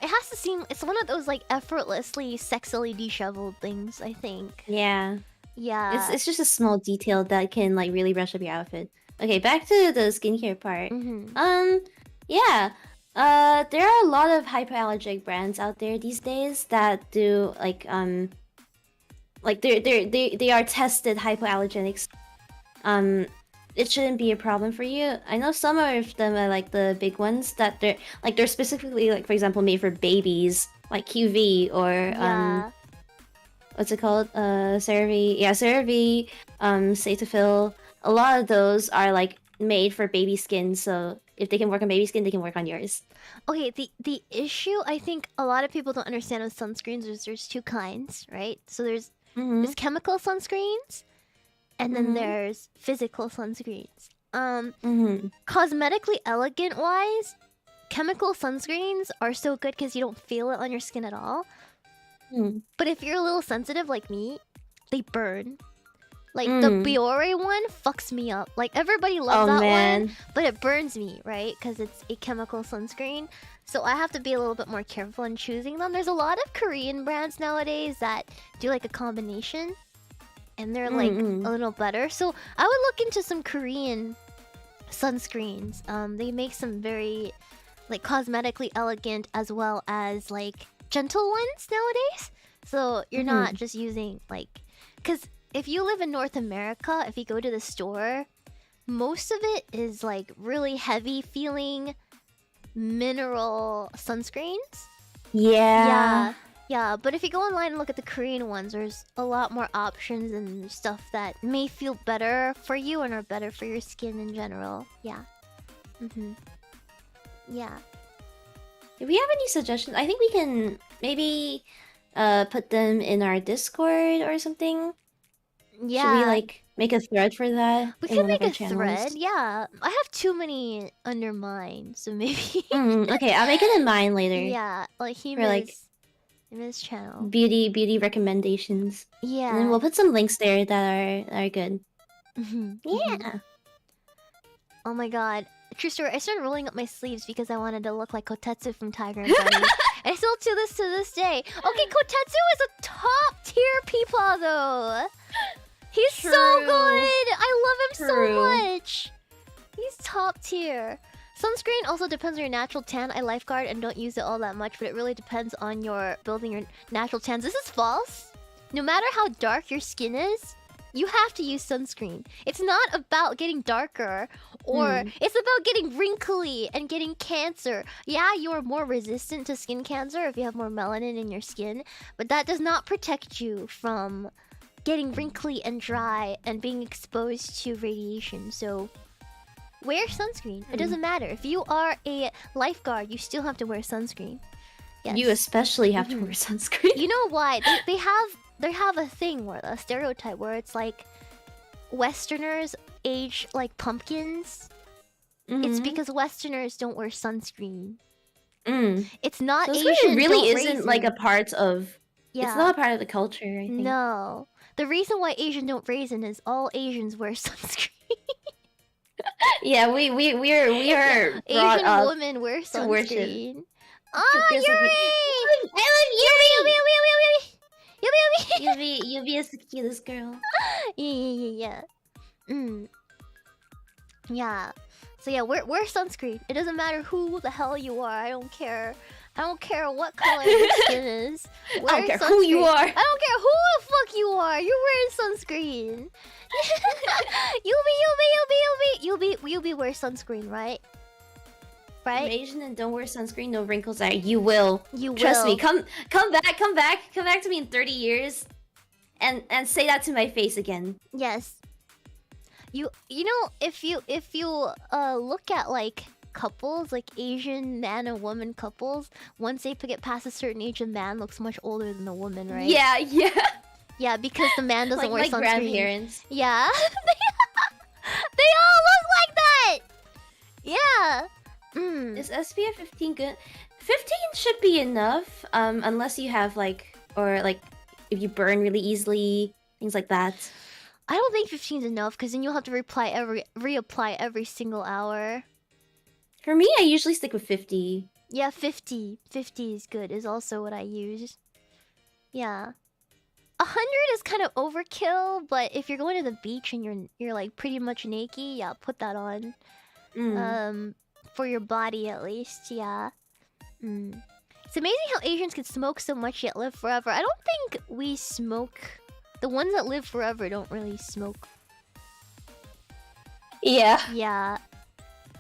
It has to seem it's one of those like effortlessly, sexily disheveled things, I think. Yeah. Yeah. It's just a small detail that can like really brush up your outfit. Okay, back to the skincare part. Mm-hmm. Yeah. There are a lot of hypoallergenic brands out there these days that do like they are tested hypoallergenics. It shouldn't be a problem for you. I know some of them are like the big ones that they're specifically, like, for example, made for babies, like QV or Yeah. what's it called? CeraVe. Yeah, CeraVe, Cetaphil. A lot of those are like made for baby skin, so if they can work on baby skin, they can work on yours. Okay, the issue I think a lot of people don't understand with sunscreens is there's two kinds, right? So there's chemical sunscreens, and then there's physical sunscreens. Cosmetically elegant wise, chemical sunscreens are so good because you don't feel it on your skin at all. But if you're a little sensitive like me, they burn. Like the Biore one fucks me up. Like everybody loves that one, but it burns me, right? Because it's a chemical sunscreen. So I have to be a little bit more careful in choosing them. There's a lot of Korean brands nowadays that do like a combination, and they're like a little better. So I would look into some Korean sunscreens. They make some very like cosmetically elegant as well as like gentle ones nowadays. So you're not just using like, because if you live in North America, if you go to the store, most of it is like really heavy feeling mineral sunscreens. Yeah. Yeah, but if you go online and look at the Korean ones, there's a lot more options and stuff that may feel better for you and are better for your skin in general. Yeah. Yeah. If we have any suggestions, I think we can maybe put them in our Discord or something. Yeah. Should we like make a thread for that? We can make a thread, yeah. I have too many under mine, so maybe. Okay, I'll make it in mine later. Yeah, like Hima's channel. Beauty recommendations. Yeah. And then we'll put some links there that are good. Yeah. Oh my god. True story, I started rolling up my sleeves because I wanted to look like Kotetsu from Tiger and Bunny. I still to this day. Okay, Kotetsu is a top tier peepaw though. He's so good! I love him so much! He's top tier. Sunscreen also depends on your natural tan. I lifeguard and don't use it all that much, but it really depends on your building your natural tans. This is false. No matter how dark your skin is, you have to use sunscreen. It's not about getting darker, or it's about getting wrinkly and getting cancer. Yeah, you're more resistant to skin cancer if you have more melanin in your skin, but that does not protect you from getting wrinkly and dry and being exposed to radiation. So wear sunscreen. It doesn't matter. If you are a lifeguard, you still have to wear sunscreen. Yes. You especially have to wear sunscreen. You know why? They have a thing where a stereotype where it's like Westerners age like pumpkins. It's because Westerners don't wear sunscreen. It's not Asian. It really don't isn't raisin. like a part of. Yeah. It's not a part of the culture. I think. No. The reason why Asian don't raisin is all Asians wear sunscreen. Yeah, we are Asian women wear sunscreen. Oh, Yuri! I love Yuri! Yubi is the cutest girl. Yeah. Yeah. So yeah, wear sunscreen. It doesn't matter who the hell you are. I don't care. I don't care what color your skin is. I don't care who you are. I don't care who the fuck you are. You're wearing sunscreen. Yubi wear sunscreen, right? Right? I'm Asian and don't wear sunscreen, no wrinkles there. You will. You will. Trust me. Come back to me in 30 years and say that to my face again. Yes. You know, if you look at like couples, like Asian man and woman couples, once they get past a certain age, a man looks much older than the woman, right? Yeah. Yeah, because the man doesn't wear like my sunscreen. grandparents. Yeah. They all look like that! Yeah. Is SPF 15 good? 15 should be enough, unless you have like if you burn really easily, things like that. I don't think 15 is enough, because then you'll have to reapply every single hour. For me, I usually stick with 50. Yeah, 50. 50 is good, is also what I use. Yeah. 100 is kind of overkill, but if you're going to the beach and you're like pretty much naked, yeah, put that on. For your body, at least, yeah. It's amazing how Asians can smoke so much yet live forever. I don't think we smoke. The ones that live forever don't really smoke. Yeah. Yeah.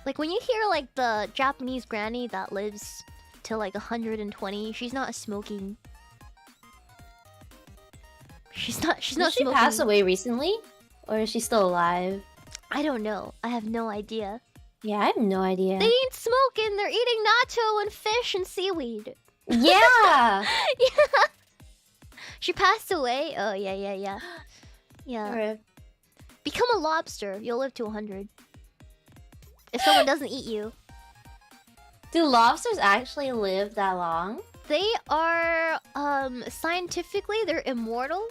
Like when you hear like the Japanese granny that lives till like 120, she's not smoking. She's not Did smoking. she pass away recently? Or is she still alive? I don't know. I have no idea. Yeah, I have no idea. They ain't smoking. They're eating natto and fish and seaweed. Yeah. Yeah. She passed away. Oh yeah. Yeah. Right. Become a lobster. You'll live to 100. If someone doesn't eat you. Do lobsters actually live that long? They are scientifically they're immortal,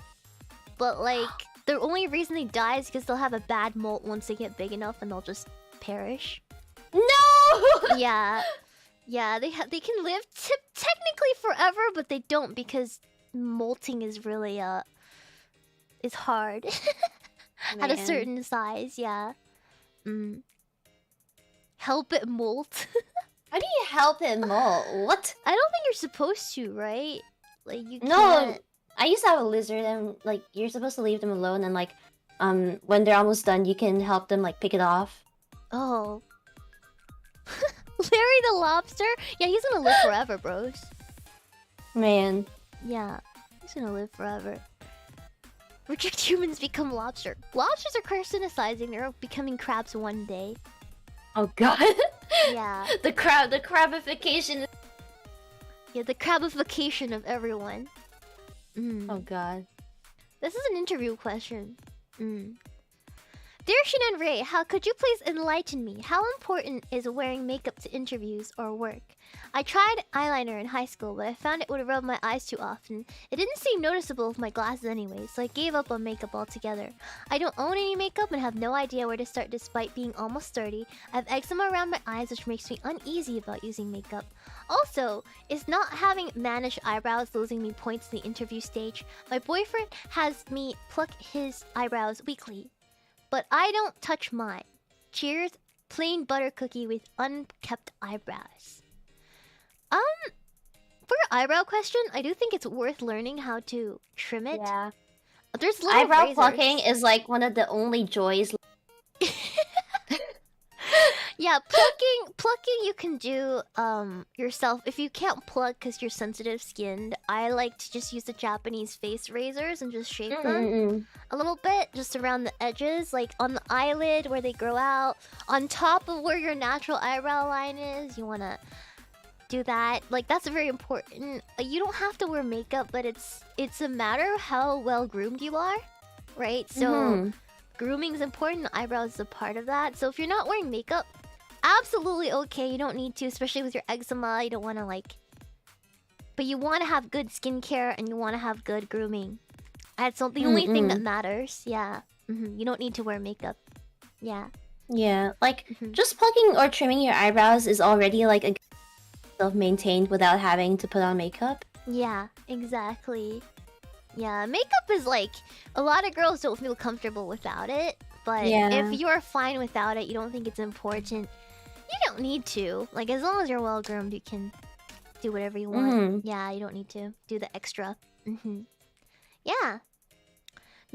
but like the only reason they die is because they'll have a bad molt once they get big enough and they'll just perish. No. Yeah. They can live technically forever, but they don't because molting is really is hard at a certain size. Yeah. Help it molt. How do you help it molt? What? I don't think you're supposed to, right? Like you can't. No, I used to have a lizard, and like you're supposed to leave them alone, and like when they're almost done, you can help them like pick it off. Oh. Larry the lobster? Yeah, he's gonna live forever, bros. Man. Yeah, he's gonna live forever. Reject humans, become lobster. Lobsters are carcinizing. They're becoming crabs one day. Oh god. Yeah. The crabification. Yeah, the crabification of everyone. Oh god. This is an interview question. Dear Shiina and Ray, how could you please enlighten me? How important is wearing makeup to interviews or work? I tried eyeliner in high school, but I found it would rub my eyes too often. It didn't seem noticeable with my glasses anyway, so I gave up on makeup altogether. I don't own any makeup and have no idea where to start despite being almost 30. I have eczema around my eyes, which makes me uneasy about using makeup. Also, is not having managed eyebrows losing me points in the interview stage? My boyfriend has me pluck his eyebrows weekly, but I don't touch mine. Cheers, plain butter cookie with unkept eyebrows. For your eyebrow question, I do think it's worth learning how to trim it. Yeah. There's little Eyebrow razors. plucking is like one of the only joys. Yeah, plucking you can do yourself. If you can't pluck because you're sensitive skinned, I like to just use the Japanese face razors and just shape them a little bit, just around the edges, like on the eyelid where they grow out, on top of where your natural eyebrow line is. You wanna do that. Like that's very important. You don't have to wear makeup, but it's a matter of how well groomed you are, right? So grooming is important. Eyebrows is a part of that. So if you're not wearing makeup, absolutely okay. You don't need to, especially with your eczema. You don't want to like, but you want to have good skincare and you want to have good grooming. That's the only thing that matters. Yeah. You don't need to wear makeup. Yeah. Yeah, like just plucking or trimming your eyebrows is already like a self-maintained without having to put on makeup. Yeah, exactly. Yeah, makeup is like a lot of girls don't feel comfortable without it, but if you're fine without it, you don't think it's important, you don't need to. Like as long as you're well groomed, you can do whatever you want. Yeah, you don't need to do the extra. Yeah.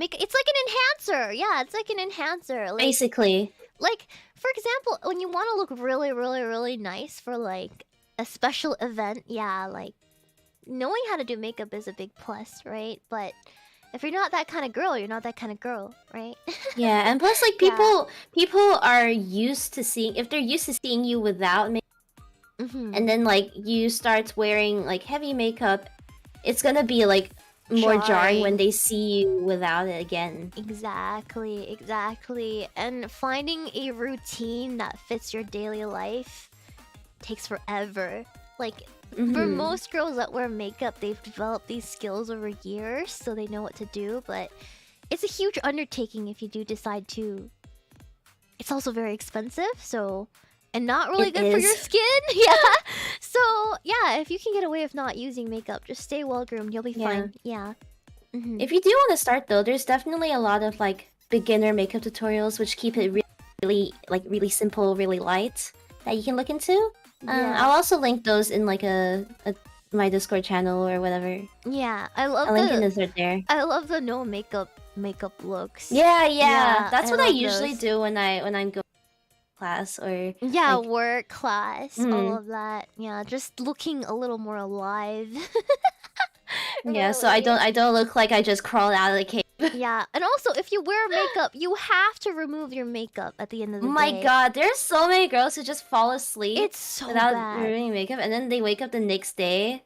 It's like an enhancer. Yeah, it's like an enhancer. Like, basically. Like, for example, when you want to look really, really, really nice for like a special event, yeah, like knowing how to do makeup is a big plus, right? But if you're not that kind of girl, you're not that kind of girl, right? Yeah, and plus like people are used to seeing, if they're used to seeing you without makeup, and then like you start wearing like heavy makeup, it's gonna be like more jarring when they see you without it again. Exactly. And finding a routine that fits your daily life takes forever. Like for most girls that wear makeup, they've developed these skills over years, so they know what to do, but it's a huge undertaking if you do decide to. It's also very expensive, so, and not really good for your skin. Yeah. So, yeah, if you can get away with not using makeup, just stay well groomed, you'll be fine. Yeah. If you do want to start though, there's definitely a lot of like beginner makeup tutorials which keep it really simple, really light. that you can look into. Yeah. I'll also link those in like my Discord channel or whatever. Yeah, I love I'll link in the thread there. I love the no makeup looks. Yeah. That's what I love usually those. do when I'm going to class or Yeah, like, work, class, all of that. Yeah, just looking a little more alive. yeah, so I don't look like I just crawled out of the cave. Yeah, and also if you wear makeup, you have to remove your makeup at the end of the day. My god, there's so many girls who just fall asleep It's so without bad. removing makeup, and then they wake up the next day.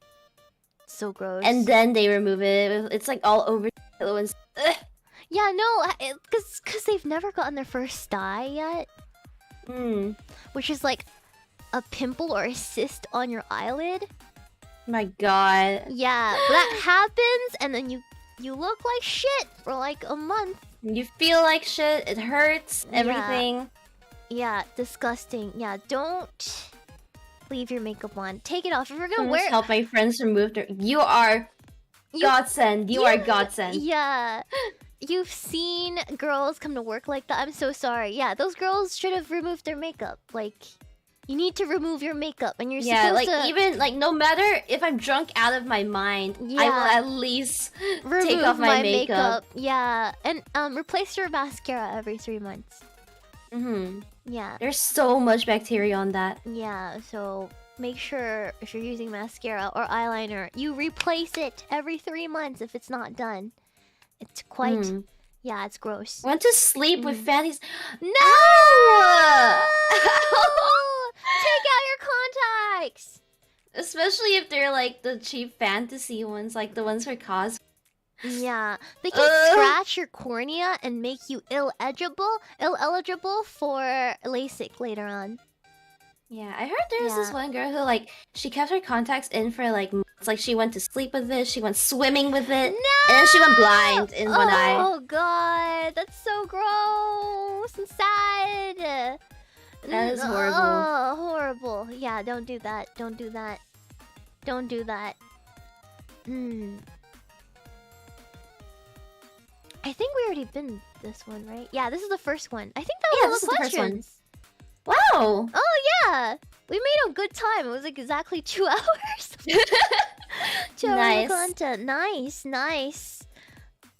So gross. And then they remove it. It's like all over the pillow and ugh. Yeah, no, because they've never gotten their first dye yet. Which is like a pimple or a cyst on your eyelid. My god. Yeah, that happens, and then you look like shit for like a month. You feel like shit. It hurts. Everything. Yeah, disgusting. Yeah, don't leave your makeup on. Take it off. If you're gonna wear. Help my friends remove their. You are godsend. You are godsend. Yeah. You've seen girls come to work like that. I'm so sorry. Yeah, those girls should have removed their makeup. Like, you need to remove your makeup, and you're supposed to... even like no matter if I'm drunk out of my mind, I will at least take off my makeup. Yeah, and replace your mascara every 3 months. Yeah. There's so much bacteria on that. Yeah, so make sure if you're using mascara or eyeliner, you replace it every 3 months if it's not done. It's quite... Yeah, it's gross. Went to sleep with fannies. No! Take out your contacts! Especially if they're like the cheap fantasy ones, like the ones for cos. Yeah, they can scratch your cornea and make you ill-eligible for LASIK later on. Yeah, I heard there was this one girl who like she kept her contacts in for like months. Like she went to sleep with it, she went swimming with it, and then she went blind in one eye. Oh god, that's so gross and sad. That is horrible. Oh, horrible. Yeah, don't do that. Don't do that. Don't do that. I think we already been this one, right? Yeah, this is the first one. I think that was all the questions. Wow! Oh yeah! We made a good time. It was like exactly 2 hours. 2 hours of content. Nice, nice.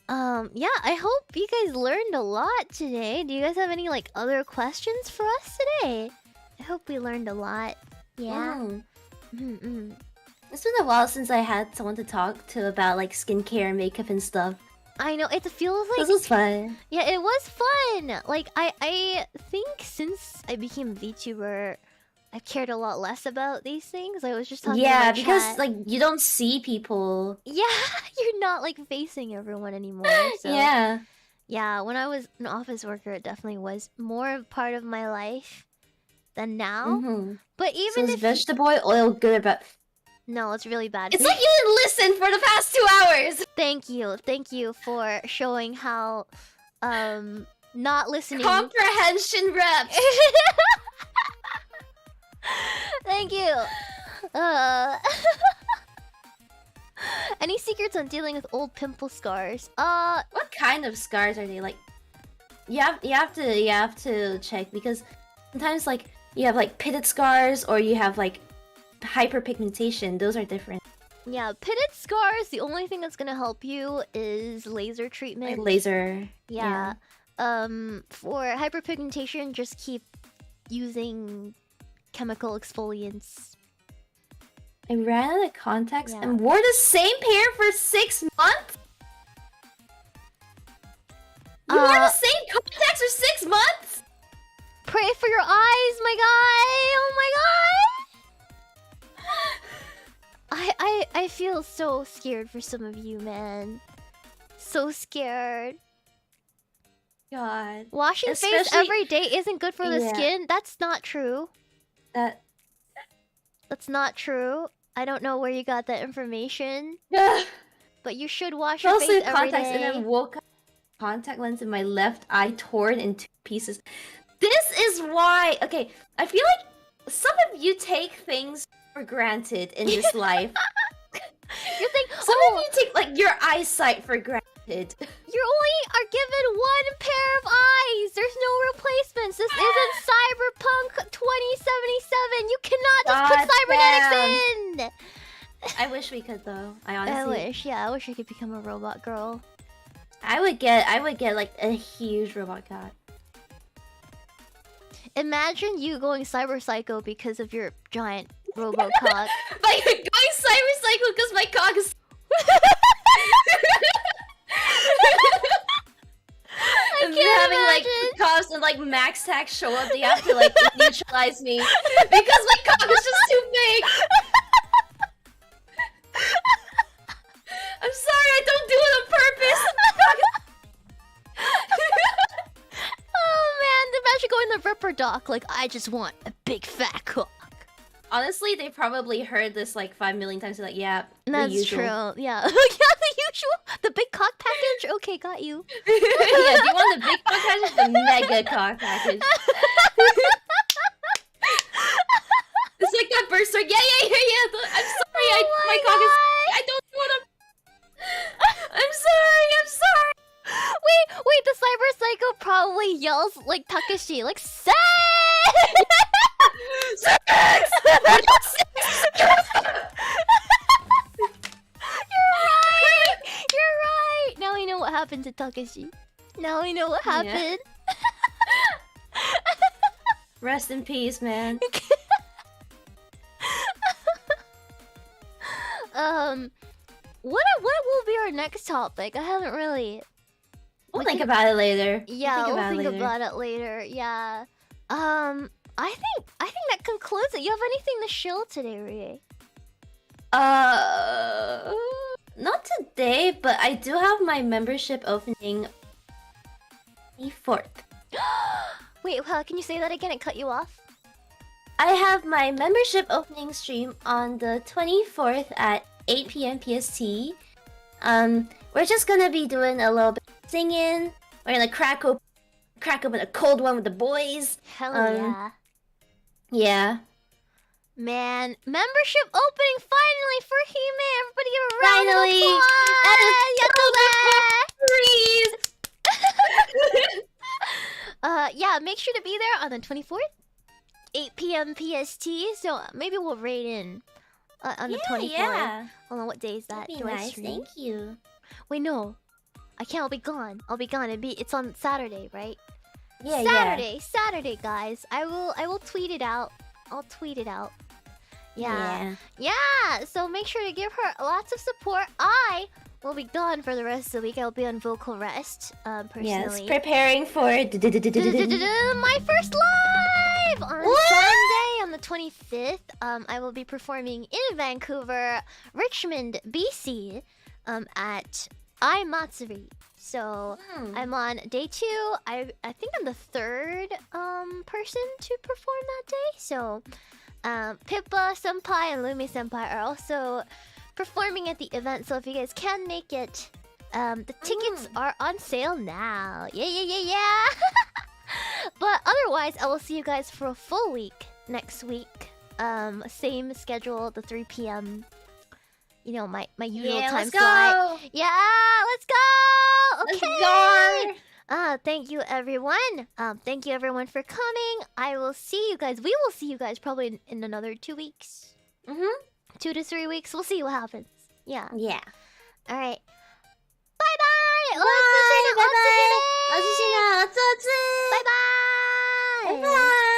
Yeah, I hope you guys learned a lot today. Do you guys have any like other questions for us today? I hope we learned a lot. Yeah. It's been a while since I had someone to talk to about like skincare, makeup, and stuff. I know, it feels like... This was fun. Yeah, it was fun! Like, I think since I became a VTuber, I've cared a lot less about these things. I was just talking to my because chat. like, you don't see people. Yeah, you're not like facing everyone anymore. So. Yeah, when I was an office worker, it definitely was more a part of my life than now. But even so is vegetable oil good about... No, it's really bad. It's like you didn't listen for the past 2 hours! Thank you for showing how, not listening... Comprehension reps! Thank you! Any secrets on dealing with old pimple scars? What kind of scars are they? Like, you have to check, because sometimes like you have like pitted scars or you have like hyperpigmentation. Those are different. Yeah, pitted scars, the only thing that's gonna help you is laser treatment. Like laser. Yeah. For hyperpigmentation, just keep using chemical exfoliants. I ran out of contacts and wore the same pair for 6 months? You wore the same contacts for 6 months? Pray for your eyes, my guy! Oh my god! I feel so scared for some of you, man. So scared. God. Washing face every day isn't good for the skin? That's not true. That's not true. I don't know where you got that information. But you should wash your face every day. And then woke up contact lens in my left eye torn in 2 pieces. This is why... Okay, I feel like some of you take things for granted in this life. You think some of you take like your eyesight for granted. You only are given 1 pair of eyes. There's no replacements. This isn't Cyberpunk 2077. wish we could though. I I honestly. wish, yeah, I wish I could become a robot girl. I would get like a huge robot cat. Imagine you going cyber psycho because of your giant robo cock. Like going cyber psycho because my cock is. And having like cops and like max tax show up, they have to like neutralize me because my cock is just too big. I'm sorry, I don't do it on purpose. Oh man, imagine going the Ripper doc. Like, I just want a big fat cock. Honestly, they probably heard this like 5 million times. They're like, yeah, That's the usual. true. Yeah, yeah, the usual. The big cock package. Okay, got you. Yeah, do you want the big cock package or the mega cock package? It's like that burst story. Yeah. I'm sorry, my cock is. I don't want to. I'm sorry. Wait, the cyber psycho probably yells like Takeshi, like sex. Sex! You're right. Now we know what happened to Takeshi. Now we know what happened. Rest in peace, man. What will be our next topic? I haven't really. We'll think about it later. Yeah, we'll think about it later. Yeah. I think that concludes it. You have anything to shill today, Rie? Not today, but I do have my membership opening 24th. Wait, can you say that again? It cut you off. I have my membership opening stream on the 24th at 8 p.m. PST. We're just gonna be doing a little bit of singing. We're gonna crack open a cold one with the boys. Hell yeah. Yeah. Man, membership opening finally for Hime. Everybody give a round Finally! of applause. Yeah, make sure to be there on the 24th, 8 p.m. PST. So maybe we'll raid in on the 24th. Yeah. I don't know what day is that. That'd be nice. Thank you. Wait, no, I can't. I'll be gone. It's on Saturday, right? Yeah, Saturday, guys. I will tweet it out. I'll tweet it out. Yeah. So make sure to give her lots of support. I will be gone for the rest of the week. I'll be on vocal rest, personally. Yes, preparing for my first live on Sunday on the 25th. I will be performing in Vancouver, Richmond, BC, at iMatsuri. So I'm on day 2. I think I'm the third person to perform that day. So Pippa Senpai and Lumi Senpai are also performing at the event. So if you guys can make it, the tickets are on sale now. Yeah. But otherwise, I will see you guys for a full week next week. Same schedule, the 3 p.m. You know, my usual time slot. Yeah, let's go! Okay! Let's go! Thank you, everyone. Thank you, everyone, for coming. We will see you guys probably in another 2 weeks. 2 to 3 weeks. We'll see what happens. Yeah. Alright. Bye-bye! Bye-bye! Bye-bye! Bye-bye!